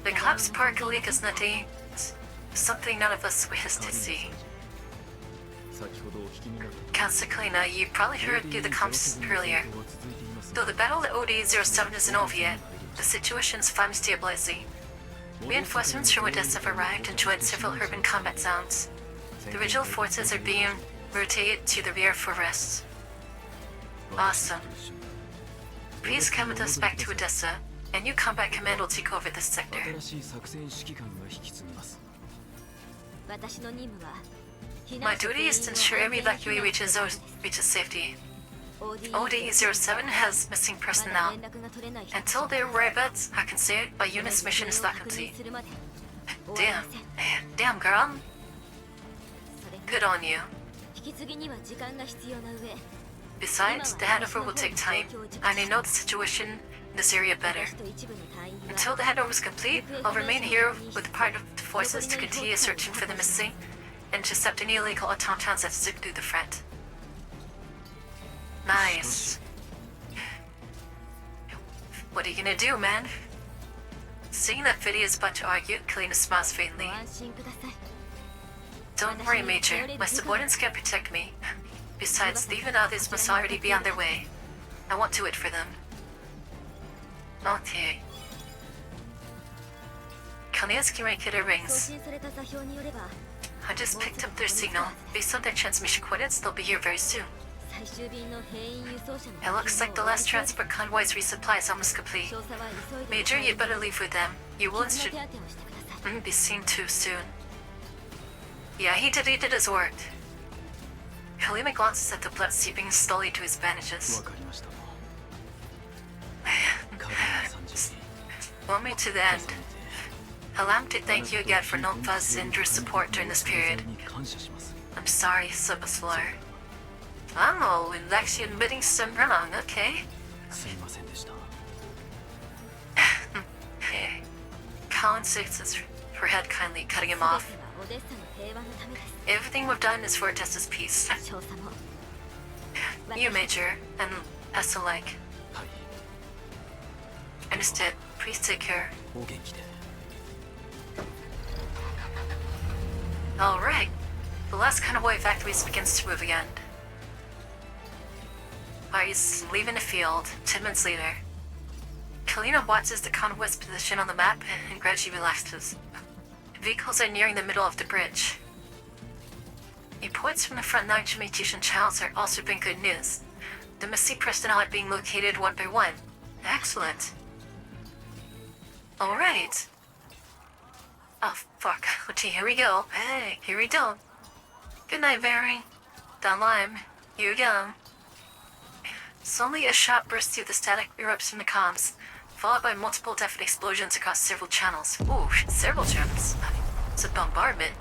The collapse particle leak is nothing. Something none of us wishes to see. 先ほどお聞きになった Councilor Kalina, you probably heard through the comms earlier. Though the battle at OD-07 isn't over yet, the situation is finally stabilizing. Reinforcements from Odessa have arrived and joined several urban combat zones. The original forces are being rotated to the rear for rest. Awesome. Please come with us back to Odessa, and new combat command will take over this sector. 新しい作戦指揮官が引き継ぎます 私の任務は避 My 難者 duty is to 全 ensure 員 every を安全 evacuee に避難 reaches safety. オーディ OD-07 has missing まだ personnel. 連絡が取れない人 Until they arrive at, I can say it, my unit's mission is not 確認 complete. するまで終わり Damn. ません Damn, girl. それ Good が on you. 引き継ぎには時間が必要な上 Besides, the handover will take time, and I know the situation in this area better. 私と一部の隊員は Until the handover is complete, I'll remain here with part of the forces to continue searching for the missing and intercept any illegal automatons that stick through the front. Nice. What are you gonna do, man? Seeing that Fiddy is about to argue, Kalina smiles ご faintly. 安心ください Don't worry, Major. My subordinates can protect me. Besides, the even others must already be on their way. I won't do it for them. Okay. Kalina's communicator 送 rings. 信された座標によれば I just picked up their signal. Based on their transmission coordinates, they'll be here very soon. 最終便の兵員輸送車の It looks like the last transport convoy's resupply is almost complete. 詳細は急いで Major, you better leave with them. You will 手当てをしてください be seen too soon. Yeah, he did his word. Kalima glances at the blood seeping slowly to his bandages. わかりましたカードの30 Want me to the end. 重ねて Allow me to thank you again for Nonfa's endless support during this period. に感謝します I'm sorry, Subaslar. Oh, and actually admitting some wrong, okay. すいませんでした Colin shakes her head kindly, cutting him 全ては off. オデッサの平和のためです Everything we've done is for Odessa's peace. 少佐も You, Major, and us alike. はい Understood. Please take care. お元気で Alright. The last convoy evacuees begins to move again. He's leaving the field, 10 minutes later. Kalina watches the convoy's position on the map and gradually relaxes. Vehicles are nearing the middle of the bridge. Reports from the front line communication channels are also bring good news. The missing personnel are being located one by one. Excellent. Alright. Oh, fuck. Okay, here we go. Hey, here we go. Good night, Barry. Down lime. Here we go. Suddenly, a shot bursts through the static erupts from the comms, followed by multiple deafening explosions across several channels. Ooh, several channels. It's a bombardment.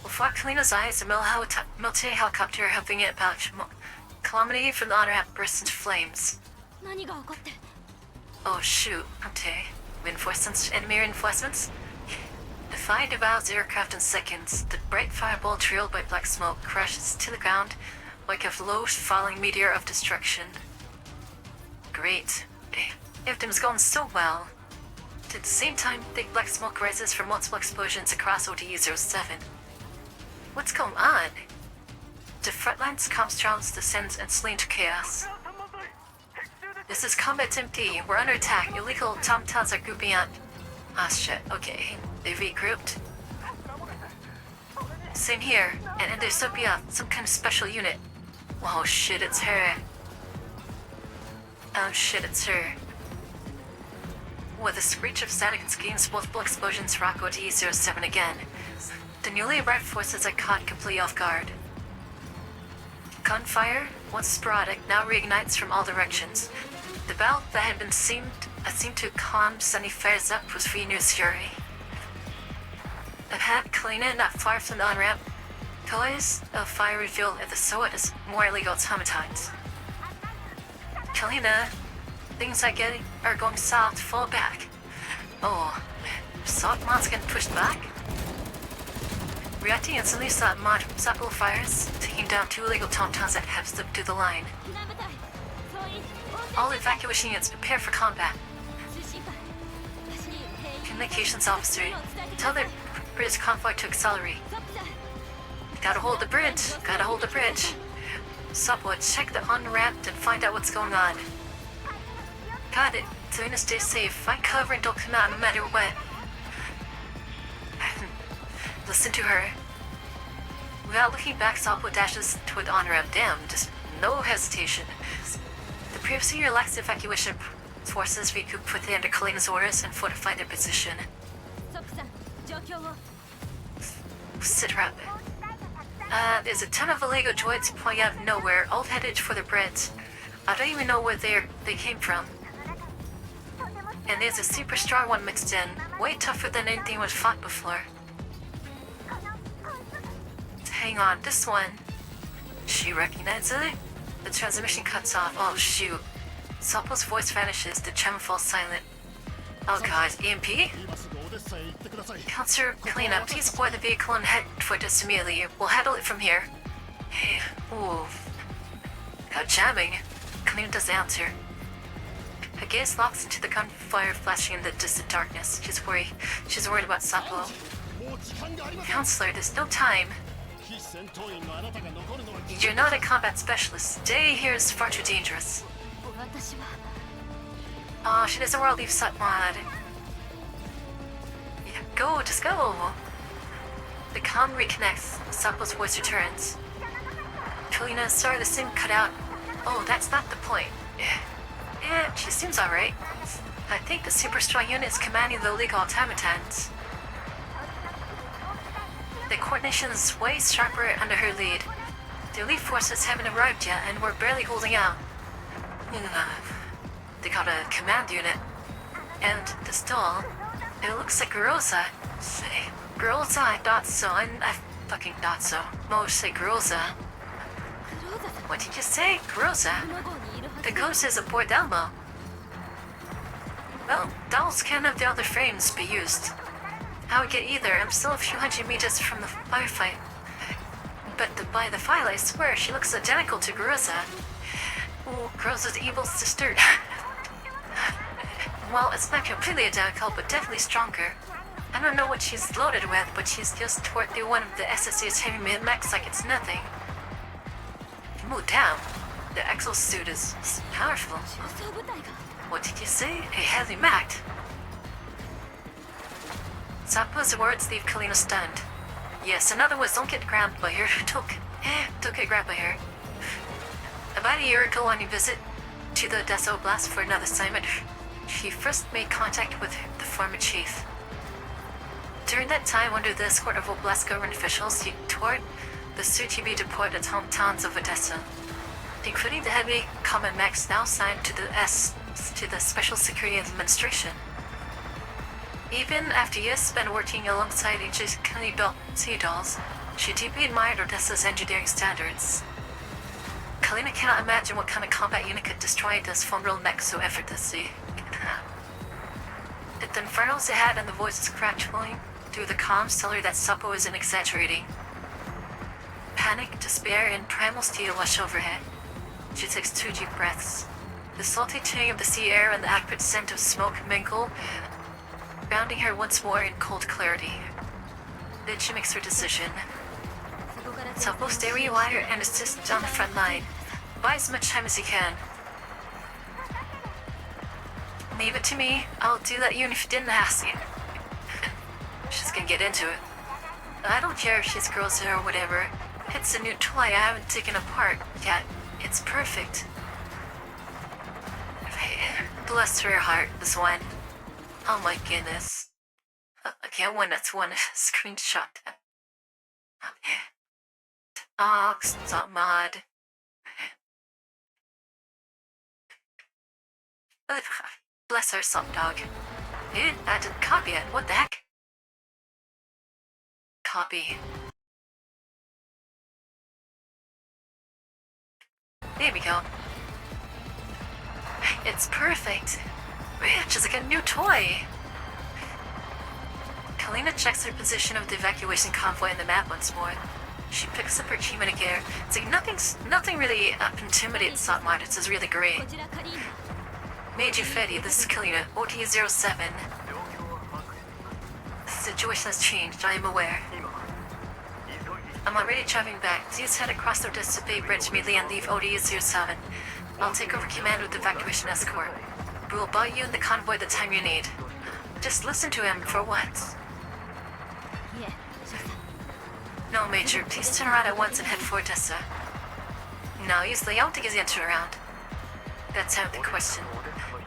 Before Kalina's eyes, a military helicopter hovering at about a kilometer from the honor app bursts into flames. 何が起こって Oh shoot, okay. Reinforcements, enemy reinforcements? The fire devours the aircraft in seconds. The bright fireball trailed by black smoke crashes to the ground like a low falling meteor of destruction. Great. Everything's going so well. At the same time, thick black smoke rises from multiple explosions across ODE-07. What's going on? The frontline's comms channels descend instantly into chaos. This is Combat Team D. We're under attack. Illegal automatons are grouping up. Ah shit, okay. They regrouped. Same here. And there's Sophia, some kind of special unit. Oh shit, it's her. Oh shit, it's her. With a screech of static and schemes, multiple explosions rock ODE-07 again. The newly arrived forces are caught completely off guard. Gunfire, once sporadic, now reignites from all directions. The battle that had been seemed to calm sunny fires up was renewed fury. Ahead, Kalina, not far from the on-ramp, colors of fire reveal that the SOA is more illegal automatons. Kalina, things are going south, fall back. Oh, Saltmon's getting pushed back? Reacting instantly, Sapple fires, taking down 2 illegal automatons that have slipped through the line. All evacuation units prepare for combat. Communications officer, tell their British convoy to accelerate. Gotta hold the bridge, gotta hold the bridge. Subwood, check the on-ramp and find out what's going on. Got it. Serena, stay safe. Find cover and don't come out no matter what. Listen to her. Without looking back, Subwood dashes toward the on-ramp. Damn, just no hesitation. The previously relaxed evacuation forces recoup within under Kalina's orders and fortify their position. Sit rep. There's a ton of illegal droids pouring out of nowhere, all headed for the bridge. I don't even know where they came from. And there's a super strong one mixed in, way tougher than anything we've fought before. Hang on, this one. She recognizes it? The transmission cuts off. Oh shoot. Sopple's voice vanishes, the channel falls silent. Oh god, EMP? Counselor Kalina, please board the vehicle and head toward us immediately. We'll handle it from here. Hey, ooh. How jamming. Kalina doesn't answer. Her gaze locks into the gunfire flashing in the distant darkness. She's worried about Sappo. Counselor, there's no time. You're not a combat specialist. Stay here is far too dangerous. Oh, she doesn't want to leave Satmad. Yeah, go, just go. The comm reconnects. Sappo's voice returns. Kalina, sorry, the SIM cut out. Oh, that's not the point. Yeah, she seems alright. I think the super strong unit is commanding the illegal automatons. The coordination is way sharper under her lead. The elite forces haven't arrived yet, and we're barely holding out. They got a command unit. And the stall, it looks like Groza. Say, Groza, I thought so, and I fucking thought so. Most say Groza. What did you say? Groza? The ghost is aboard Delmo. Well, dolls can't have the other frames be used. I would get either. I'm still a few hundred meters from the firefight. But by the file, I swear, she looks identical to Groza. Ooh, Groza's evil sister. Well, it's not completely identical, but definitely stronger. I don't know what she's loaded with, but she's just toward through one of the SSC's heavy mid-max like it's nothing. Move down. The exosuit is powerful. What did you say? A heavy mech. Zappa's words leave Kalina stunned. Yes, in other words, don't get grabbed by her. Don't get grabbed by her. About a year ago on a visit to the Deso Blast for another assignment, she first made contact with the former chief. During that time, under the escort of Oblast government officials, he toured the soon-to-be deported hometowns of Odessa, including the heavy common mechs now signed to the Special Security Administration. Even after years spent working alongside intricately built sea dolls, she deeply admired Odessa's engineering standards. Kalina cannot imagine what kind of combat unit could destroy this formidable mech so effortlessly. The infernos ahead and the voices crackling through the comms tell her that Suppo isn't exaggerating. Panic, despair, and primal steel wash over her. She takes 2 deep breaths. The salty tang of the sea air and the acrid scent of smoke mingle surrounding her once more in cold clarity. Then she makes her decision. Supple, stay where you are and assist on the front line. Buy as much time as you can. Leave it to me. I'll do that even if you didn't ask it. She's gonna get into it. I don't care if she's girls or whatever. It's a new toy I haven't taken apart yet. It's perfect. Bless her heart, this one. Oh my goodness. Okay, that's one screenshot. Stop mod. Bless her, sub dog. I didn't copy it. What the heck? Copy. There we go. It's perfect. She's like a new toy. Kalina checks her position of the evacuation convoy in the map once more. She picks up her human gear. It's like nothing really intimidates Sotmod. It's just really great. Major Fetty, this is Kalina, OT-07. The situation has changed, I am aware. I'm already traveling back. Please head across the Odessa Bay Bridge immediately and leave OT-07. I'll take over command with the evacuation escort. We will buy you and the convoy the time you need. Just listen to him for once. No, Major, please turn around at once and head for Odessa. No, use the yacht to get you around. That's out of the question.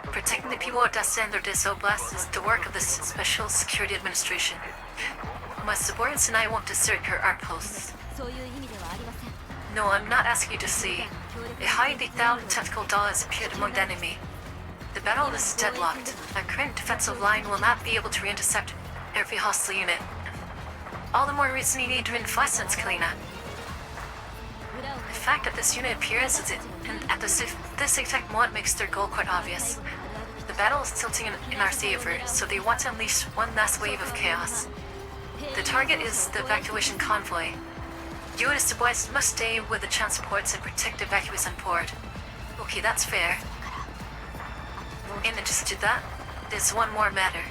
Protecting the people of Odessa and their Odessa Oblast is the work of the Special Security Administration. My subordinates and I won't desert your outposts. No, I'm not asking you to see. A highly lethal tactical doll has appeared among the enemy. The battle is deadlocked. Our current defensive line will not be able to re-intercept every hostile unit. All the more reason you need reinforcements, Kalina. The fact that this unit appears at this exact moment makes their goal quite obvious. The battle is tilting in our favor, so they want to unleash one last wave of chaos. The target is the evacuation convoy. You and the boys must stay with the transports and protect the evacuees on board. Okay, that's fair. In addition to that, there's one more matter.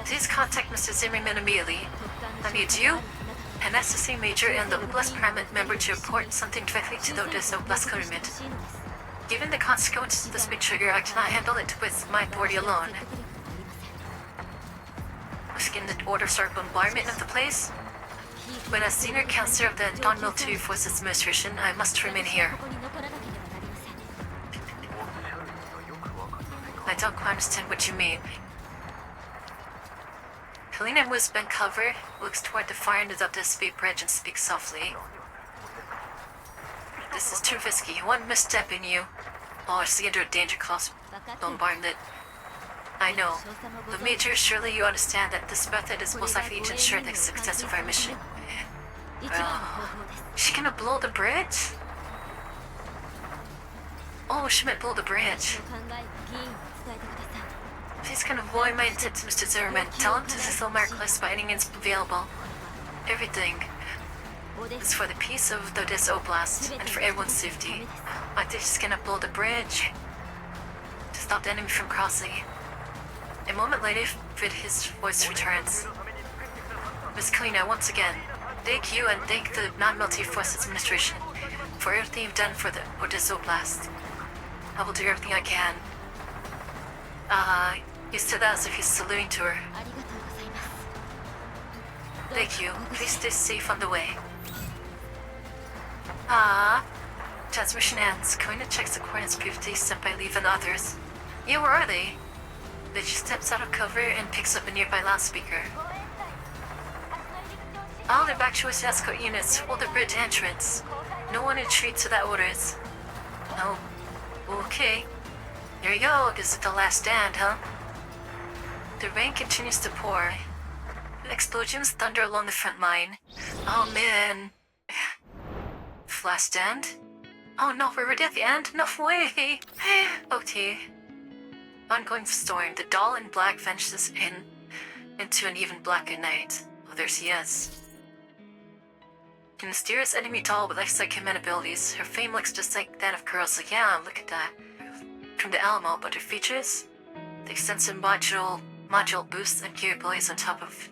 Please contact Mr. Zimmerman immediately. I need you, an SSC Major, and the Oblast Paramount member to report something directly to the Odessa Oblast government. Given the consequences of this big trigger, I cannot handle it with my authority alone. Getting the order start bombardment of the place? When as senior counselor of the Non-Military Forces Administration, I must remain here. I don't quite understand what you mean. Kalina moves bent cover, looks toward the far end of the speed bridge and speaks softly. This is too risky. One misstep in you. Or see under a danger class bombardment. I know. But Major, surely you understand that this method is most likely to ensure the success of our mission. She gonna blow the bridge? Oh, she might blow the bridge. Please convey my intent to Mr. Zimmerman. Tell him to fulfill my request by any means available. Everything is for the peace of the Odessa Oblast and for everyone's safety. I think she's gonna blow the bridge to stop the enemy from crossing. A moment later, his voice returns. Miss Kalina, once again, thank you and thank the Non-Military Forces Administration for everything you've done for the Odessa Oblast. I will do everything I can. He said that as if he's saluting to her. Thank you. Please stay safe on the way. Transmission ends. Kalina checks the coordinates previously sent by Leaf and others. Yeah, where are they? Then she steps out of cover and picks up a nearby loudspeaker. All the evacuation escort units hold the bridge entrance. No one retreats without orders. Oh, okay. There you go. This is the last stand, huh? The rain continues to pour. Explosions thunder along the front line. Oh man. Last stand? Oh no, we're already at the end? No way! Okay. Ongoing storm. The doll in black vanishes into an even blacker night. Oh, there she is. A mysterious enemy doll with extra command abilities. Her fame looks just like that of girls. Like, yeah, look at that. From the Alamo, but her features? The extensive module module boosts and gear blades on top of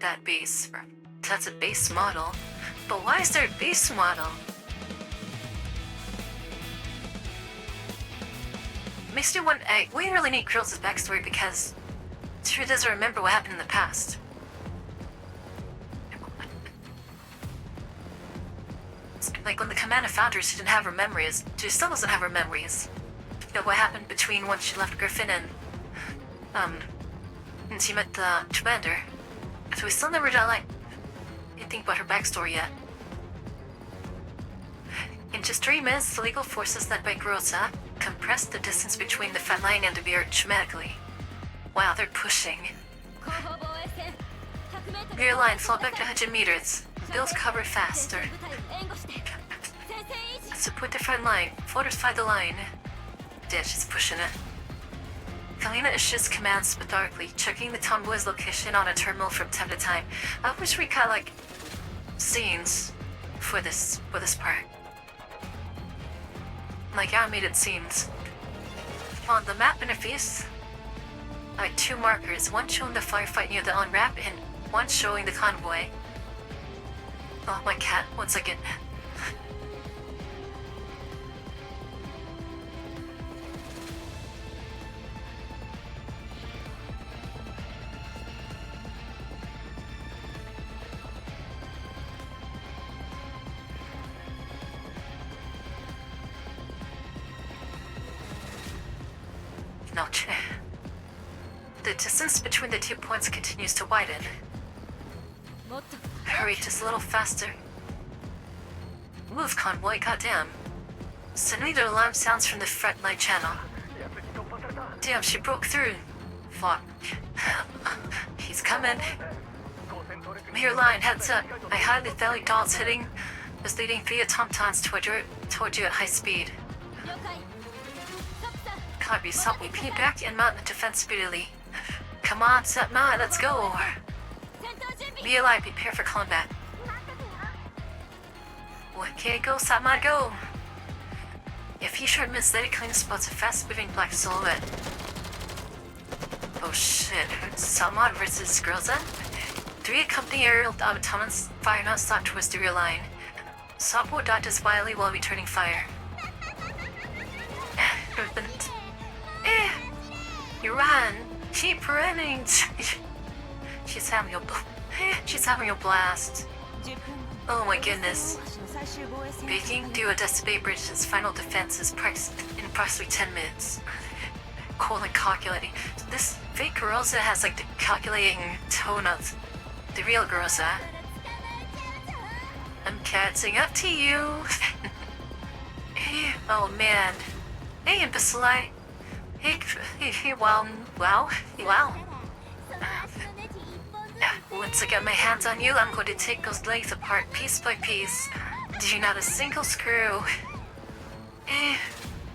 that base. That's a base model. But why is there a base model? Makes me wonder. We really need Krill's backstory because she doesn't remember what happened in the past. Like when the Commander found her, she didn't have her memories. She still doesn't have her memories. You know what happened between when she left Griffin and she met the Commander. So we still never done like anything about her backstory yet. In just 3 minutes, the legal forces led by Groza compressed the distance between the front line and the rear dramatically. Wow, they're pushing. Rear line, fall back to 100 meters. Build cover faster. Support the front line. Fortify the line. Yeah, she's pushing it. Kalina issues commands methodically, checking the tomboy's location on a terminal from time to time. I wish we got like scenes for this part. Like animated scenes. On the map interface, I have 2 markers, one showing the firefight near the on-ramp and one showing the convoy. Oh, my cat, one second. Noche. The distance between the 2 points continues to widen. Hurry just a little faster. Move, convoy, goddamn. Suddenly the alarm sounds from the front line channel. Damn, she broke through. Fuck. He's coming. Mirror line, heads up. I hide the valley dots hitting was leading via tom-toms toward you at high speed. Copy, stop me. Pin back and mount the defense speedily. Come on, Satma, let's go. Be alive, prepare for combat. Okay, go, Satma, go. If he short misled, Kalina spots a fast-moving black silhouette. Oh shit, Satma versus Groza? 3 accompanying aerial automatons fire non-stop towards the rear line. Soppo dodges wildly while returning fire. You run! Keep running! She's having a blast. Oh my goodness. Beijing Duodessa Bay Bridge's final defense is in approximately 10 minutes. Colon calculating. This fake Groza has like the calculating tone of the real Groza. I'm catching up to you. Oh man. Hey, Imbecile. Hey, wow. Once I get my hands on you, I'm going to take those legs apart piece by piece. Do not a single screw.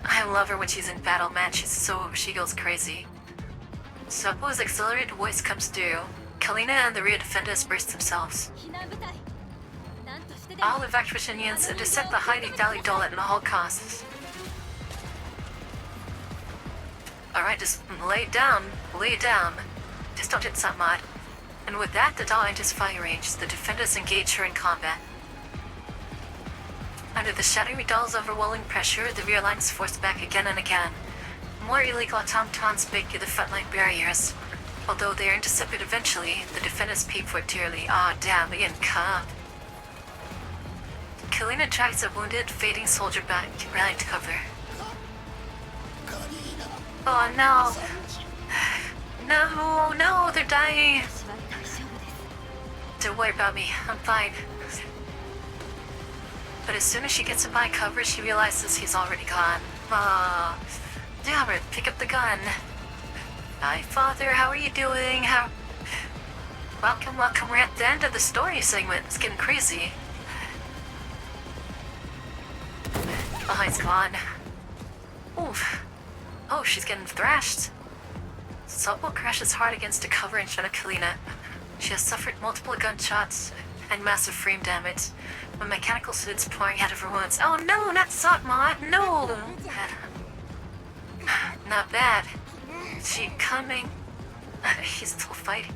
I love her when she's in battle, man. She goes crazy. Soppo's accelerated voice comes through. Kalina and the rear defenders burst themselves. All evacuation units intercept the hiding Valley Doll at all costs. Alright, just lay it down. Just don't hit Satmad. And with that, the doll enters fire range. The defenders engage her in combat. Under the shattering doll's overwhelming pressure, the rear line is forced back again and again. More illegal automatons break through the frontline barriers. Although they are intercepted eventually, the defenders pay for it dearly. Ah, damn, again, cop. Kalina drags a wounded, fading soldier back, rallying to cover. Oh no! No, they're dying! Don't worry about me, I'm fine. But as soon as she gets him by cover, she realizes he's already gone. Ah, damn it, pick up the gun. Hi, Father, how are you doing? Welcome, we're at the end of the story segment. It's getting crazy. Oh, he's gone. Oof. Oh, she's getting thrashed. Soppo crashes hard against the cover in front of Kalina. She has suffered multiple gunshots and massive frame damage, with mechanical fluids pouring out of her wounds. Oh no, not Sopma! No! Not bad. She coming. He's still fighting.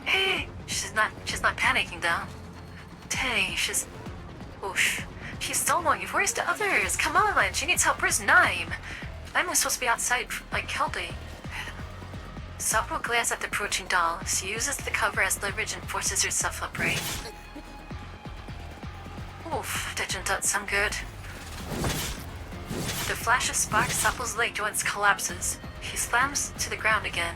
Hey, she's not panicking though. Dang, she's... Oof. She's soloing. Where's the others? Come on, she needs help. Where's Naim? Naim was supposed to be outside, like, helping. Sapo glares at the approaching doll. She uses the cover as leverage and forces herself upright. Oof, that didn't sound good. The flash of sparks, Sapo's leg joints collapses. He slams to the ground again.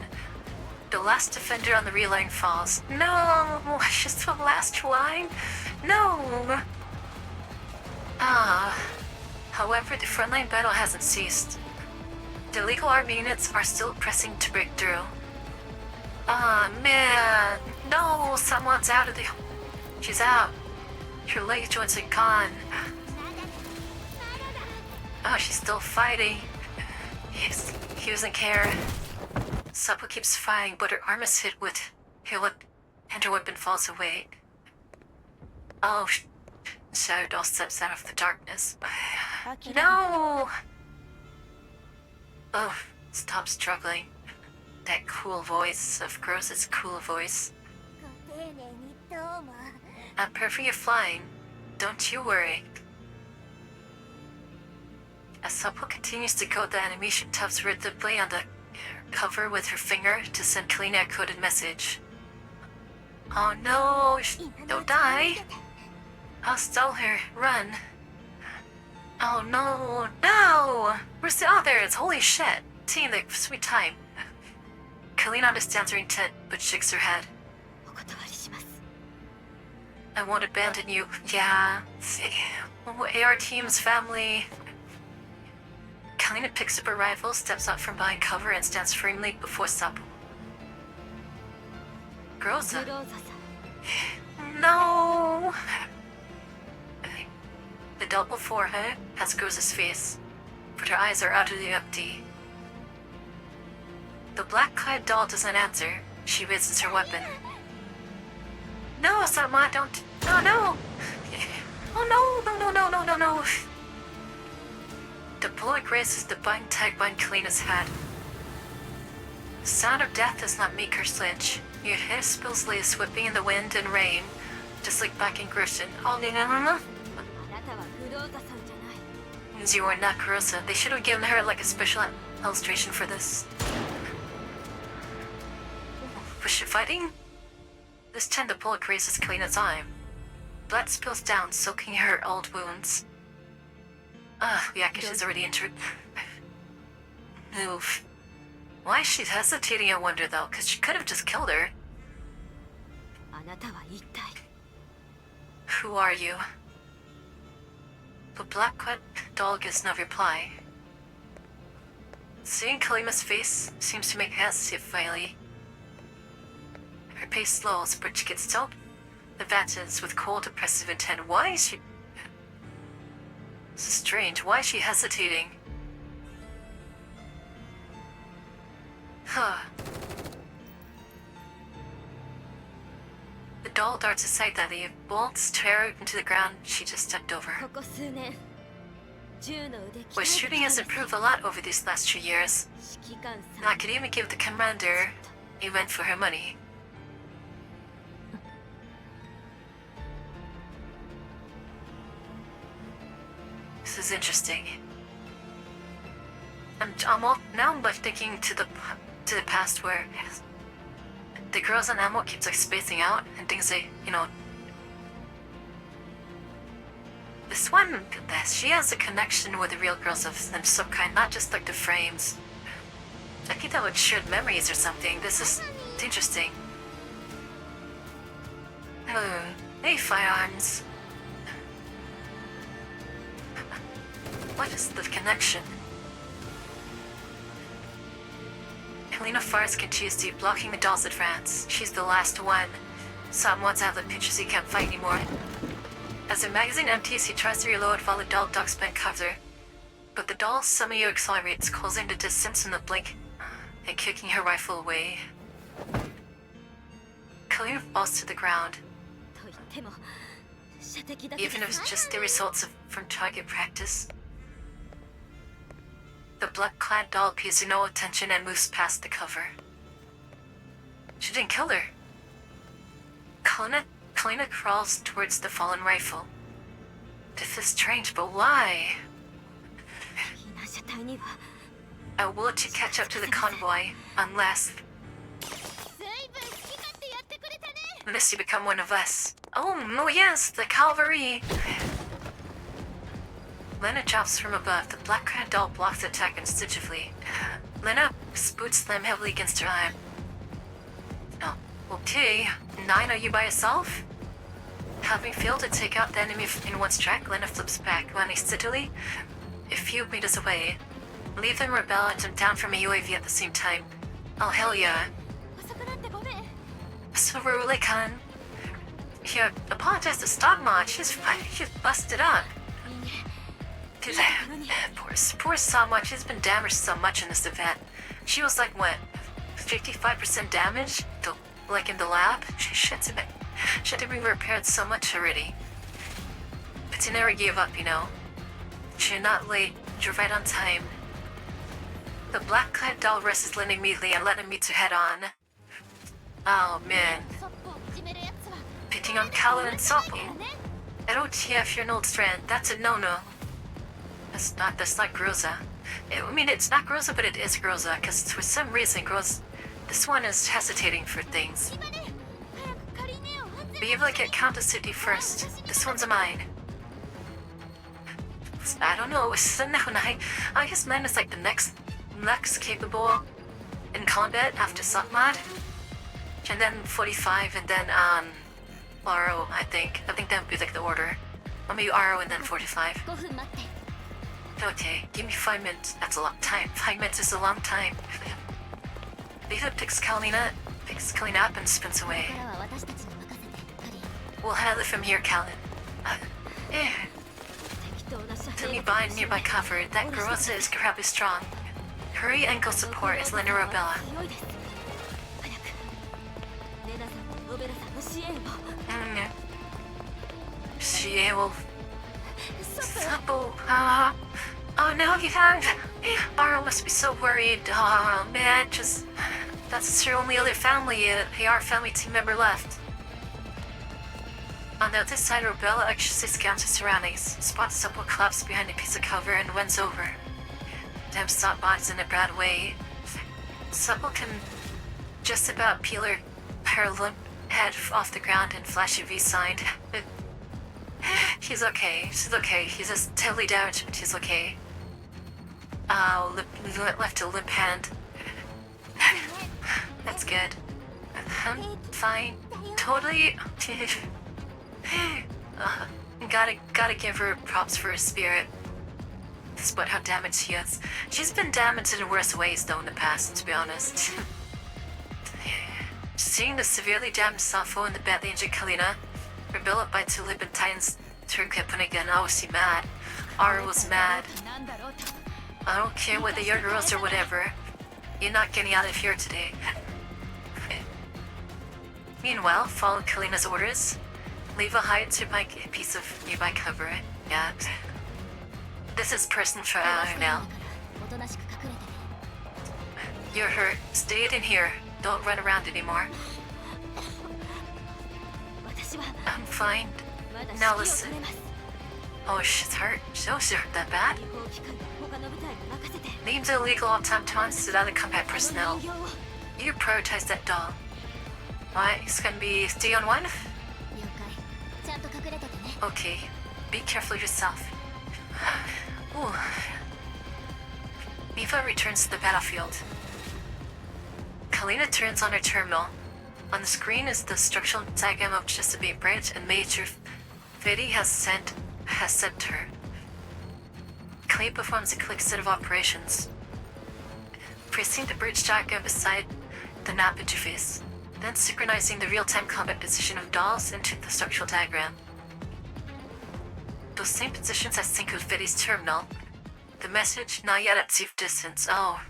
The last defender on the rear line falls. No! Just the last line? No! However, the frontline battle hasn't ceased. The legal army units are still pressing to break through. Man! No! Someone's out of the... She's out. Her leg joints are gone. She's still fighting. He doesn't care. Sapo keeps fighting, but her arm is hit with and her weapon falls away. Shadow Doll steps out of the darkness. No! Stop struggling. That cool voice, of course it's cool voice. ご丁寧にどうも。 I'm perfect at flying. Don't you worry. As Sapo continues to code the animation, taps rhythmically on the cover with her finger to send Kalina a coded message. Oh no! Don't die! I'll stall her. Run. Oh no! No! Where's the others? Holy shit! Team, the sweet time. Kalina understands her intent, but shakes her head. お断りします。 I won't abandon you. Yeah. AR team's family. Kalina picks up her rifle, steps out from behind cover, and stands firmly before Sapo. グ Groza. ローザさん。 No! The doll before her has Groza's face, but her eyes are utterly empty. The black-clad doll doesn't answer. She raises her weapon. No, Sama, don't. No, no! Oh no! The bullet raises the bind tag behind Kalina's head. The sound of death does not make her flinch. Your hair spills lace whipping in the wind and rain, just like back in Gerson. Oh, no. あなたはグローザさんじゃない。 Means you are not Kurosa. They should have given her like a special illustration for this. Was she fighting? This time the bullet grazes Kalina's arm. Blood spills down, soaking her old wounds. Yeah, 'cause she's already injured. Oof. Why is she hesitating, I wonder though, 'cause she could have just killed her. あなたは一体。 Who are you? The black-clad doll gives no reply. Seeing Kalima's face seems to make her hesitate finally. Her pace slows, but she gets still advances with cold, oppressive intent. Why is she... This is strange. Why is she hesitating? Huh. The doll darts aside that the bolts tear into the ground she just stepped over. ここ数年、銃の腕 Where shooting has improved a lot over these last 2 years. 指揮官 And さ I ん。 could even give the commander a rent for her money. This is interesting. Now I'm like thinking to the past where the girls on Ammo keeps like spacing out and things like, you know. This one, she has a connection with the real girls of some kind, not just like the frames. I think that would shared memories or something. This is interesting. Oh, hey, firearms. What is the connection? Helena fires continuously, blocking the doll's advance. She's the last one. Sam wants out of the pictures he can't fight anymore. As the magazine empties, he tries to reload while the doll ducks behind cover. But the doll somehow accelerates, closing the distance in the blink and kicking her rifle away. Helena falls to the ground. と言っても、射的だけ Even if it's just the results from target practice. The blood-clad doll pays no attention and moves past the cover. She didn't kill her. Kalina crawls towards the fallen rifle. This is strange, but why? 避難者隊には I will to catch up to the convoy, unless ずいぶん好き勝手やってくれたね。 unless you become one of us. Oh no, yes, the cavalry. Lena drops from above. The black clad doll blocks the attack instinctively. Lena boots them heavily against her arm. Oh, okay. 9, are you by yourself? Having failed to take out the enemy in one strike, Lena flips back, running steadily a few meters away. Leave them rebel and down from a UAV at the same time. Oh hell yeah. 遅くなってごめん。 So Rule-kan. Here, apologize to Stockmont. She's busted up. いいね。 Dude, poor Stockmont. She's been damaged so much in this event. She was like, what, 55% damage? Like in the lab? She had to be repaired so much already. But she never gave up, you know. You're not late. You're right on time. The black-clad doll rests Lynn immediately and letting me to head on. Oh man. そっぽを始めるやつは Pitting on Callan and Soppo. LOTF, you're an old friend. That's a no-no. That's not Groza. I mean, it's not Groza, but it is Groza, because for some reason, this one is hesitating for things. 今ね。早く仮ねを安全 Be able to get Countess City first. This one's mine. I don't know. I guess mine is like the next capable in combat after Sokmad. And then 45 and then RO, I think. I think that would be like the order. Or maybe RO and then 45. 5分待って。 Okay, give me 5 minutes. That's a long time. 5 minutes is a long time. Lisa picks Kalina up and spins こ away. れからは私たちに任せて、カリン。 We'll handle it from here, Callan. Eh. 適当な射 To 兵 me by nearby cover, that Groza is incredibly strong. Hurry ankle support is Lena Robella. 強いです。早くレナさんとロベラさんの支援を She will. Supple. Oh no, you have. Barrow must be so worried. Oh man, that's her only other family, AR family team member left. On the other side, Robella anxiously scans her surroundings, spots Supple collapse behind a piece of cover, and runs over. Damn Stockbot's in a bad way. Supple can just about peel her limp head off the ground and flash a V sign. He's okay. She's okay. He's just totally damaged, but he's okay. Left a limp hand. That's good. I'm fine. Totally. Gotta give her props for her spirit. Despite how damaged she is. She's been damaged in worse ways though in the past, to be honest. Seeing the severely damaged Safo and the badly injured Kalina, rebuilt by two Lib and Titans tourniquet putting again, I was mad. Ara was mad. なんだろうと。 I don't care whether you're girls or whatever. You're not getting out of here today. Meanwhile, follow Kalina's orders. Leave a hide to a piece of nearby cover. Yeah. This is person for now. おとなしく隠れてね。 You're hurt. Stay in here. Don't run around anymore. 私は I'm fine. まだ Now 指揮を listen. 執れます。 Oh, she's hurt. She's hurt that bad? 違法機関は他の部隊に任せて Leave the illegal automatons to the other combat この personnel. 人形を You prioritize that doll. Why? It's gonna be 3 on 1? 了解。ちゃんと隠れててね。 Okay. Be careful yourself. Ooh. Miva returns to the battlefield. Kalina turns on her terminal. On the screen is the structural diagram of Chesapeake Bridge and Major Fitty has sent her. Kalina performs a quick set of operations. Pressing the bridge diagram beside the map interface, then synchronizing the real-time combat position of dolls into the structural diagram. Those same positions as sync with Fitty's terminal. The message, not yet at safe distance. Oh,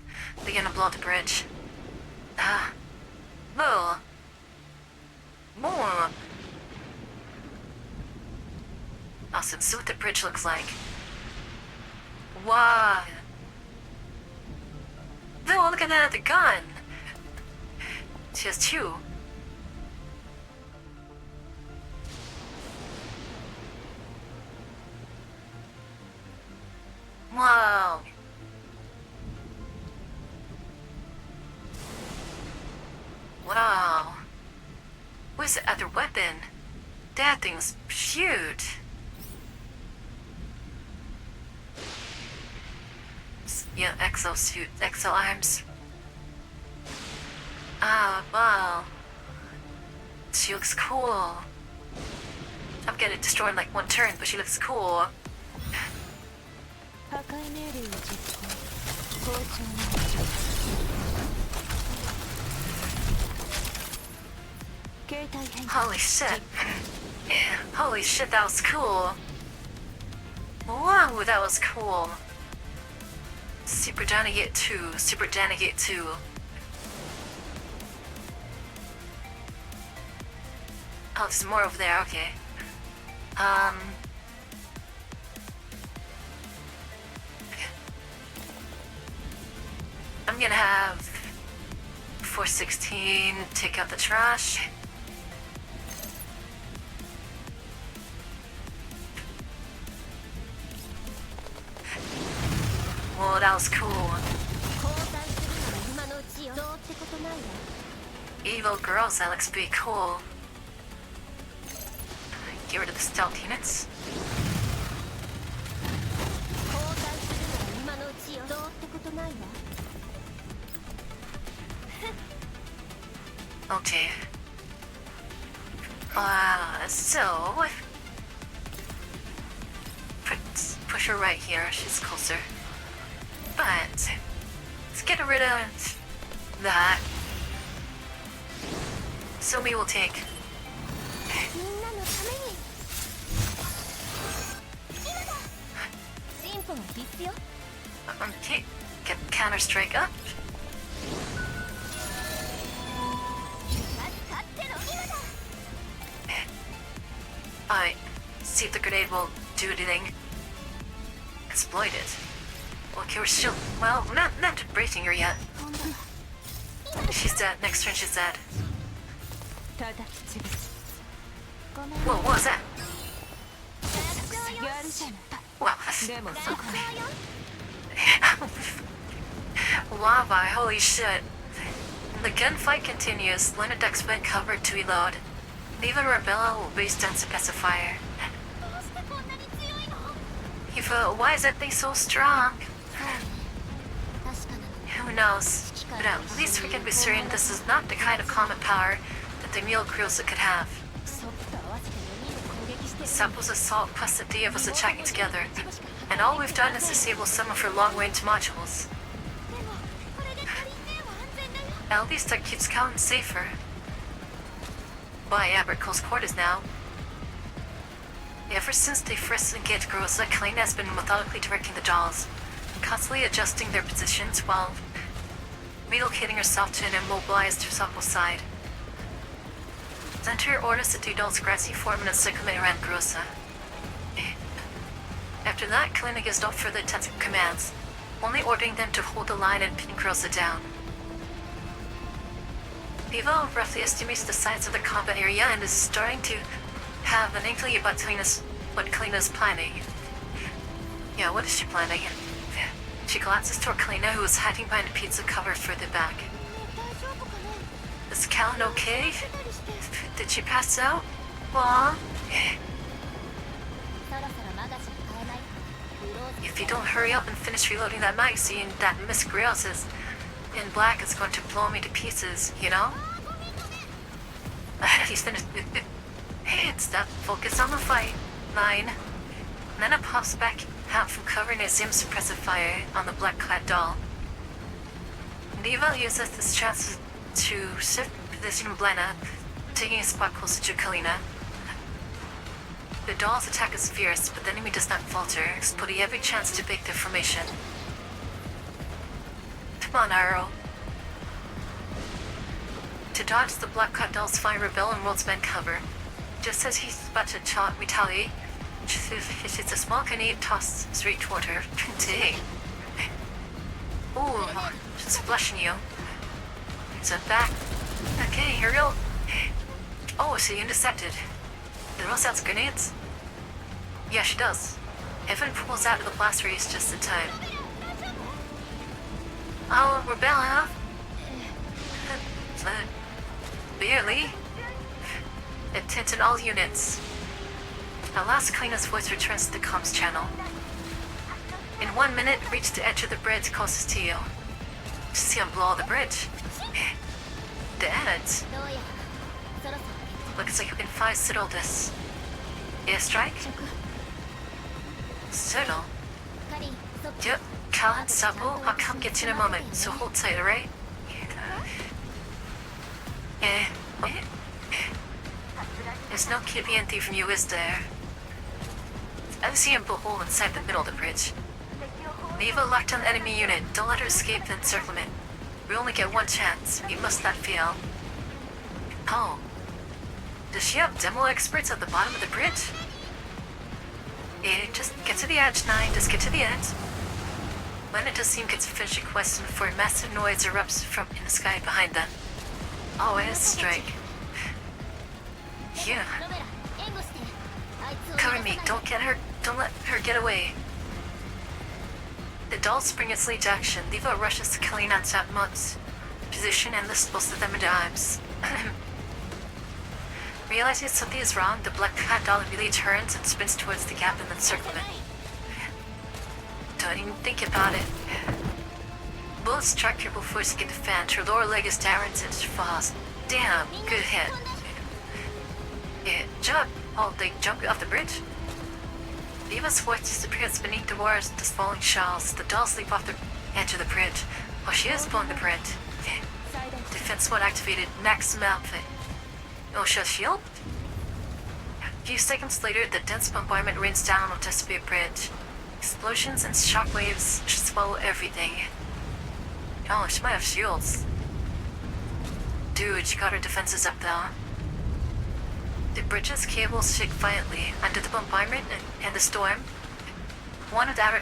they're gonna blow the bridge. Oh. More. Awesome, see what the bridge looks like. Wow. Oh, look at that, the gun. She has 2. Wow. What's the other weapon? That thing's huge. Yeah, exosuit, exo arms. Ah, wow. She looks cool. I'm gonna destroy in like one turn, but she looks cool. 破壊命令を実行校長の Holy shit. Holy shit, that was cool. Wow, that was cool. Super Renegade 2, Super Renegade 2. Oh, there's more over there, okay. I'm gonna have 416 take out the trash. Whoa, that was cool. 交代するなら今のうちよどうってことないわ Evil girls, that looks pretty cool. Get rid of the stealth units. 交代するなら今のうちよどうってことないわ Okay. So push her right here. She's closer. But let's get rid of that. So we will take. みんなのために今だ進歩は必要 Okay. Get counter strike up. 勝ってろ今だ Alright. See if the grenade will do anything. Exploit it. Okay, we're still. Well, not breaking her yet. She's dead. Next turn, she's dead. 叩き潰す Whoa, what was that? やるじゃない Wow. でもそこ Lava, holy shit. The gunfight continues. Leonard Duck's been covered to reload. Eva Rebella will boost on pacifier. どうしてこんなに強いの Eva, why is that thing so strong? 確かなの Who knows? But at least we can be certain this is not the kind of common power that the Mule Cruiser could have. ソップと合わせて4人で攻撃してる Supple's assault plus the D of us attacking together. And all we've done is disable some of her long-range modules. でもこれで足りねえは安全だよ At least that keeps Callan safer. By Albert close quarters now. Ever since they first engaged Groza, Kalina has been methodically directing the dolls, constantly adjusting their positions while relocating herself to an immobilized Supple's side. Sent her orders to do dolls grassy form and encirclement around Groza. After that, Kalina gives no further intensive commands, only ordering them to hold the line and pin Groza down. Vivo roughly estimates the size of the combat area and is starting to have an inkling about what Kalina's planning. Yeah, what is she planning? She glances toward Kalina, who is hiding behind a pizza cover further back. 大丈夫かね Is Callan okay? たりして Did she pass out? Well, そろそろマガジン変えないとブローズ if you don't hurry up and finish reloading that magazine, that Miss Grails is in black is going to blow me to pieces, you know? He's finished. Hey, it's that focus on the fight line. And then it pops back out from covering a Zim suppressive fire on the black-clad doll. Neva uses this chance to shift position Blena, taking a spot closer to Kalina. The doll's attack is fierce, but the enemy does not falter, exploiting every chance to break their formation. Come on, Arrow. To dodge the black-clad doll's fire, Rebel and World's men cover. Just as he's about to retaliate, it's a small grenade tossed straight toward her. Dang. Ooh, she's flushing you. It's a back. Okay, here we go. Oh, she intercepted. Did Rose out grenades? Yeah, she does. Evan pulls out of the blast radius just in time. Oh, Rebel, huh? Barely. Attention all units. Alaska's voice returns to the comms channel. In 1 minute, reach the edge of the bridge closest to you. See him blow the bridge. The edge? どうやらそろそろ Looks like you can fire settle this. Airstrike? 決着 Settle? カリンストップ Yep. Cal and Sabu, I'll come get you in a moment, so hold tight, alright? There's no keeping anything from you, is there? I see him hole inside the middle of the bridge. Neva locked on the enemy unit. Don't let her escape the encirclement. We only get one chance. We must not fail. Oh. Does she have demo experts at the bottom of the bridge? Just get to the edge, 9. Just get to the edge. When it does seem gets finished a question before a massive noise erupts from in the sky behind them. Oh, airstrike. Yeah. ロベラ援護してあいつを Cover 逃 me. がさない Don't get her. Don't let her get away. The dolls spring its lead to action. Leva rushes to Kalinat's Atmod's position and lists both of them into arms. Realizing something is wrong, the black cat doll immediately turns and spins towards the gap in the encirclement. Don't even think about it. Bullets struck her before she can defend. Her lower leg is down and she falls. Damn, good hit. Yeah, jump. Oh, they jump off the bridge? Leva's voice disappears beneath the waters of the falling shells. The dolls leap off the edge of the bridge. Oh, she is blowing the bridge. Defense mode activated. Maximum outfit. Oh, she has shield? A few seconds later, the dense bombardment rains down on Chesapeake Bridge. Explosions and shockwaves should swallow everything. Oh, she might have shields. Dude, she got her defenses up though. The bridge's cables shake violently under the bombardment and the storm. One outer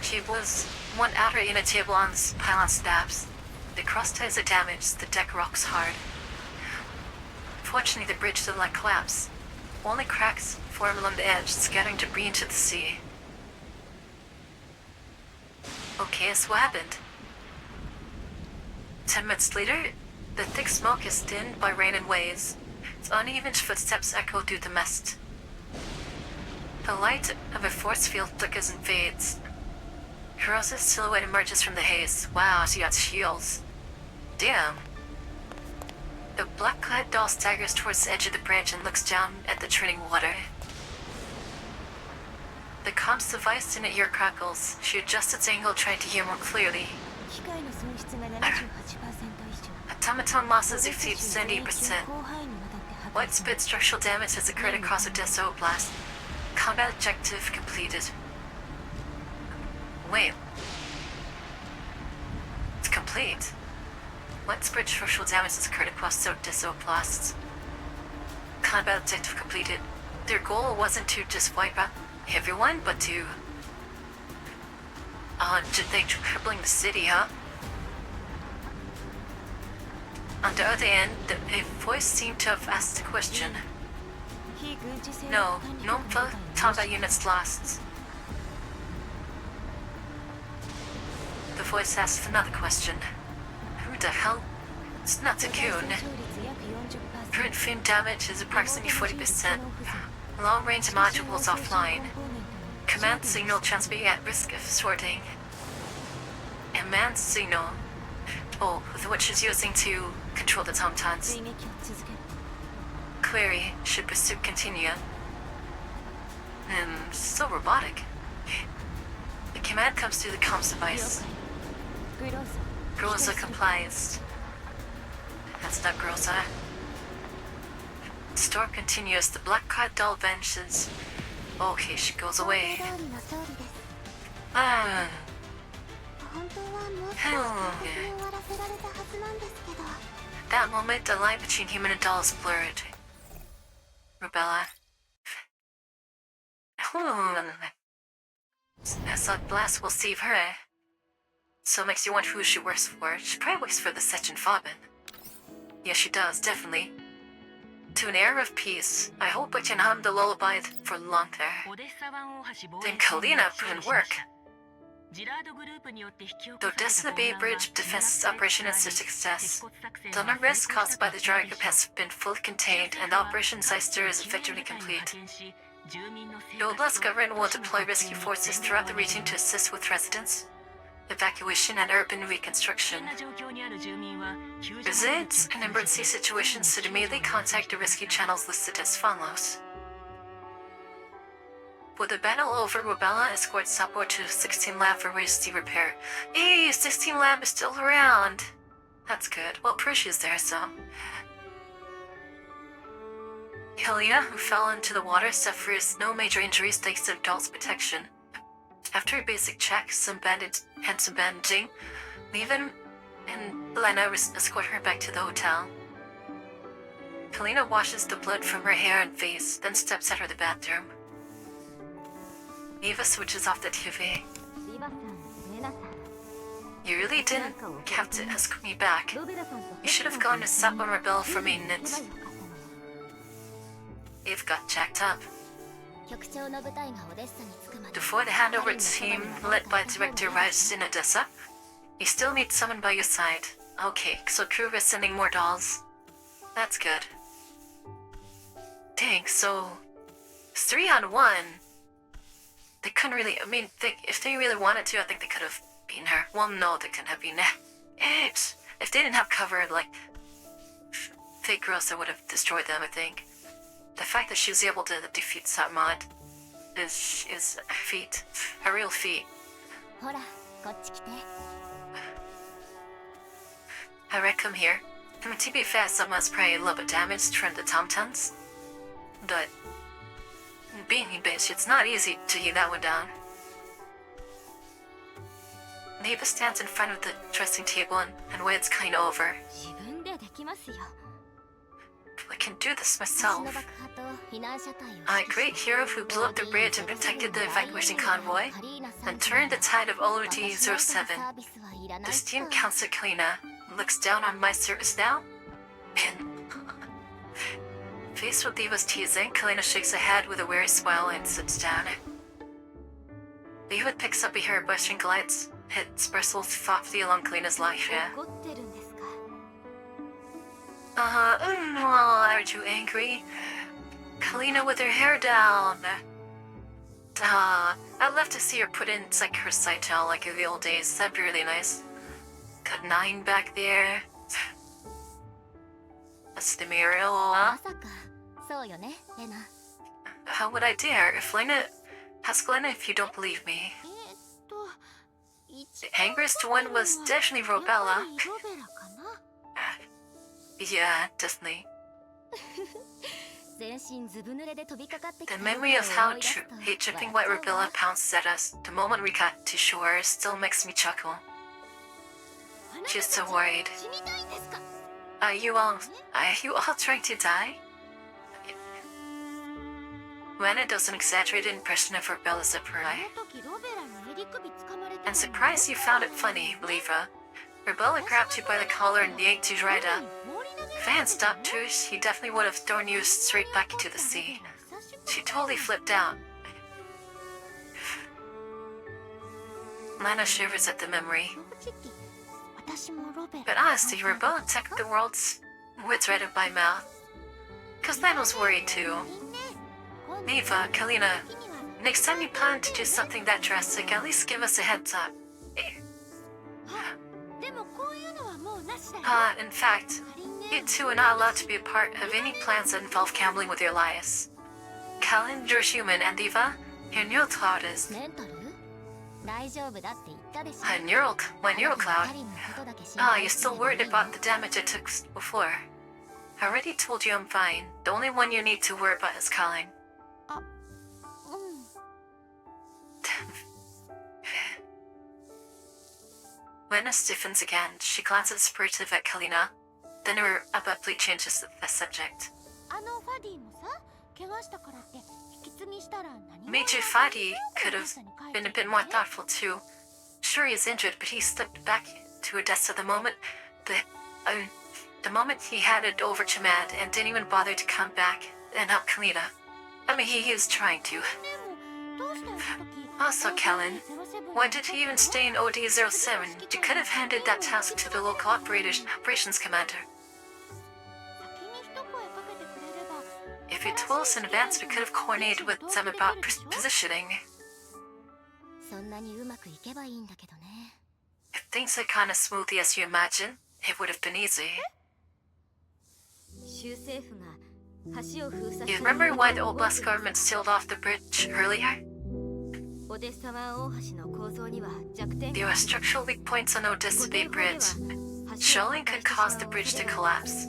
inner cable on the pylon snaps. The cross ties are damaged, the deck rocks hard. Fortunately, the bridge didn't collapse. Only cracks form along the edge, scattering debris into the sea. Okay, so what happened? 10 minutes later, the thick smoke is thinned by rain and waves. Its uneven footsteps echo through the mist. The light of a force field flickers and fades. Kurosa's silhouette emerges from the haze. Wow, she got shields. Damn. The black-clad doll staggers towards the edge of the bridge and looks down at the churning water. The comms device in her ear crackles. She adjusts its angle, trying to hear more clearly. 機械の損失が78%以上 Automaton losses exceed 70%. 広範囲にわたって破壊 Widespread structural damage has occurred across Odessa Oblast. Combat objective completed. Wait. It's complete. Widespread structural damage has occurred across Odessa Oblast. Combat objective completed. Their goal wasn't to just wipe out everyone, but to... they crippling the city, huh? On the other end, a voice seemed to have asked a question. 非軍事性 No, 管理 no 官の combat units lost. The voice asked another question. Who the hell? It's not a 勝 Coon. 率約 40% Current frame damage is approximately 40%. Long-range modules offline. Command signal transmitting at risk of sorting. Command signal. Oh, which is using to control the automatons. 追撃を続ける Query, should pursuit continue? So robotic. The command comes through the comms device. グローザ Groza complies. That's not Groza. The storm continues. The black cat doll vanishes. Okay, she goes 想 away. 定通りの勝利です Ah, 本当はもう少し先に終わらせられたはずなんですけど that moment, the line between human and doll is blurred. Rubella. That blast will save her, eh? So it makes you wonder who she works for. She probably works for the Sechin Fobin. Yes, she does, definitely. To an era of peace, I hope I can hum the lullaby for long there. Then Kalina put in work. The Odessa Bay Bridge defense operation is a success. The unrest caused by the dry group has been fully contained, and Operation Zeister is effectively complete. The Oblast government will deploy rescue forces throughout the region to assist with residents, evacuation, and urban reconstruction. Residents in emergency situations should immediately contact the rescue channels listed as follows. With the battle over, Rubella escorts Sapo to 16 Lab for emergency repair. Hey, 16 Lab is still around. That's good. Well, Persia's there, so. Helena, who fell into the water, suffers no major injuries thanks to adults' protection. After a basic check, some bandaging, Levin and Lena escort her back to the hotel. Helena washes the blood from her hair and face, then steps out of the bathroom. Eva switches off the TV. You really didn't have to ask me back. You should have gone to Sapo Rebel for maintenance. Eve got jacked up. Before the handover team, led by Director Rice in Odessa, you still need someone by your side. Okay, so crew is sending more dolls. That's good. Dang, so... 3-on-1. They couldn't really, if they really wanted to, I think they could have beaten her. Well, no, they couldn't have beaten her. If they didn't have cover, like, fake girls, that would have destroyed them, I think. The fact that she was able to defeat Satmod is a feat. A real feat. Alright, come here. I mean, to be fair, Satmod's probably a little bit damaged from the Tom-Tons. But being a bitch, it's not easy to get that one down. Neva stands in front of the dressing table and waits kind over. I can do this myself. A great hero who blew up the bridge and protected the evacuation convoy, and turned the tide of OLD-07. The esteemed Counselor Kalina looks down on my service now? Pin. Faced with Eva's teasing, Kalina shakes her head with a weary smile and sits down. Eva picks up a hairbrush and glides its bristles softly along Kalina's light hair. Aren't you angry? Kalina with her hair down. I'd love to see her put in like her Saitel like in the old days. That'd be really nice. Got 9 back there. That's the mirror. How would I dare? Ask Lena if you don't believe me. The angriest one was definitely Robella. Yeah, definitely. The memory of how a dripping white Robella pounced at us the moment we got to shore still makes me chuckle. She's so worried. Are you all trying to die? Rena does an exaggerated impression of Robella's surprise. I'm surprised you found it funny, Leva. Robella grabbed you by the collar and yanked you right up. If I had stopped too, she definitely would have thrown you straight back into the sea. She totally flipped out. Lana shivers at the memory. But honestly, Robella took the world's words right out of my mouth. Cause Lana was worried too. Neva, Kalina, next time you plan to do something that drastic, at least give us a heads up. In fact, you two are not allowed to be a part of any plans that involve gambling with your Elias. Kalin, you're human, and Eva, you're neural cloud is. Neural cloud? You're still worried about the damage I took before. I already told you I'm fine. The only one you need to worry about is Kalin. Lena stiffens again. She glances furtive at Kalina, then her abruptly changes the subject. Major Fadi could have been a bit more thoughtful too. Sure, he's injured, but he slipped back to Odessa the moment he handed over to Mad and didn't even bother to come back and help Kalina. I mean, he was trying to. Also, Kellen, Why did he even stay in OD-07? You could have handed that task to the local operations commander. 先に一声かけてくれれば If you told us in advance, we could have coordinated with them about positioning. そんなにうまくいけばいいんだけどね If things had gone as smoothly as you imagine, it would have been easy. 州政府が橋を封鎖 You remember why the Oblast government sealed off the bridge earlier? オデッサ湾大橋の構造には弱点 There が were structural weak points on Odessa Bay Bridge. Shelling could cause the bridge to collapse.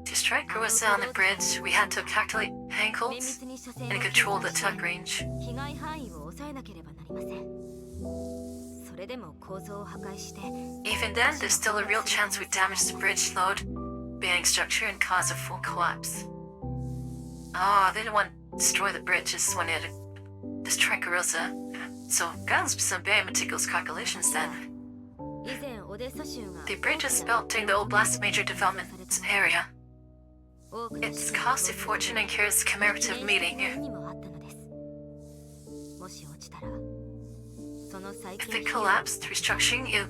To strike Rosa on the bridge, we had to calculate 綿 angles 密に車線 and を control the tug range. 被害範囲を抑えなければなりませんそれでも構造を破壊して Even then, there's still a real chance we damage the bridge load, bearing structure and cause a full collapse. Oh, they didn't want to destroy the bridge, just wanted to destroy Rosa. So, gotta be some very meticulous calculations then. 以前オデッサ州が The bridge is built during the Oblast major development area. 多くの It's cost a fortune and carries a commemorative meeting. にもあったのですもし落ちたらその再 If 建 it collapsed, restructuring it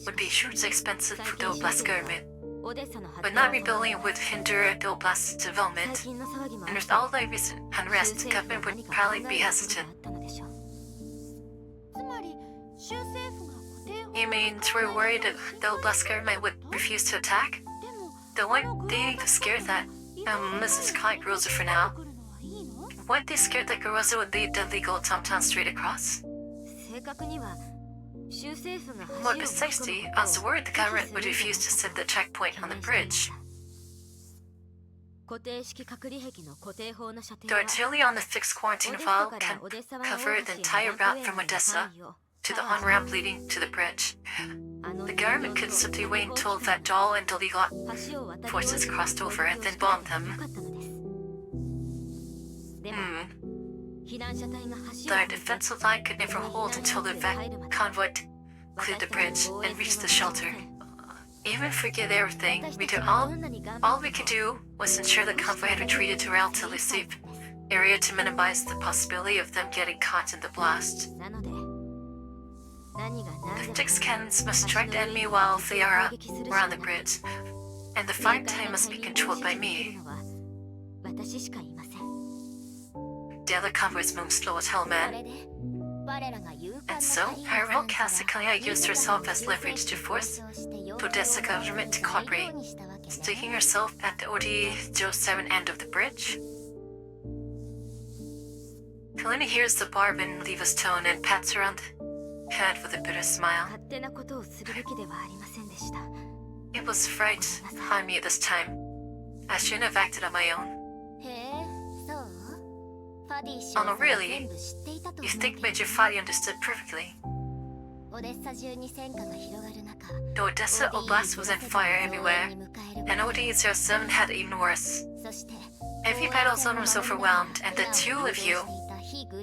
would be hugely expensive for the Oblast government. オデッサの発 But not rebuilding would hinder the Oblast's 最 development. 近の騒ぎもあ And っ with て all the recent unrest, the government would probably be hesitant. つまり州政府が固定法 You mean we're worried that the Oblast government would refuse to attack? でも Then why they scared that Mrs. Kite Rosa for now? 来るのはいいの Weren't they scared that Rosa would lead the legal Tomtown straight across? 正確には州政府が More precisely, I was worried the government would refuse to set the checkpoint on the bridge. 固定式隔離壁の固定法の射程 The は artillery on the fixed quarantine wall can cover the entire route from Odessa to the on-ramp leading to the bridge. The government could simply wait until that doll and the legal forces crossed over and then bomb them. でも 避難者隊が橋 The defensive line could never hold until the convoy cleared the bridge and reached the shelter. Even forget everything, all we could do was ensure the convoy had retreated to a relatively safe area to minimize the possibility of them getting caught in the blast. なので何が The 何で six cannons must strike the enemy while they are on the bridge, and the fire time must be controlled by me. 私しかいません The other convoys move slow as hell, こ man. れで我らが勇敢 And な so, 仮放 TiferetEvocatus Kalina used herself as leverage to force the Odessa government to cooperate, sticking herself at the OD-07 end of the bridge. Kalina hears the barman leave his tone and pats her on the head with a bitter smile. 勝手なことをするべきではありませんでした It was fright on me this time. I shouldn't have acted on my own. へえそうファディ氏 Oh, no, は really? 全部知っていたと You 思う think けど Major Fadi understood perfectly. オデッサ中に戦火が広がる中 The Odessa Oblast was on fire everywhere, and OD-07 had it even worse. そして Every battle zone was overwhelmed, and the two of you,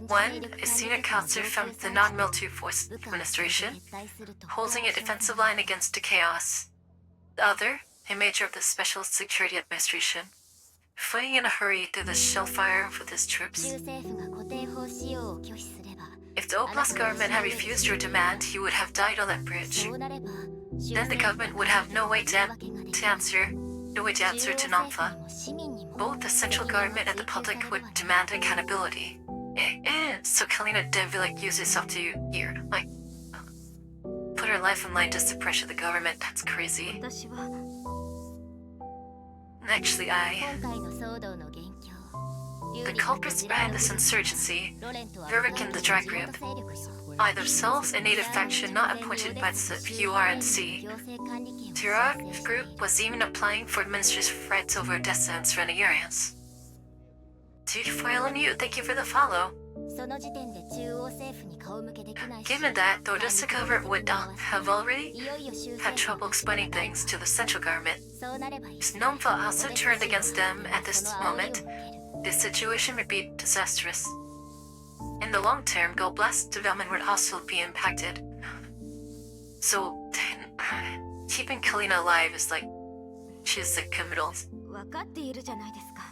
one, a senior counselor from the non-military force administration, holding a defensive line against the chaos. The other, a major of the special security administration, fleeing in a hurry through the shell fire with his 州 troops. 政府が固定法使用を拒否すれば If the Oblast government had refused your demand, you would have died on that bridge. そうなれば Then the government would have no way to answer to Namfa. Both the central government and the public would demand accountability. So Kalina didn't really use herself to put her life in line just to pressure the government. That's crazy. 私は Actually, 今回の騒動の元凶 the culprits behind this insurgency, Vivek and the Dry Group, are themselves a native faction not appointed by the URNC. The Dry Group was even applying for administrative rights over Odessa and surrounding areas. TiferetEvocatus, thank you for the follow. その時点で中央政府に顔向けできないし Given that, the Odessa government would have already いよいよ州 had 政府 trouble explaining things to the central government. そうなればいい If Nomfa also turned against them at this moment, the situation would be disastrous. In the long term, Gold Blast development would also be impacted. So, keeping Kalina alive is like she's the criminal. 分かっているじゃないですか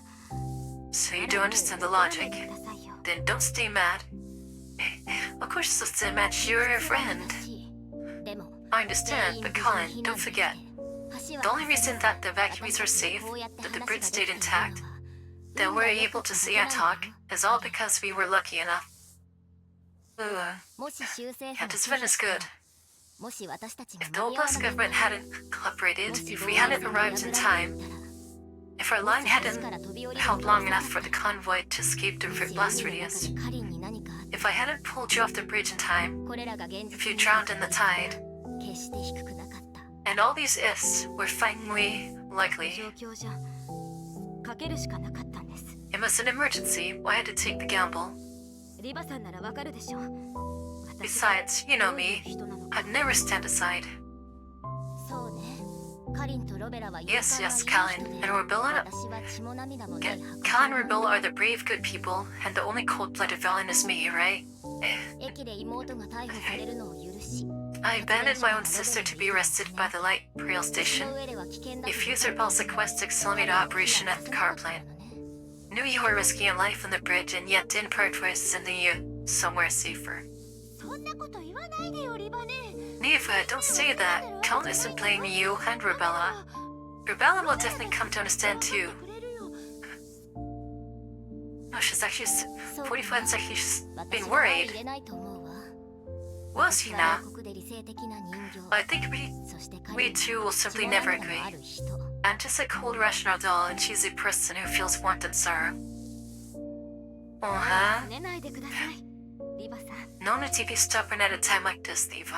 So you don't understand the logic. くださいよ Then don't stay mad. Of course, it's a match. You're a friend. でも I understand, but Colin, don't forget. The only reason that the evacuees are safe, that the bridge stayed intact, that we're able to see and talk, is all because we were lucky enough. Ugh. もし州政 Yeah, 府 this event is good. もし私たちが If the 間 old に合わ Blast なかった government ら hadn't cooperated, if we hadn't arrived in time, if our line hadn't held long enough for the convoy to escape the blast radius, カリンに何かあって if I hadn't pulled you off the bridge in time, これらが現 if 実 you に drowned in the tide, 決して低くなかった and all these ifs were finally likely. 状況じゃかけるしかなかったんです。 It was an emergency. I had to take the gamble. リバさんならわかるでしょう。 Besides, you know me, I'd never stand aside. そうねカリンとロベラは Yes, yes, Callan, and Rebella. 私は血も涙もない Callan and Rebella are the brave, good people, and the only cold-blooded villain is me, right? 駅で妹が逮捕されるのを許し I abandoned my own sister to be arrested by the light rail そ station. の上では危険だ Refused Rebel's request to accelerate operation at the car plant. Knew you were risking your life on the bridge, and yet didn't prioritize sending you somewhere safer. そんなこと言わないでよリバネ Neva, don't say that. Callan isn't blaming you and Rebella. Rebella will definitely come to understand too. No, she's actually 45's actually been 私は入 worried. れないと思うわ Was he now? 国で理性的な人形 I think we そして彼 we too will simply never agree. ある人 I'm just a cold, rational doll and cheesy person who feels want and sorrow. Uh-huh. 寝ないでください。リバさん。 No need to be stubborn at a time like this, Neva.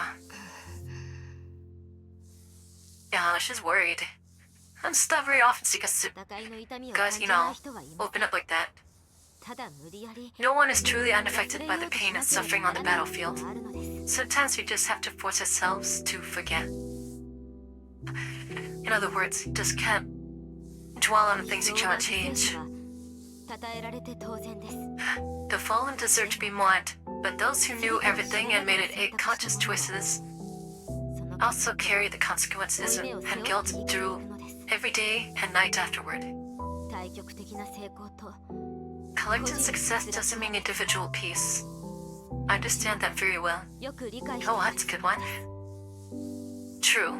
Yeah, she's worried. I'm stuff very often because 戦いの痛みを guys, 感 you じな know, い人はいませ open ん。 up like that. ただ無理やり No one is truly unaffected by the pain and suffering on the な battlefield. るのです Sometimes we just have to force ourselves to forget. In other words, you just can't dwell on the things you cannot change. 称えられて当然です。 The fallen deserve to be mourned, but those who knew everything and made it conscious choices その also carry the consequences 負い目を背 and 負 guilt って生きてい through るのです。 every day and night afterward. 対極的な成功と Collective success doesn't mean individual peace. I understand that very well. よく理解して Oh, ま that's す a good one. True.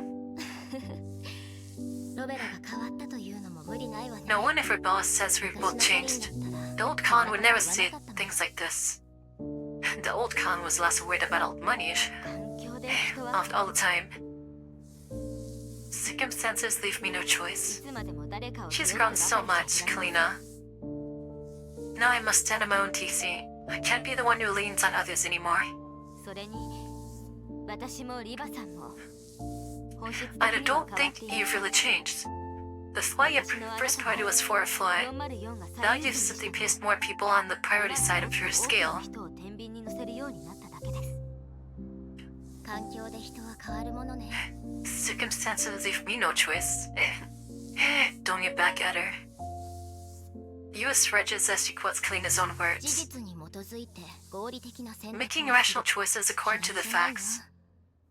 ロベラが変わったというのも無理ないわね No one if Rebella says we've both changed. The old Khan would never say things like this. The old Khan was less worried about old money 環境で人は all the time. Circumstances leave me no い choice. つまでも誰かを She's 責め grown て so ばかり much, じゃいられ Kalina. Now I must stand on my own TC. I can't be the one who leans on others anymore. それに私もリバさんも本質的 I には don't 変わっ think ていま you've せん really changed. The fly your first priority was for a fly. 404が Now 最優 you've 先 simply placed more people on the priority side of your 多く scale. の人を天秤に乗せるようになっただけです。環境で人は変わるものね Circumstances leave me no choice. Don't get back at her. The US Regis as she quotes Kalina's own 事 words. 実に基づいて合理的な選択 Making rational choices according to the facts.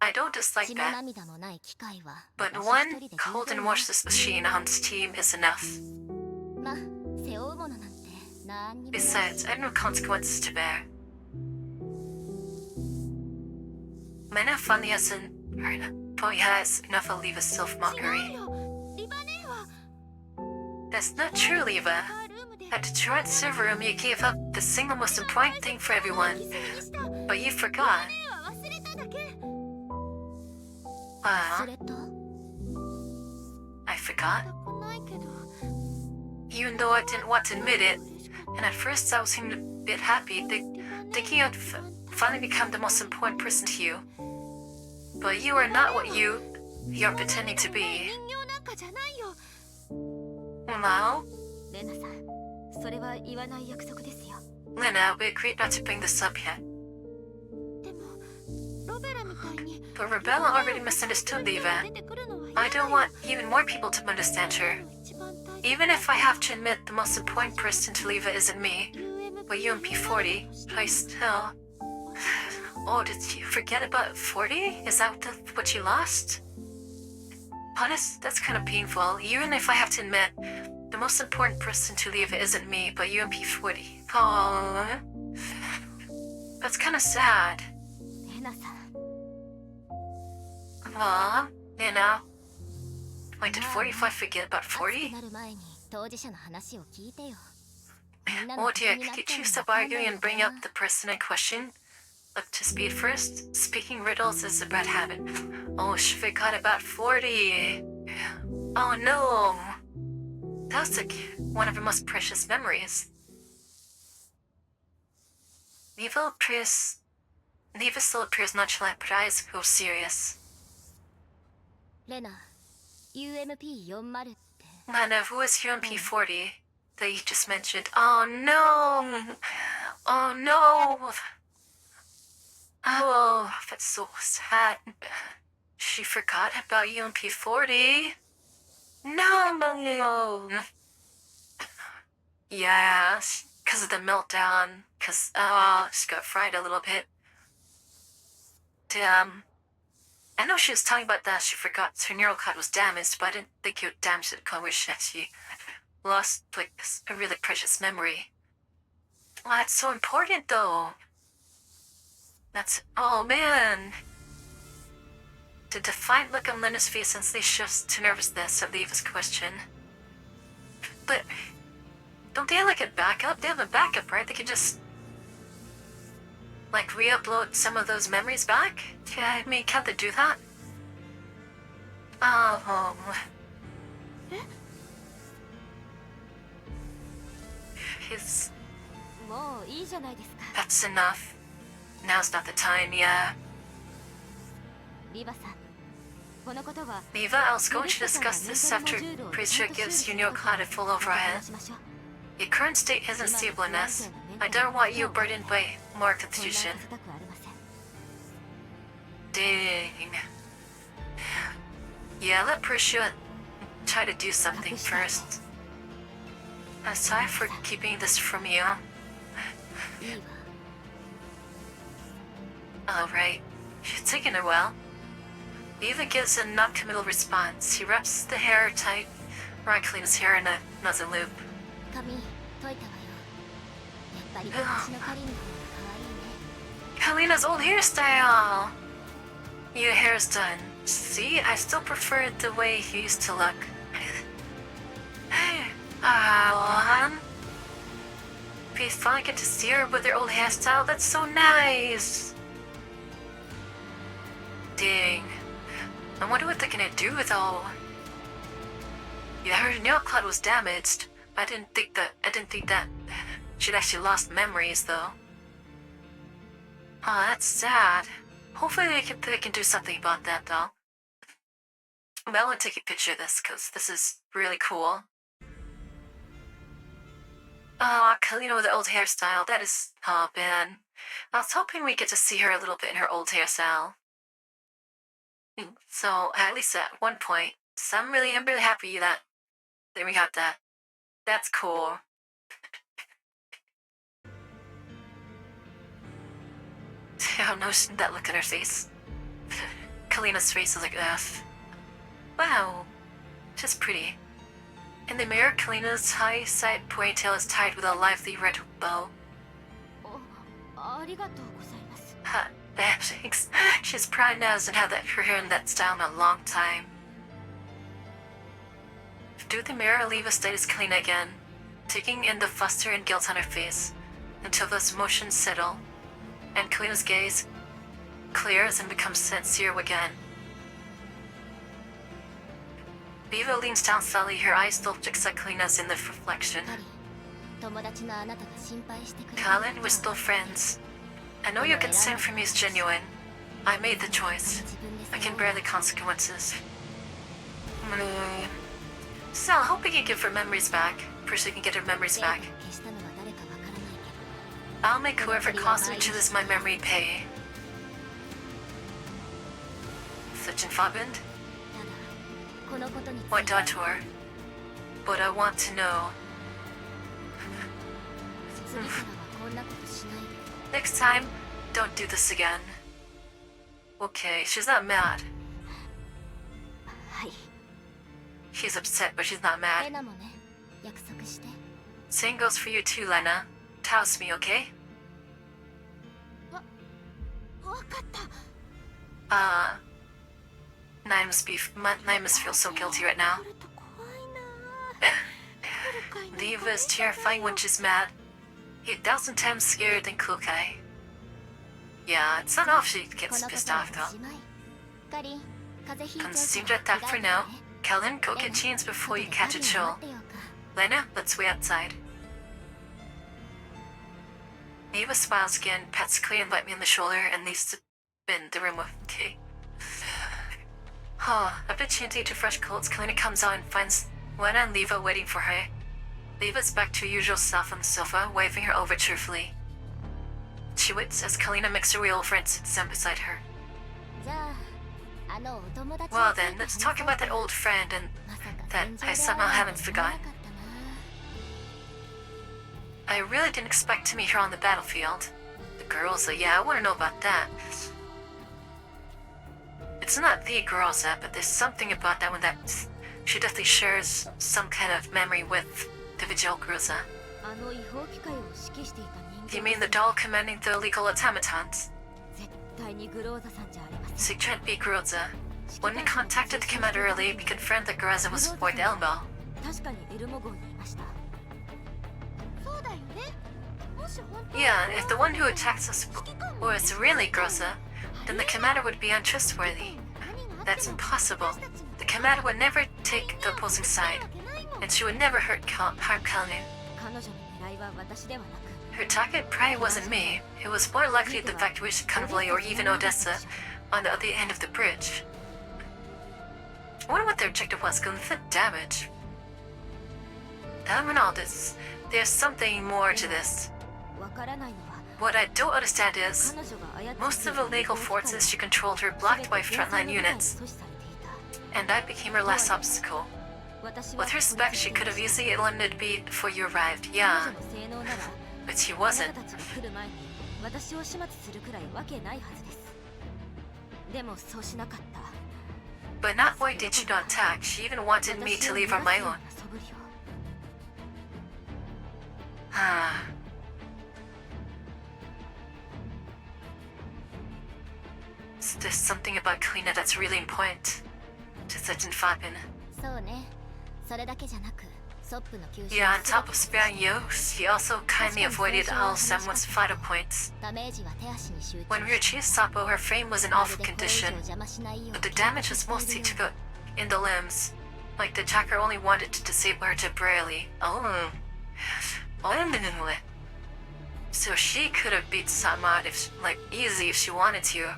I don't dislike 血も that, 涙もない機会は but 私 one 一人で cold 十 and 分 watchless machine on his team is enough. まあ背負うものなんて何にもない Besides, I have no consequences to bear. Mena finally has Boy has enough of Leva's self-mockery. リバネは That's not true, Leva. ルームで At the Torrent server room, you gave up the single most important thing for everyone, 犠牲にした but you forgot. は忘れただけ Well, 忘れた I forgot. くないけど Even though I didn't want to admit it, and at first I was seemed a bit happy, thinking I'd finally become the most important person to you. But you are not what you're pretending to be. 人形なんかじゃないよ Well, レナさん、それは言わない約束ですよ。 Lena, we agreed not to bring this up yet. でもロベラみたいに But Rebella already misunderstood Leva. 出てくるのは I don't want even more people to understand her. 一番大 Even if I have to admit the most important person to Leva isn't me, but you and P40, I still... Oh, did you forget about 40? Is that what you lost? Honest, that's kind of painful. Even if I have to admit, the most important person to Leva isn't me, but you and P40. Oh. That's kind of sad. レナさん Aw, you know. Wait, did 45 forget about 熱く 40? なる前に当事者の話を聞いてよ。みんな Oh の dear, 敵になっ could ちゃ you うの stop わかんない arguing よ and bring な up the person in question? Up to speed first. Speaking riddles is a bad habit. Oh, she forgot about 40. Oh no. That was like one of her most precious memories. Neva still appears nonchalant, but her eyes go serious. レナ UMP40 って Lana, who is UMP40 that you just mentioned? Oh no! Oh no! Oh, that's so sad. She forgot about UMP40. No! Yeah, because of the meltdown. Because, she got fried a little bit. Damn. I know she was talking about that she forgot her neural card was damaged, but I didn't think it would damage to the point where she lost, like, a really precious memory. Well, that's so important, though. That's... Oh, man. The defiant look on Lena's face instantly shifts to nervousness at Leva's question. But... don't they have, like, a backup? They have a backup, right? They can just... like, re-upload some of those memories back? Yeah, I mean, can't they do that? Oh... His... もういいじゃないですか That's enough. Now's not the time, yeah. リバさんこのことは Neva, I was going to discuss this after Preacher gives you neural cloud a full overhead. 話しましょう Your current state isn't stable enough. I don't want you burdened by more 混乱 confusion. させたくありません Dang. Yeah, let Preacher try to do something first. I'm sorry for keeping this from you. いいわ Alright. She's taking it well. Eva gives a non-committal response. He wraps the hair tight, Ryan cleans hair in a muzzle loop. 髪解いたわよやっぱり私のカリンの方が可愛いね Helena's old hairstyle! Your hair's done. See, I still prefer it the way he used to look. We finally get to see her with her old hairstyle. That's so nice! Dang. I wonder what they're gonna do with all... Yeah, her nail cloud was damaged. I didn't think that she'd actually lost memories, though. Oh, that's sad. Hopefully they can do something about that, though. But I want to take a picture of this, because this is really cool. Oh, Kalina with the old hairstyle. That is... oh, man. I was hoping we get to see her a little bit in her old hairstyle. So, at least at one point. So I'm really happy that we got that. That's cool. Oh no, that look on her face. Kalina's face is like, ugh. Wow, she's pretty. In the mirror, Kalina's high-side ponytail is tied with a lively red bow. ありがとうございます Thanks. She's proud now hasn't had her hair in that style in a long time. Through the mirror, Oliva studies Kalina again, taking in the fluster and guilt on her face, until those emotions settle, and Kalina's gaze clears and becomes sincere again. Viva leans down slowly, her eyes still fixed at Kalina's in the reflection. 友達のあなたが心配してくれて Colin, we're still friends. I know your concern for me is genuine. I made the choice. I can bear the consequences. So I hope we can give her memories back. Percy can get her memories back. 消したのは誰かわからないけど I'll make whoever caused me to lose my memory pay. Such Fabend? ただこのことについ My て daughter. But I want to know. 次からはこんなことしないで Next time, don't do this again. Okay, she's not mad. はい She's upset, but she's not レ mad. ナもね約束して Same goes for you too, Lena. Toast me, okay? わわかった。 Nai must feel so guilty right now. 来ると怖いな。来るかいな。 Diva is terrifying when she's mad. You're 1,000 times scared than Kukai. Yeah, it's not off she こ gets の pissed ことは off お though. しまい。かりん、風邪ひいちゃう Consumed から at that 着替 for えて now. ね。 Kellen, go レ get ナ、 jeans before you 外で catch a ガ chill. リを待ってようか。 Lena, let's wait outside. Eva smiles again, pats Clay and let me on the shoulder, and leaves to spin the room with Kay. A bit chanty to fresh clothes, Kalina comes out and finds Lena and Leva waiting for her. Leva's back to her usual self on the sofa, waving her over cheerfully. She waits as Kalina makes her way over and sits down beside her. じゃあ、あのお友達に Well ついて then, let's 話そう talk か about that old friend and まさか that 戦場 I で somehow 会うなん haven't て思わな forgotten. かったな。 I really didn't expect to meet her on the battlefield. The Groza, yeah, I want to know about that. It's not the Groza, but there's something about that one that she definitely shares some kind of memory with the Vigil Groza. あの違法機械を指揮していた人 You 間 mean the doll commanding the illegal automatons? 絶対にグローザさんじゃありません。 So it can't be Groza. When we contacted the commander early, we confirmed that Groza was aboard the Elmo. 確かにエルモ号にいました。そうだよね。もし本当に Yeah, if the one who attacked us was really Groza, then the commander would be untrustworthy. 何があって That's も impossible. 私たちに The commander would never take the opposing side, わけないもん。 and she would never harm Kalinu. 彼女の狙いは私ではなく、 Her target probably wasn't me. It was more likely the evacuation convoy or even Odessa on the other end of the bridge. I wonder what their objective was, going for damage. Ronaldus, there's something more to this. わからないのは What I don't understand is, 彼女が操っている most of the legal forces she controlled were blocked by frontline units, 阻止されていた。 and I became her last obstacle. 私は With her spec, she could have easily eliminated me before you arrived, yeah, 彼女の性能なら but she あな wasn't. たたちが来る前に私を始末するくらいわけないはずです。でもそうしなかった。 But not only did she not attack, she even wanted me to leave on my own. Ah. There's something about Kalina that's really important to such and Fabin. そうね。それだけじゃなく、ソップの吸収 Yeah, on top of sparing you, she also kindly avoided all Samuel's vital points. ダメージは手足に集中 When we retrieved Sapo, her frame was in ま awful るでこれ以上 condition, 邪魔しないよう but the damage was mostly to the in the limbs. Like the attacker only wanted to disable her temporarily. Oh. So she could have beat Samad if, like, easy if she wanted to.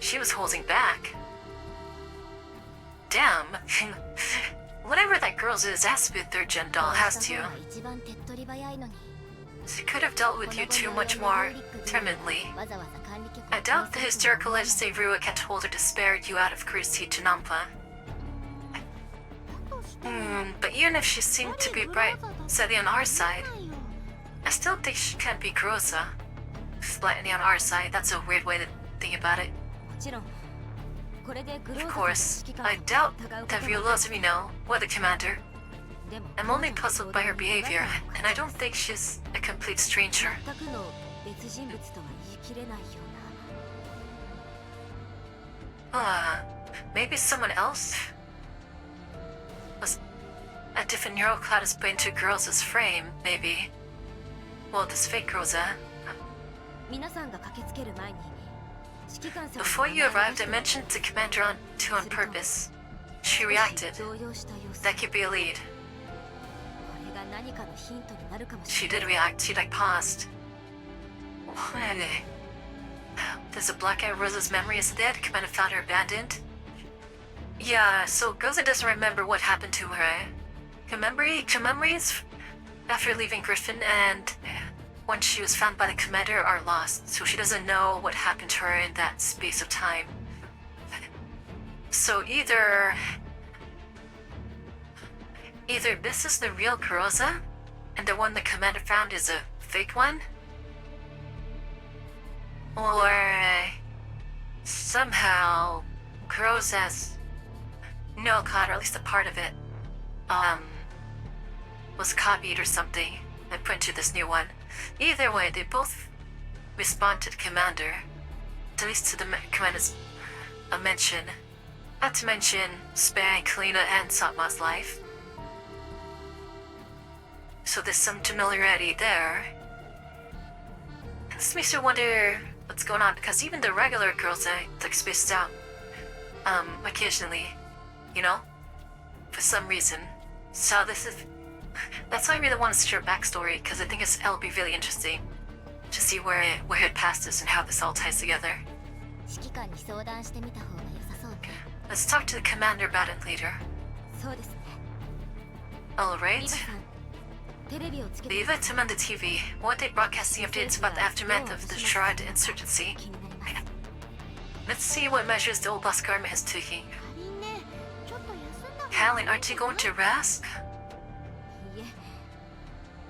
She was holding back. Damn. Whatever that girl's is, has to be a third-gen doll, has to. 一番手っ取り早いのに She could have dealt with you two much more determinedly. I doubt the hysterical legislative Ruik had told her to spare you out of courtesy to Nampa. But even if she seemed to be bright, slightly on our side, I still think she can't be Groza. Slightly on our side, that's a weird way to think about it. もちろんこれでグロー Of ザ course, の I 指揮官 doubt を疑うこ that と Viola は knows me know, or the commander. でも I'm only puzzled by her behavior, and I don't think she's a complete stranger. 全くの別人物とは言い切れないような。 Maybe someone else? Was a different neural cloud is put into Groza's frame, maybe. Well, this fake Groza. 皆さんが駆けつける前に指揮官さんの Before you 名前を arrived, I mentioned the commander on purpose. She reacted. 動揺した様子。 That could be a lead. これが何かのヒントになるかも She しれ did ない。 react. She like paused. Does the black-eyed Rosa's memory is dead? Commander found her abandoned. Yeah, so Goza doesn't remember what happened to her. Her memories after leaving Griffin and when she was found by the commander are lost, so she doesn't know what happened to her in that space of time. So either this is the real Groza, and the one the commander found is a fake one, or somehow Groza's no cod, or at least a part of it, was copied or something and put into this new one. Either way, they both respond to the commander. At least to the commander's mention. Not to mention sparing Kalina and Satma's life. So there's some familiarity there. This makes you wonder what's going on, because even the regular girls are like spaced out. Occasionally. You know? For some reason. So that's why I really want to see your backstory, because I think it'll be really interesting to see where it passes and how this all ties together. 指揮官に相談してみた方が良さそうね。 Let's talk to the commander about it later. そうですね。 Alright. リヴァさん、テレビをつけて Leave it to on the TV. One day broadcasting updates about the aftermath of the Charade insurgency. 気になります。 Let's see what measures the old boss government is taking. かりんね、ちょっと休んだ方が Helen, aren't you going to rest? いいえ。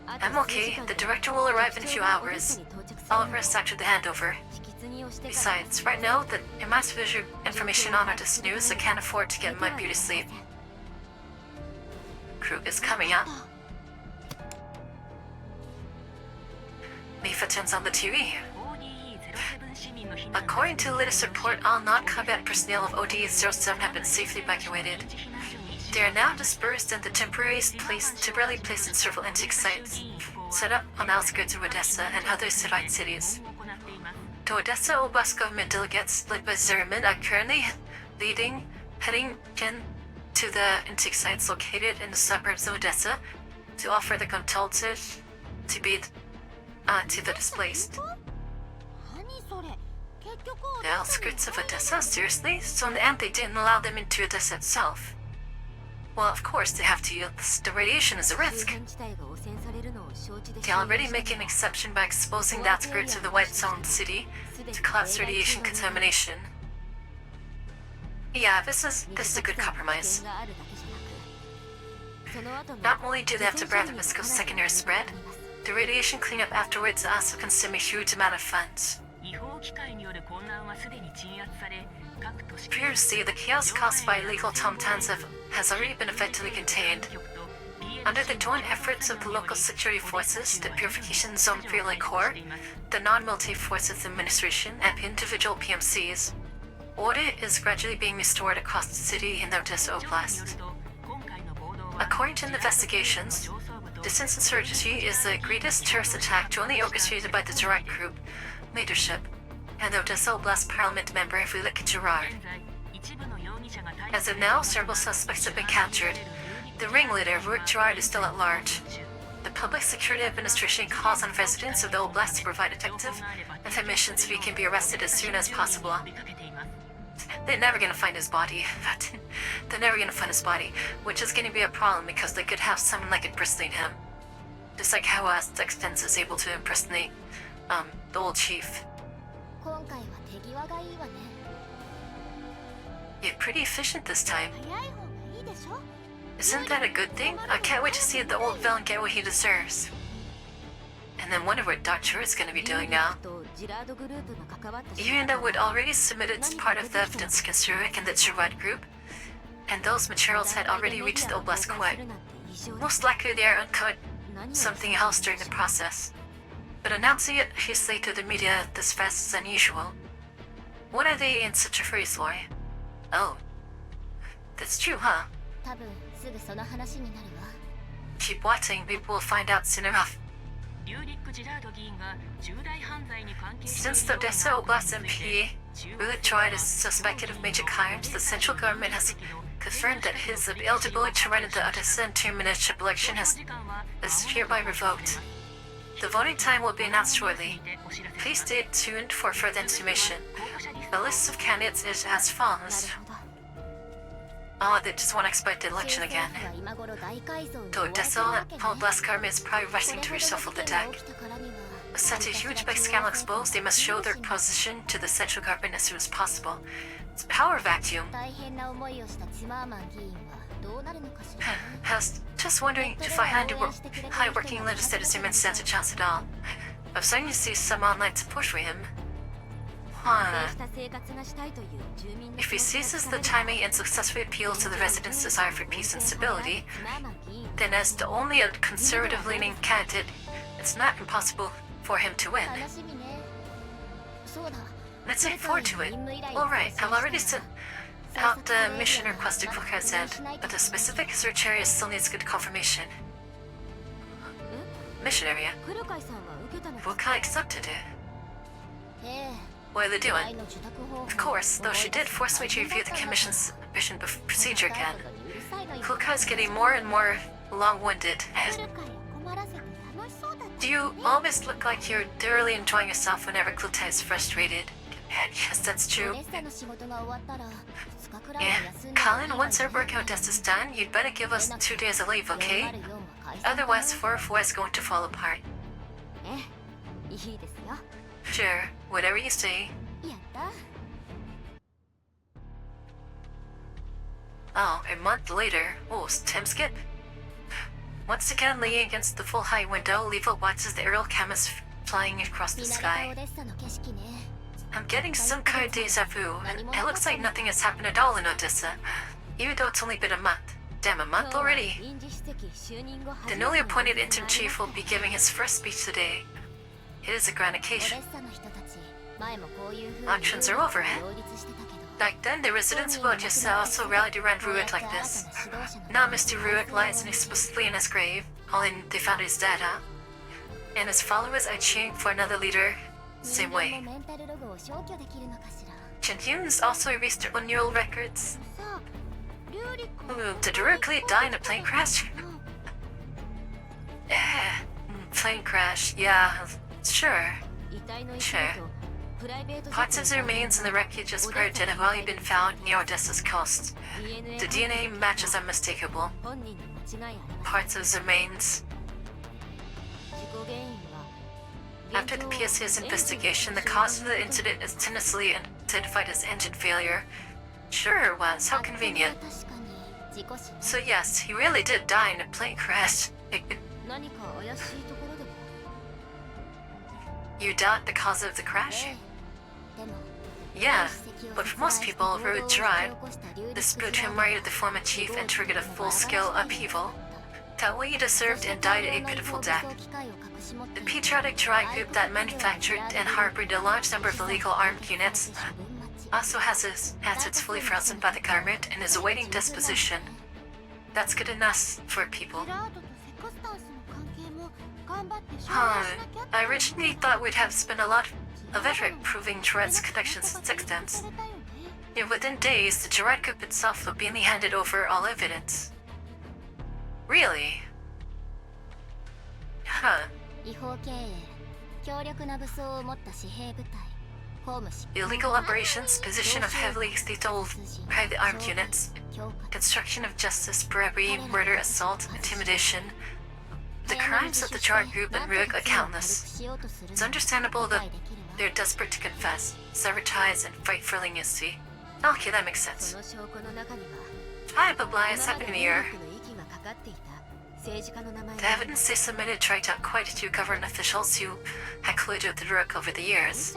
あと I'm 数時 okay. 間 The で director will arrive in a few 局長がオデッ hours. サに到着する I'll ので rest after the handover. 引き継ぎをしてから Besides, right now, the amount of visual information on our this news, I can't afford to get my beauty sleep. Krug is coming up. Mifa turns on the TV. According to the latest report, all non-combat personnel of ODE-07 have been safely evacuated. They are now dispersed and temporarily placed in several intake sites, set up on the outskirts of Odessa and other Syrian cities. The Odessa Oblast government delegates, led by Zeriman, are currently heading in to the intake sites located in the suburbs of Odessa to offer the consultative to the displaced. 何それ。結局 The outskirts of Odessa? Seriously? So in the end they didn't allow them into Odessa itself. Well, of course they have to. The radiation is a 周 risk. 辺地帯が汚染されるのを承知で They already make an exception by exposing the outskirts of the White Zone city to collapse radiation contamination. Yeah, this is a good compromise. があるだけじゃなく、その後の Not only do they have to bear the risk of secondary spread, the radiation cleanup afterwards also consume a huge amount of funds. 違法機械による混乱はすでに鎮圧され、各都市 Previously, the chaos caused by illegal tomtoms has already been effectively contained. Under the joint efforts of the local security forces, the Purification Zone Relay Corps, the non-military forces administration, and individual PMCs, order is gradually being restored across the city in the Odessa Oblast. According to investigations, this insurgency is the greatest terrorist attack jointly orchestrated by the direct group, leadership, and the Odessa Oblast Parliament member Vivek Gerard. As of now, several suspects have been captured. The ringleader, Vivek Gerard, is still at large. The Public Security Administration calls on residents of the Oblast to provide detective information so he can be arrested as soon as possible. They're never gonna find his body. They're never gonna find his body, which is gonna be a problem because they could have someone like impersonate him. Just like how Sextens is able to impersonate, the old chief. 今回は手際がいいわね。 You're pretty efficient this time. 早い方がいいでしょ。 Isn't that a good thing? I can't wait to see the old villain get what he deserves. And then wonder what Dr. is gonna be doing now. とジラードグループが関わった Hearing that would already submitted part of the evidence against Rurik and the Gerard group, and those materials had already reached the Oblast Quay. Most likely they are uncovered something else during the process. But announcing it hastily to the media this fast is unusual. What are they in such a hurry for? Oh. That's true, huh? 多分すぐその話になるわ。 Keep watching, people will find out soon enough. リューリック・ジラード議員が重大犯罪に関係してい Since る the ような Odessa Oblast MP, Rulik Gerard is suspected of major crimes, the central government has confirmed that his eligibility to run in the Odessa interministerial election is hereby revoked. The voting time will be announced shortly. Please stay tuned for further information. The list of candidates is as な follows. るほど。 Oh, they just want to expect the election 中 again. 政府は今頃大改造に The 追われてる Odessa わけね。 Oblast government is probably こ rushing れ to ほど reshuffle の the 事件 deck. が起きたからには With such a huge big scandal exposed, they must show their position to the central government as soon as possible. It's a power vacuum. 大変な思いをしたチマーマン議員はどうなるのかしらね。 Has just wondering if high-working legislators even stands a chance at all. I'm starting to see some online support for him. 安 Huh. 定した生活がしたいという住民の If he 気持ちが seizes 伝 the わる timing and successfully appeals to the residents' desire for peace and stability, チマーマン議員 then as the only a conservative-leaning candidate, it's not impossible for him to win. 楽しみね。Let's look forward to it. Alright, I've already sent out the mission request to Klukai's end, but the specific search area still needs good confirmation. Mission area? 黒海さんは受けたのですか Klukai accepted it. ええ What are they 依 doing? 頼の受託方法 Of course, though she did force me to review the commission's mission procedure again. Klukai's getting more and more long-winded. 来る会を困らせて楽しそうだった Do you always look like you're thoroughly enjoying yourself whenever Klukai is frustrated? Yes, that's オ true. デッサの仕事が終わったら2日くらいは Yeah, 休んで Colin, once our work out test is done, you'd better give us 2 days of leave, okay? Otherwise, 404 is going to fall apart. ええいいですよ Sure, whatever you say. やった Oh, a month later. Oh, time skip. Once again, leaning against the full height window, Levo watches the aerial cameras flying across the 見慣れた sky. オデッサの景色ね I'm getting some kind of deja vu. It looks like nothing has happened at all in Odessa, even though it's only been a month. Damn, a month 今日は already. 臨時主席就任後 The 初めて newly の appointed ニュースが intern あり chief ま will す be giving his first speech today. It is a grand オデ occasion. ッサの人たち前もこういう風に Auctions are over, eh? 両立してたけど Back then, the residents of Odessa also rallied around Ruik like this. Now Mr. Ruik lies inexplicably in his grave, only they found his dead, huh? And his followers are cheering for another leader, same 人間も way. メンタルログを消去できるのかしら Chinhyun's also erased their own neural records. さあリュウリコ Did Ruik really die in a plane crash? Plane crash, yeah, sure. 遺体の一 Sure. 部とプライベート Parts of the remains and the wreckage as per dead have already been found near Odessa's coast. The DNA matches are unmistakable. 本人に間違いありま Parts of the remains. せん事故原因は After the PSA's investigation, the cause of the incident is tentatively identified as engine failure. Sure it was. How convenient. 確かに事故死ね So yes, he really did die in a plane crash. 何か怪しいところでも You doubt the cause of the crash? ええでも Yeah, but for most people, Ruud tried. The spirit who murdered the former chief and triggered a full-scale upheaval. That way he deserved and died a pitiful death. The patriotic Jurai group that manufactured and harbored a large number of illegal armed units also has its assets fully frozen by the government and is awaiting disposition. That's good enough for people. ピラートとセクスタンスの関係も頑張って証明し Huh. なきゃって I originally thought we'd have spent a lot of effort proving Juret's connections with Sextants. されたよね Yet within days, the Juret group itself will be handed over all evidence. Really? Huh. 違法経営強力な武装を持った私兵部隊公務執行 Illegal operations, position of heavily lethal private armed units, 強化 construction of justice, bribery, murder, assault, intimidation. The crimes of the Juret group and Ruik are countless. It's understandable that they're desperate to confess, sever ties, and fight for leniency. Okay, that makes そ sense. の証拠の中には Hi, Babla, it's 今まで happening 民 here. 族の息がかかっていた政治家の名前 The evidence they submitted tracked out quite a few government officials who had colluded with the Ruik over the years.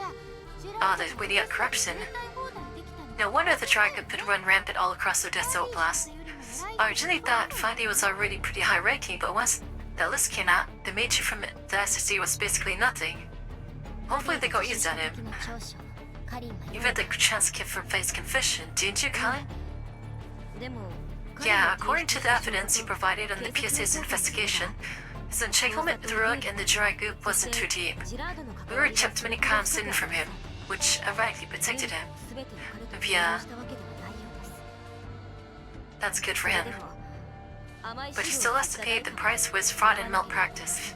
Ah, the witty corruption. No wonder the Dragon could run rampant all across Odessa Oblast. I originally thought Fadi was already pretty high ranking, but once that list came out, the major from the SSC was basically nothing. Hopefully they got used at him. You've had the chance to give for face confession, didn't you, Colin? でも Yeah, according to the evidence he provided on the PSA's investigation, his entanglement with Ruik and the Jirai group wasn't too deep. We were kept many crimes hidden from him, which ironically protected him. Yeah. That's good for him. But he still has to pay the price for his fraud and malpractice.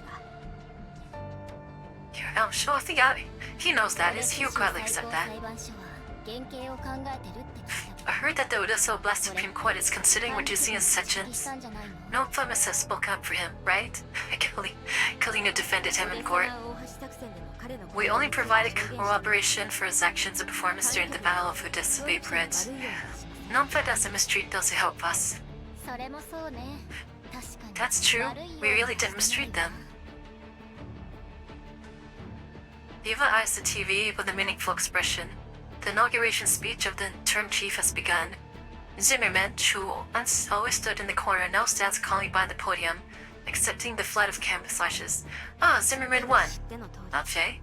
Yeah, I'm sure he knows that. He will gladly accept that. I heard that the Odessa Oblast Supreme Court is considering reducing his sentence. No infamous has spoken up for him, right? Kalina defended him in court. We only provided corroboration for his actions and performance during the Battle of Odessa Bay Bridge. Nonfa doesn't mistreat those who help us. That's true. We really didn't mistreat them. Eva eyes the TV with a meaningful expression. The inauguration speech of the interim chief has begun. Zimmerman, who once always stood in the corner, now stands calmly by the podium, accepting the flood of campus flashes. Ah, Zimmerman won. Not Faye.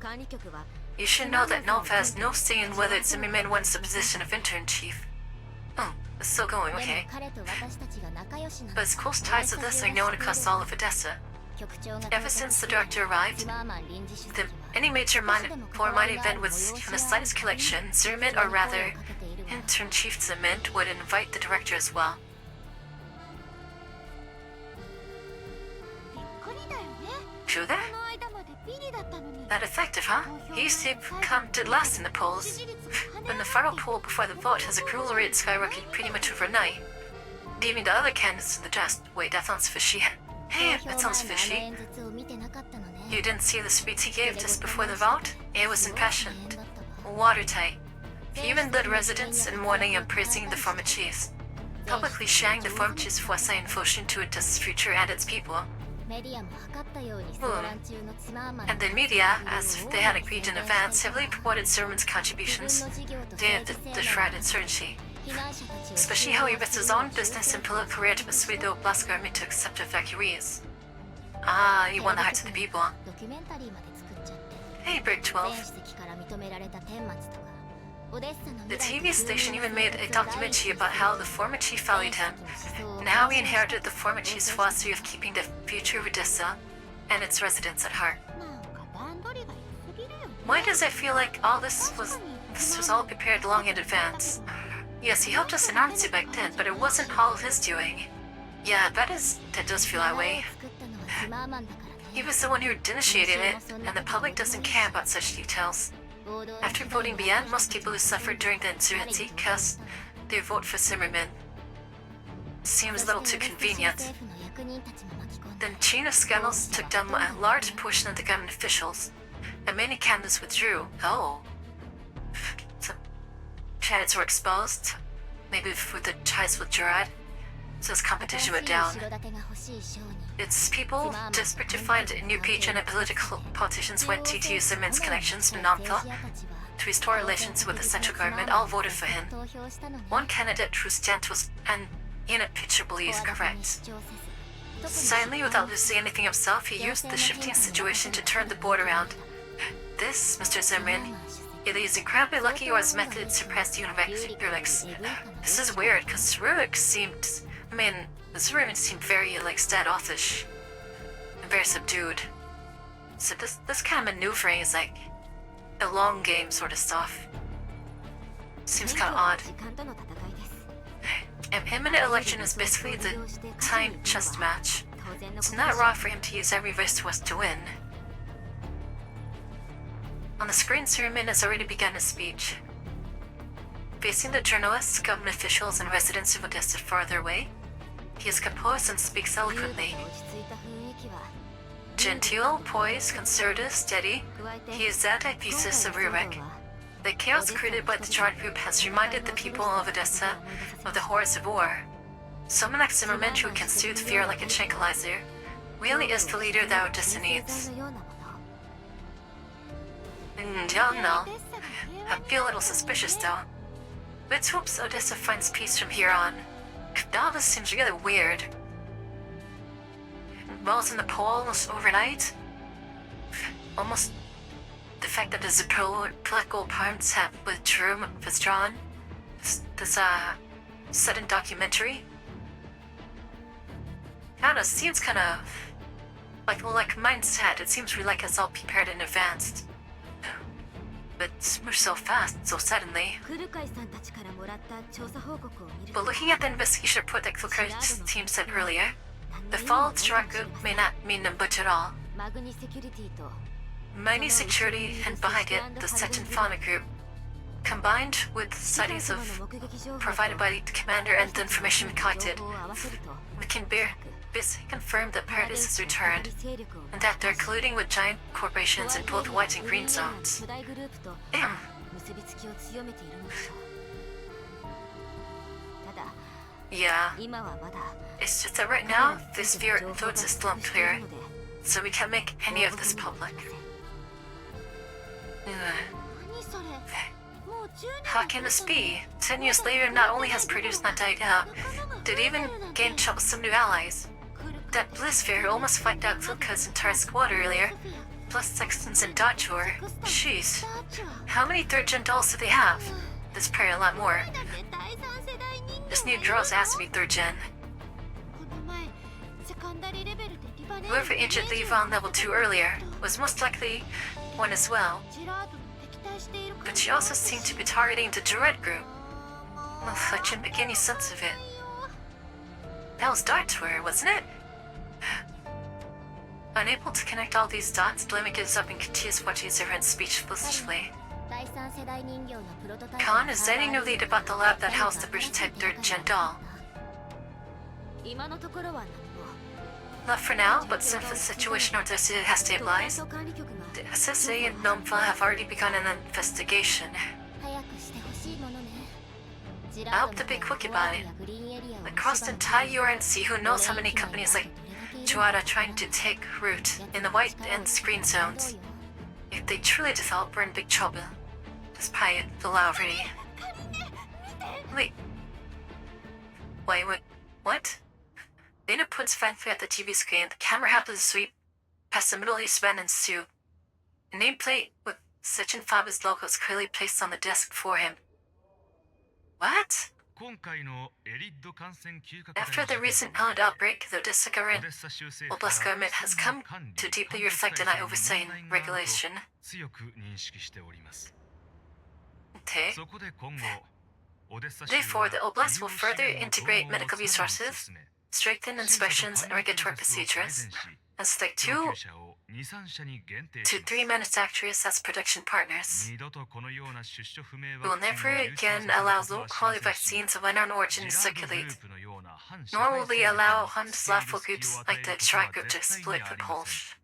管理局は You should know that Nova has no say in whether Zimmerman wins the position of intern chief. Oh, it's still going, でも okay. 彼と私たちが仲良しなの But his close ties to this are known across all of Odessa. 局長が Ever since the director arrived, ツマーマン臨時主席 the, は any major or minor event with even the slightest connection, Zimmerman, or rather, intern chief Zimmerman, would invite the director as well. びっくりだよね True that? この間までビリだったのに That effective, huh? He used to come dead last in the polls. But in the final poll before the vote, his approval rate skyrocketed pretty much overnight. Leaving the other candidates in the dust. Wait, that sounds fishy. Hey, that sounds あの fishy. 演説を見てなかったのね You didn't see the speech he gave just before the vote? It was すごい impassioned, 大変だったわ watertight. He even led residents in mourning and praising the former chiefs, publicly sharing the former chiefs' foresight and devotion to its future and its people. メディアも測ったように騒乱中のツマーマン And the media, as if they had agreed in advance, heavily promoted Zimmerman's 自 contributions 分の事業と to 政 the 治性 shrouded insurgency, 避難者たちを especially how he risked his own business and political career to persuade the Oblast government to accept evacuees. Ah, he won the hearts of the people. ドキュメンタリーまで作っちゃって Hey, Break 全 12. 史跡から認められた顛末とかオデッサの The 未来 TV と station 文明 even made a 世代 documentary about how the former chief valued him, 全史跡の思想を and how he inherited the former chief's philosophy of keeping the future of Odessa and its residents at heart. なんか段取りが良すぎるよね Why does it feel like all this was all prepared long in advance? Yes, he helped us announce it back then, but it wasn't all his doing. Yeah, that does feel that way. 作ったのはツマーマンだからね He was the one who initiated it, and the public doesn't care about such details. 暴動 After voting began, most people who suffered during the insurgency cast their vote for Zimmerman. Seems a little too convenient. 政府の役人たちも巻き込んで Then chain of scandals took down a large portion of the government officials, and many candidates withdrew. Oh. Some candidates were exposed, maybe with the ties with Gerard, so his competition went 新しい down. 後ろ盾が欲しい商人 Its people, desperate to find a new patron and politicians went to use Zimmerman's connections in Nampa to restore relations with the central government, all voted for him. One candidate whose stance was unimpeachably correct. Silently, without losing anything himself, he used the shifting situation to turn the board around. This, Mr. Zimmerman, either he's incredibly lucky or his method surpassed Urlik's. This is weird, because Urlik seemed... Zimmerman seemed very, standoffish. And very subdued. So this kind of maneuvering is like a long game sort of stuff. Seems kind of odd. 時間との戦いです And imminent election is basically the timed chess match. It's not wrong for him to use every resource to win. On the screen, Zimmerman has already begun his speech. Facing the journalists, government officials, and residents of Odessa farther away, he is composed and speaks 優雅 eloquently. 落ち着いた雰囲気は Genteel, poised, conservative, steady, 加えて he is the antithesis of Rurik. The chaos created by the Gerard group has reminded the people of Odessa of the horrors of war. Someone like Zimmerman who can soothe fear like a tranquilizer really is the leader that Odessa 生 needs. のようなもの Don't know. I feel a little suspicious though. Let's hope Odessa finds peace from here on. Now this seems really weird. Balls in the poll almost overnight? Almost the fact that the political opponents have withdrawn. This sudden documentary. Kinda seems kinda like mindset. It seems really like it's all prepared in advance. But it's moved so fast, so suddenly. クルカイさんたちからもらった調査報告を見る But と looking at the investigation report that Kilker's team said earlier, the fall of the Gerard group may not mean them much at all. マグニセキュリティと Mighty security and behind it, the Sechen Fauna group, combined with studies 様の of 目撃情報と provided by the commander and the information we collected, 情報を合わせると we can basically confirm that Paradise has パ returned リ勢力を and that they're colluding with giant corporations in both white and green 巨 zones. 大グループと Damn. 結びつきを強めているのでしょうただ Yeah, 今はまだ it's just that right now, this fear influence is still unclear, so we can't make any of this public. Ugh. 何それもう10年 How can this be? 10 years later, not only has Produce not died out, did even gain some new allies. That Bliss Fair almost wiped out Luca's entire squad earlier. plus sextons in Dot Tour. Jeez. How many 3rd gen dolls do they have? There's probably a lot more. だって第三世代人形 This new girl's has to be 3rd gen. この前セカンダリーレベルでリバネ Whoever injured Leave on level 2 earlier was most likely one as well. ジェラートと敵対している But she also seemed to be targeting the Duret group. Well, I didn't make any sense of it. That was Dot Tour, wasn't it? Unable to connect all these dots, Blamey gives up and continues watching his errant speech foolishly. 第三世代人形のプロトタイプ Khan, is there any new lead about the lab that housed the British-type 3rd gen doll? 今のところは何も Not for now, but since the situation on Destiny has 特 stabilized, 捜管理局が the SSA and NOMFA have already begun an investigation. 早くしてほしいものね I hope to be quick about it. Across the entire URNC, who knows how many companies like Juada trying to take root in the white and green zones? If they truly develop, we're in big trouble. Despite the law already. Wait. What? Lena puts frantically at the TV screen. The camera happens to sweep past the Middle East man and Sue. A nameplate with Sechin Faba's logo is clearly placed on the desk for him. What? After the recent island outbreak, the Odessa government, Oblast government has come to deeply reflect on oversight and regulation. Okay. Therefore, the Oblast will further integrate medical resources, strengthen inspections and regulatory procedures, and select 2 to 3 manufacturers as production partners. We will never again allow low-quality vaccines of unknown origin to circulate, nor will we allow harmless lawful groups like the Strike Group to exploit the Polish.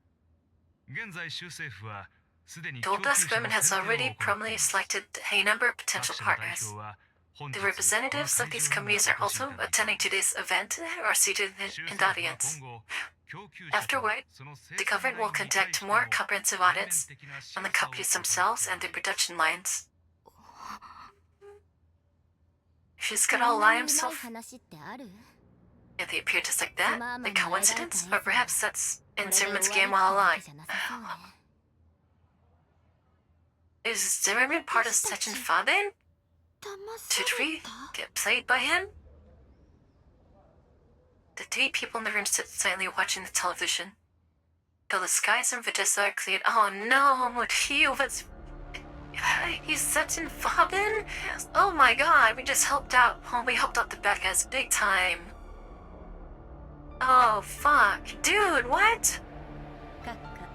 The Oblast government has already prominently selected a number of potential partners. The representatives of these companies are also attending today's event or seated in the audience. Afterward, the government will conduct more comprehensive audits on the companies themselves and their production lines. She's got all lie himself. 話ってある If they appear just like that, a coincidence? Or perhaps that's in Zimmerman's game while alive. じゃなさそうね Is Zimmerman part of Sechin Faben? 騙さ Did れ we た get played by him? The 3 people in the room sit silently watching the television. Though the skies in Vitessa are cleared. Oh no, he was... He's Sechin Faben? Oh my god, we just helped out. Oh, we helped out the bad guys big time. Oh fuck. Dude, what? 閣下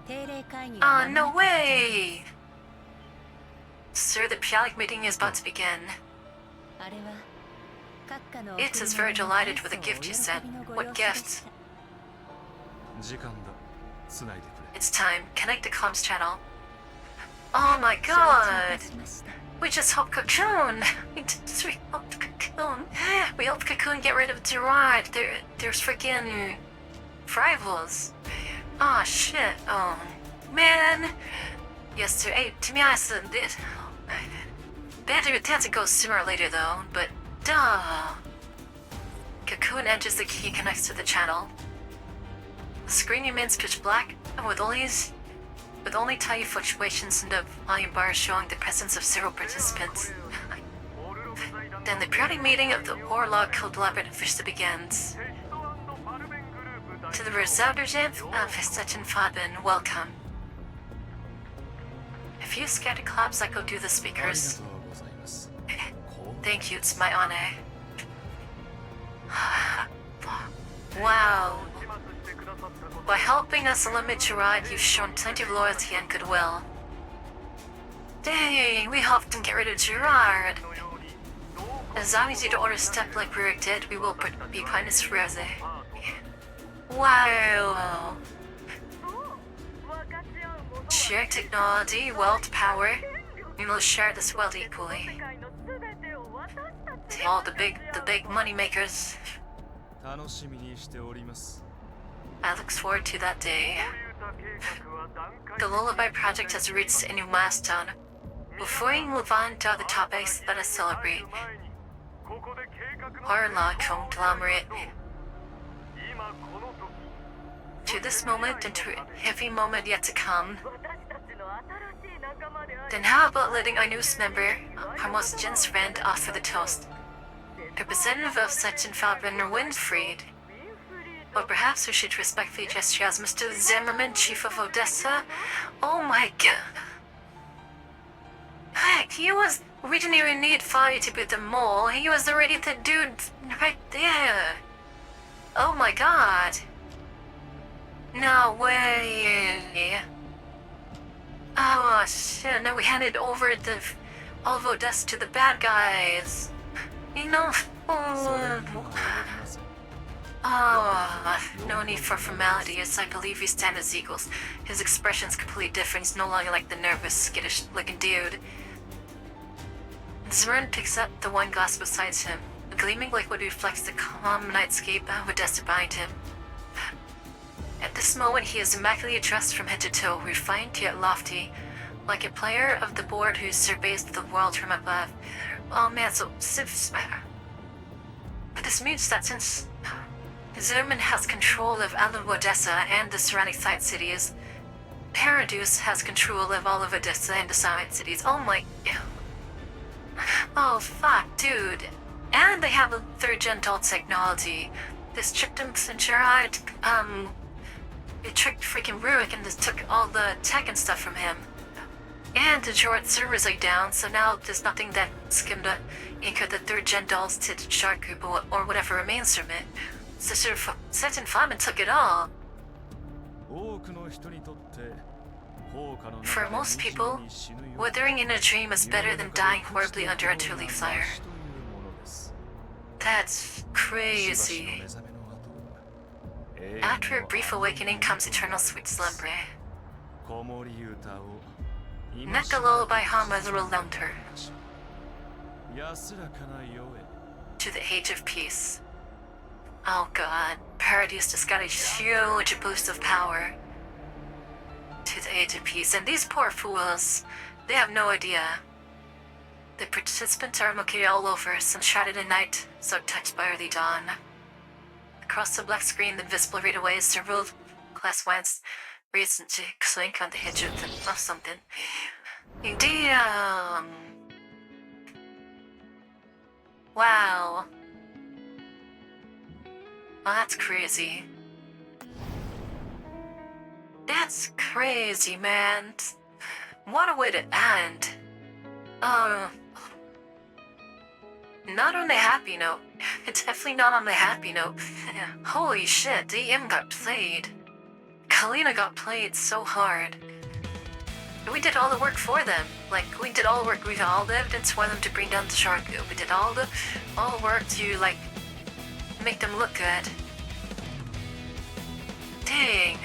定例会議 Oh, no way! Sir, the periodic meeting is about to begin. あれは閣下の It is very delighted with the gift you sent. What gift? It's time. Connect the comms channel. Oh my god! We just helped Cocoon! We helped Cocoon. We helped Cocoon get rid of Gerard. There's freaking rivals. Oh shit. Oh man. Yes, sir. Hey, to be honest, Banter tends to go sooner or later though, but duh. Cocoon enters the key and connects to the channel. The screen remains pitch black, and with only tiny fluctuations in the volume bar showing the presence of several participants. Then the periodic meeting of the Warlock Code Labyrinth officially begins. To the Resoundergent of Sechin Faben, welcome. A few scattered claps echo through the speakers. Thank you, it's my honor. Wow. By helping us limit Gerard, you've shown plenty of loyalty and goodwill. Dang, we helped him get rid of Gerard. As long as you don't overstep like Rurik did, we will be kindness forever. Wow. Share technology, wealth, power. We will share this wealth equally. To all the big money makers. I look forward to that day. The Lullaby project has reached a new milestone. Before we move on to other topics, let us celebrate. Horror Law Conglomerate. to this moment and to every moment yet to come. Then how about letting our newest member, Harmosgen's friend, offer the toast? Representative of such Falbrenner Winfried. Or perhaps we should respectfully gesture as Mr. Zimmerman, Chief of Odessa? Oh my god. Heck, he was... We didn't even need Fari to be the mole. He was already the dude right there. Oh my god. No way. Oh shit, now we handed over all of Odessa to the bad guys. You know... No need for formalities. I believe we stand as equals. His expression's completely different. He's no longer like the nervous, skittish-looking dude. Zimmerman picks up the wine glass beside him. A gleaming liquid reflects the calm nightscape of Odessa behind him. At this moment, he is immaculately dressed from head to toe, refined yet lofty, like a player of the board who surveys the world from above. Oh man, so... But this means that since Zimmerman has control of all of Odessa and the surrounding side cities, Paradus has control of all of Odessa and the side cities. Oh my... Oh fuck, dude. And they have a third-gen doll technology. This tricked him since it tricked freaking Rurik and just took all the tech and stuff from him. And the Jordan servers are down, so now there's nothing that's gonna anchor the third-gen dolls to the shard group or whatever remains from it. So Set and Flamen took it all. For most people, withering in a dream is better than dying horribly under a two-leaf fire. That's crazy. After a brief awakening comes eternal sweet slumber. Neka lullaby hum as a relunder. To the age of peace. Oh god, Paradise just got a huge boost of power. To the age of peace, and these poor fools, they have no idea. The participants are located all over, some shrouded in night, some touched by early dawn. Across the black screen, the invisible readaways, several glass wines reason to clink on the edge of something. Damn. Wow. Well, that's crazy. That's crazy, man. What a way to end. Not on a happy note. It's definitely not on a happy note. Holy shit, DM got played. Kalina got played so hard. We did all the work for them. Like, we did all the work, we got all the evidence for them to bring down the shark. We did all the work to, like, make them look good. Dang.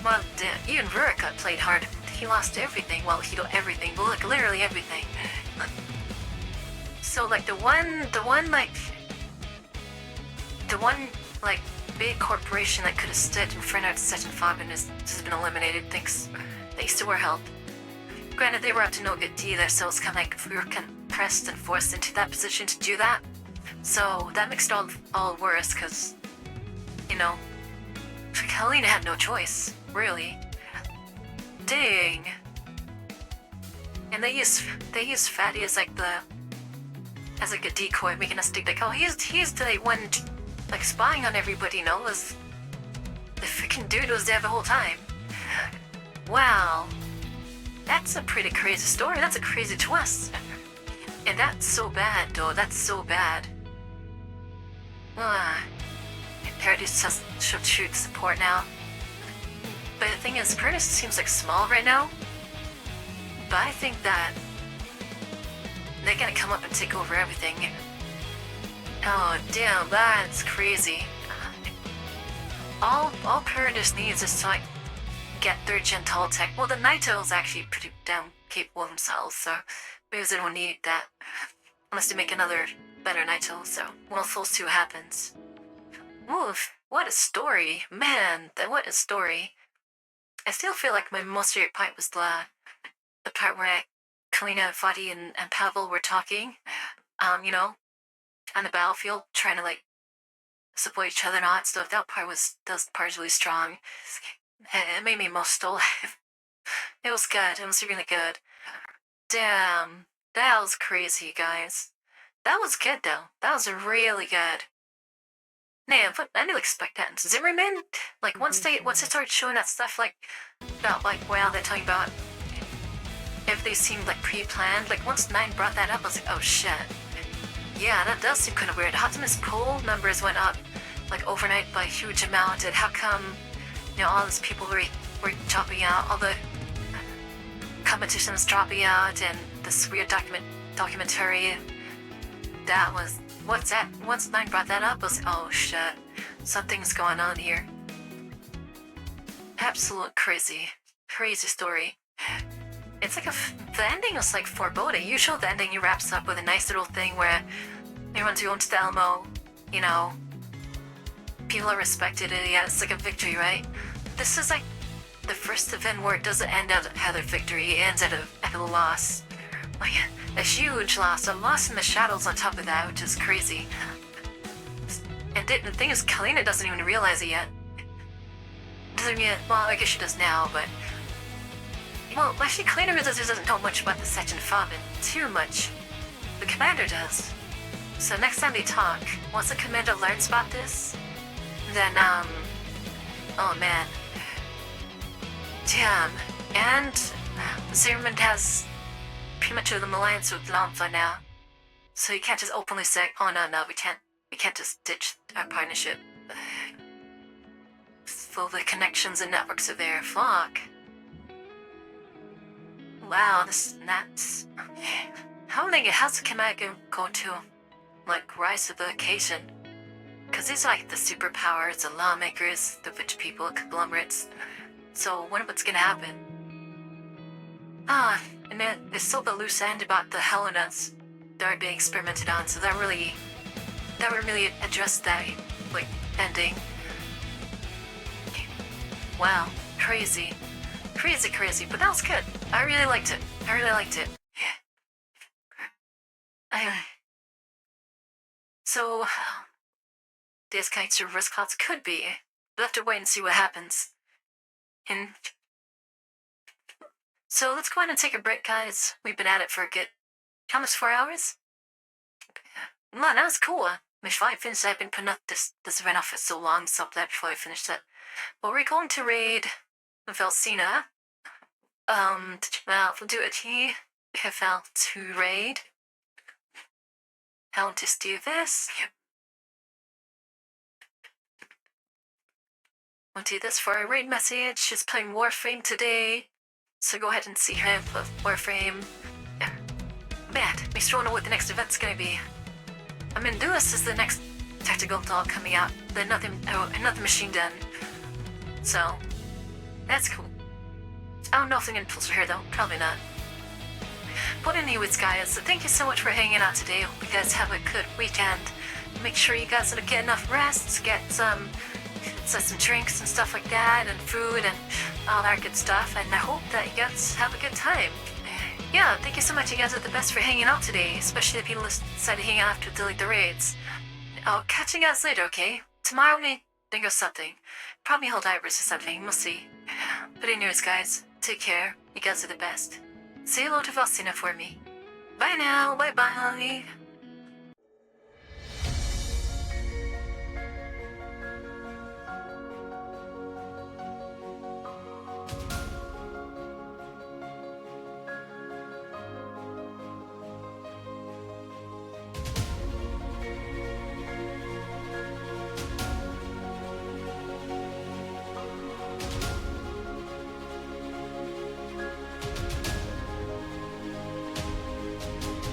Well, even Rurik got played hard. He lost everything. Well, he did everything, but look, literally everything. So, like, the one, big corporation that could have stood in front of such and Fabian has been eliminated thanks to our help. Granted, they were up to no good either, so it's kind of like we were kind of pressed and forced into that position to do that. So that makes it all worse, because, you know, Helena had no choice, really. Dang. And they use Fatty as like a decoy, making us think like, oh, he's the one like spying on everybody, you know, was the freaking dude was there the whole time. Wow. That's a pretty crazy story. That's a crazy twist. And that's so bad, though. That's so bad. Paradise has shoot support now. But the thing is, Paradise seems like small right now. But I think that they're gonna come up and take over everything. Oh damn, that's crazy. All Paradise needs is to like get their Gentile tech. Well, the Naito's actually pretty damn capable themselves, so maybe they don't need that. Unless they make another better Naito, so we'll see what happens. Woof, what a story. Man, what a story. I still feel like my most favorite part was the part where Kalina, Fadi, and Pavel were talking, you know, on the battlefield, trying to like support each other and all that stuff. That part really strong. It made me most alive. It was good. It was really good. Damn, that was crazy, guys. That was good though. That was really good. Man, but I didn't expect that. Zimmerman, like once they started showing that stuff, like about like wow, they're talking about if they seemed like pre-planned. Like once Nine brought that up, I was like, oh shit. Yeah, that does seem kind of weird. Optimus poll numbers went up like overnight by a huge amount, and how come all these people were dropping out, all the competitions dropping out, and this weird documentary. That was what's that? Once Nine brought that up, I was like, oh shit, something's going on here. Absolute crazy story. It's like the ending was like foreboding. Usually the ending wraps up with a nice little thing where everyone's going to the Alamo, people are respected, and yeah, it's like a victory, right? This is like the first event where it doesn't end at a victory, it ends at a loss. Like a huge loss, a loss in the shadows on top of that, which is crazy. And the thing is, Kalina doesn't even realize it yet. Well, I guess she does now, but well, actually, Kalina doesn't know much about the Section Famin. Too much. The commander does. So next time they talk, once the commander learns about this, then, oh man. Damn. And Zimmerman has pretty much an alliance with Lamfa now. So you can't just openly say, oh no, we can't just ditch our partnership. Full the connections and networks are there. Fuck. Wow, this is nuts. How's the commander going to, like, rise to the occasion? Because these are like the superpowers, the lawmakers, the rich people, conglomerates. So I wonder what's gonna happen. And then there's still the loose end about the Helenas that are being experimented on, so that would really address that, like, ending. Wow, crazy, but that was good. I really liked it. Anyway. So, these kinds of risk clouds could be. We'll have to wait and see what happens. And so let's go ahead and take a break, guys. We've been at it for a good, almost 4 hours? Man, that was cool. Before I finish, I've been putting up this event off for so long, so I'll that before I finish that. But we're going to raid Velsina. We'll do a GFL2 raid. I'll just do this. We'll do this for our raid message. She's playing Warframe today. So go ahead and see her with Warframe. Man, we still don't know what the next event's gonna be. I mean, Lewis is the next tactical dog coming out. Another machine gun. So, that's cool. I don't know if they're gonna pull her though. Probably not. But anyways, guys, so thank you so much for hanging out today. Hope you guys have a good weekend. Make sure you guys get enough rest, get some drinks and stuff like that, and food and all that good stuff, and I hope that you guys have a good time. Yeah, thank you so much. You guys are the best for hanging out today, especially the people who decided to hang out after delete the raids. I'll catch you guys later, okay? Tomorrow we think of something. Probably Helldivers or something, we'll see. But anyways, guys, take care. You guys are the best. Say hello to Valsina for me. Bye now, bye-bye.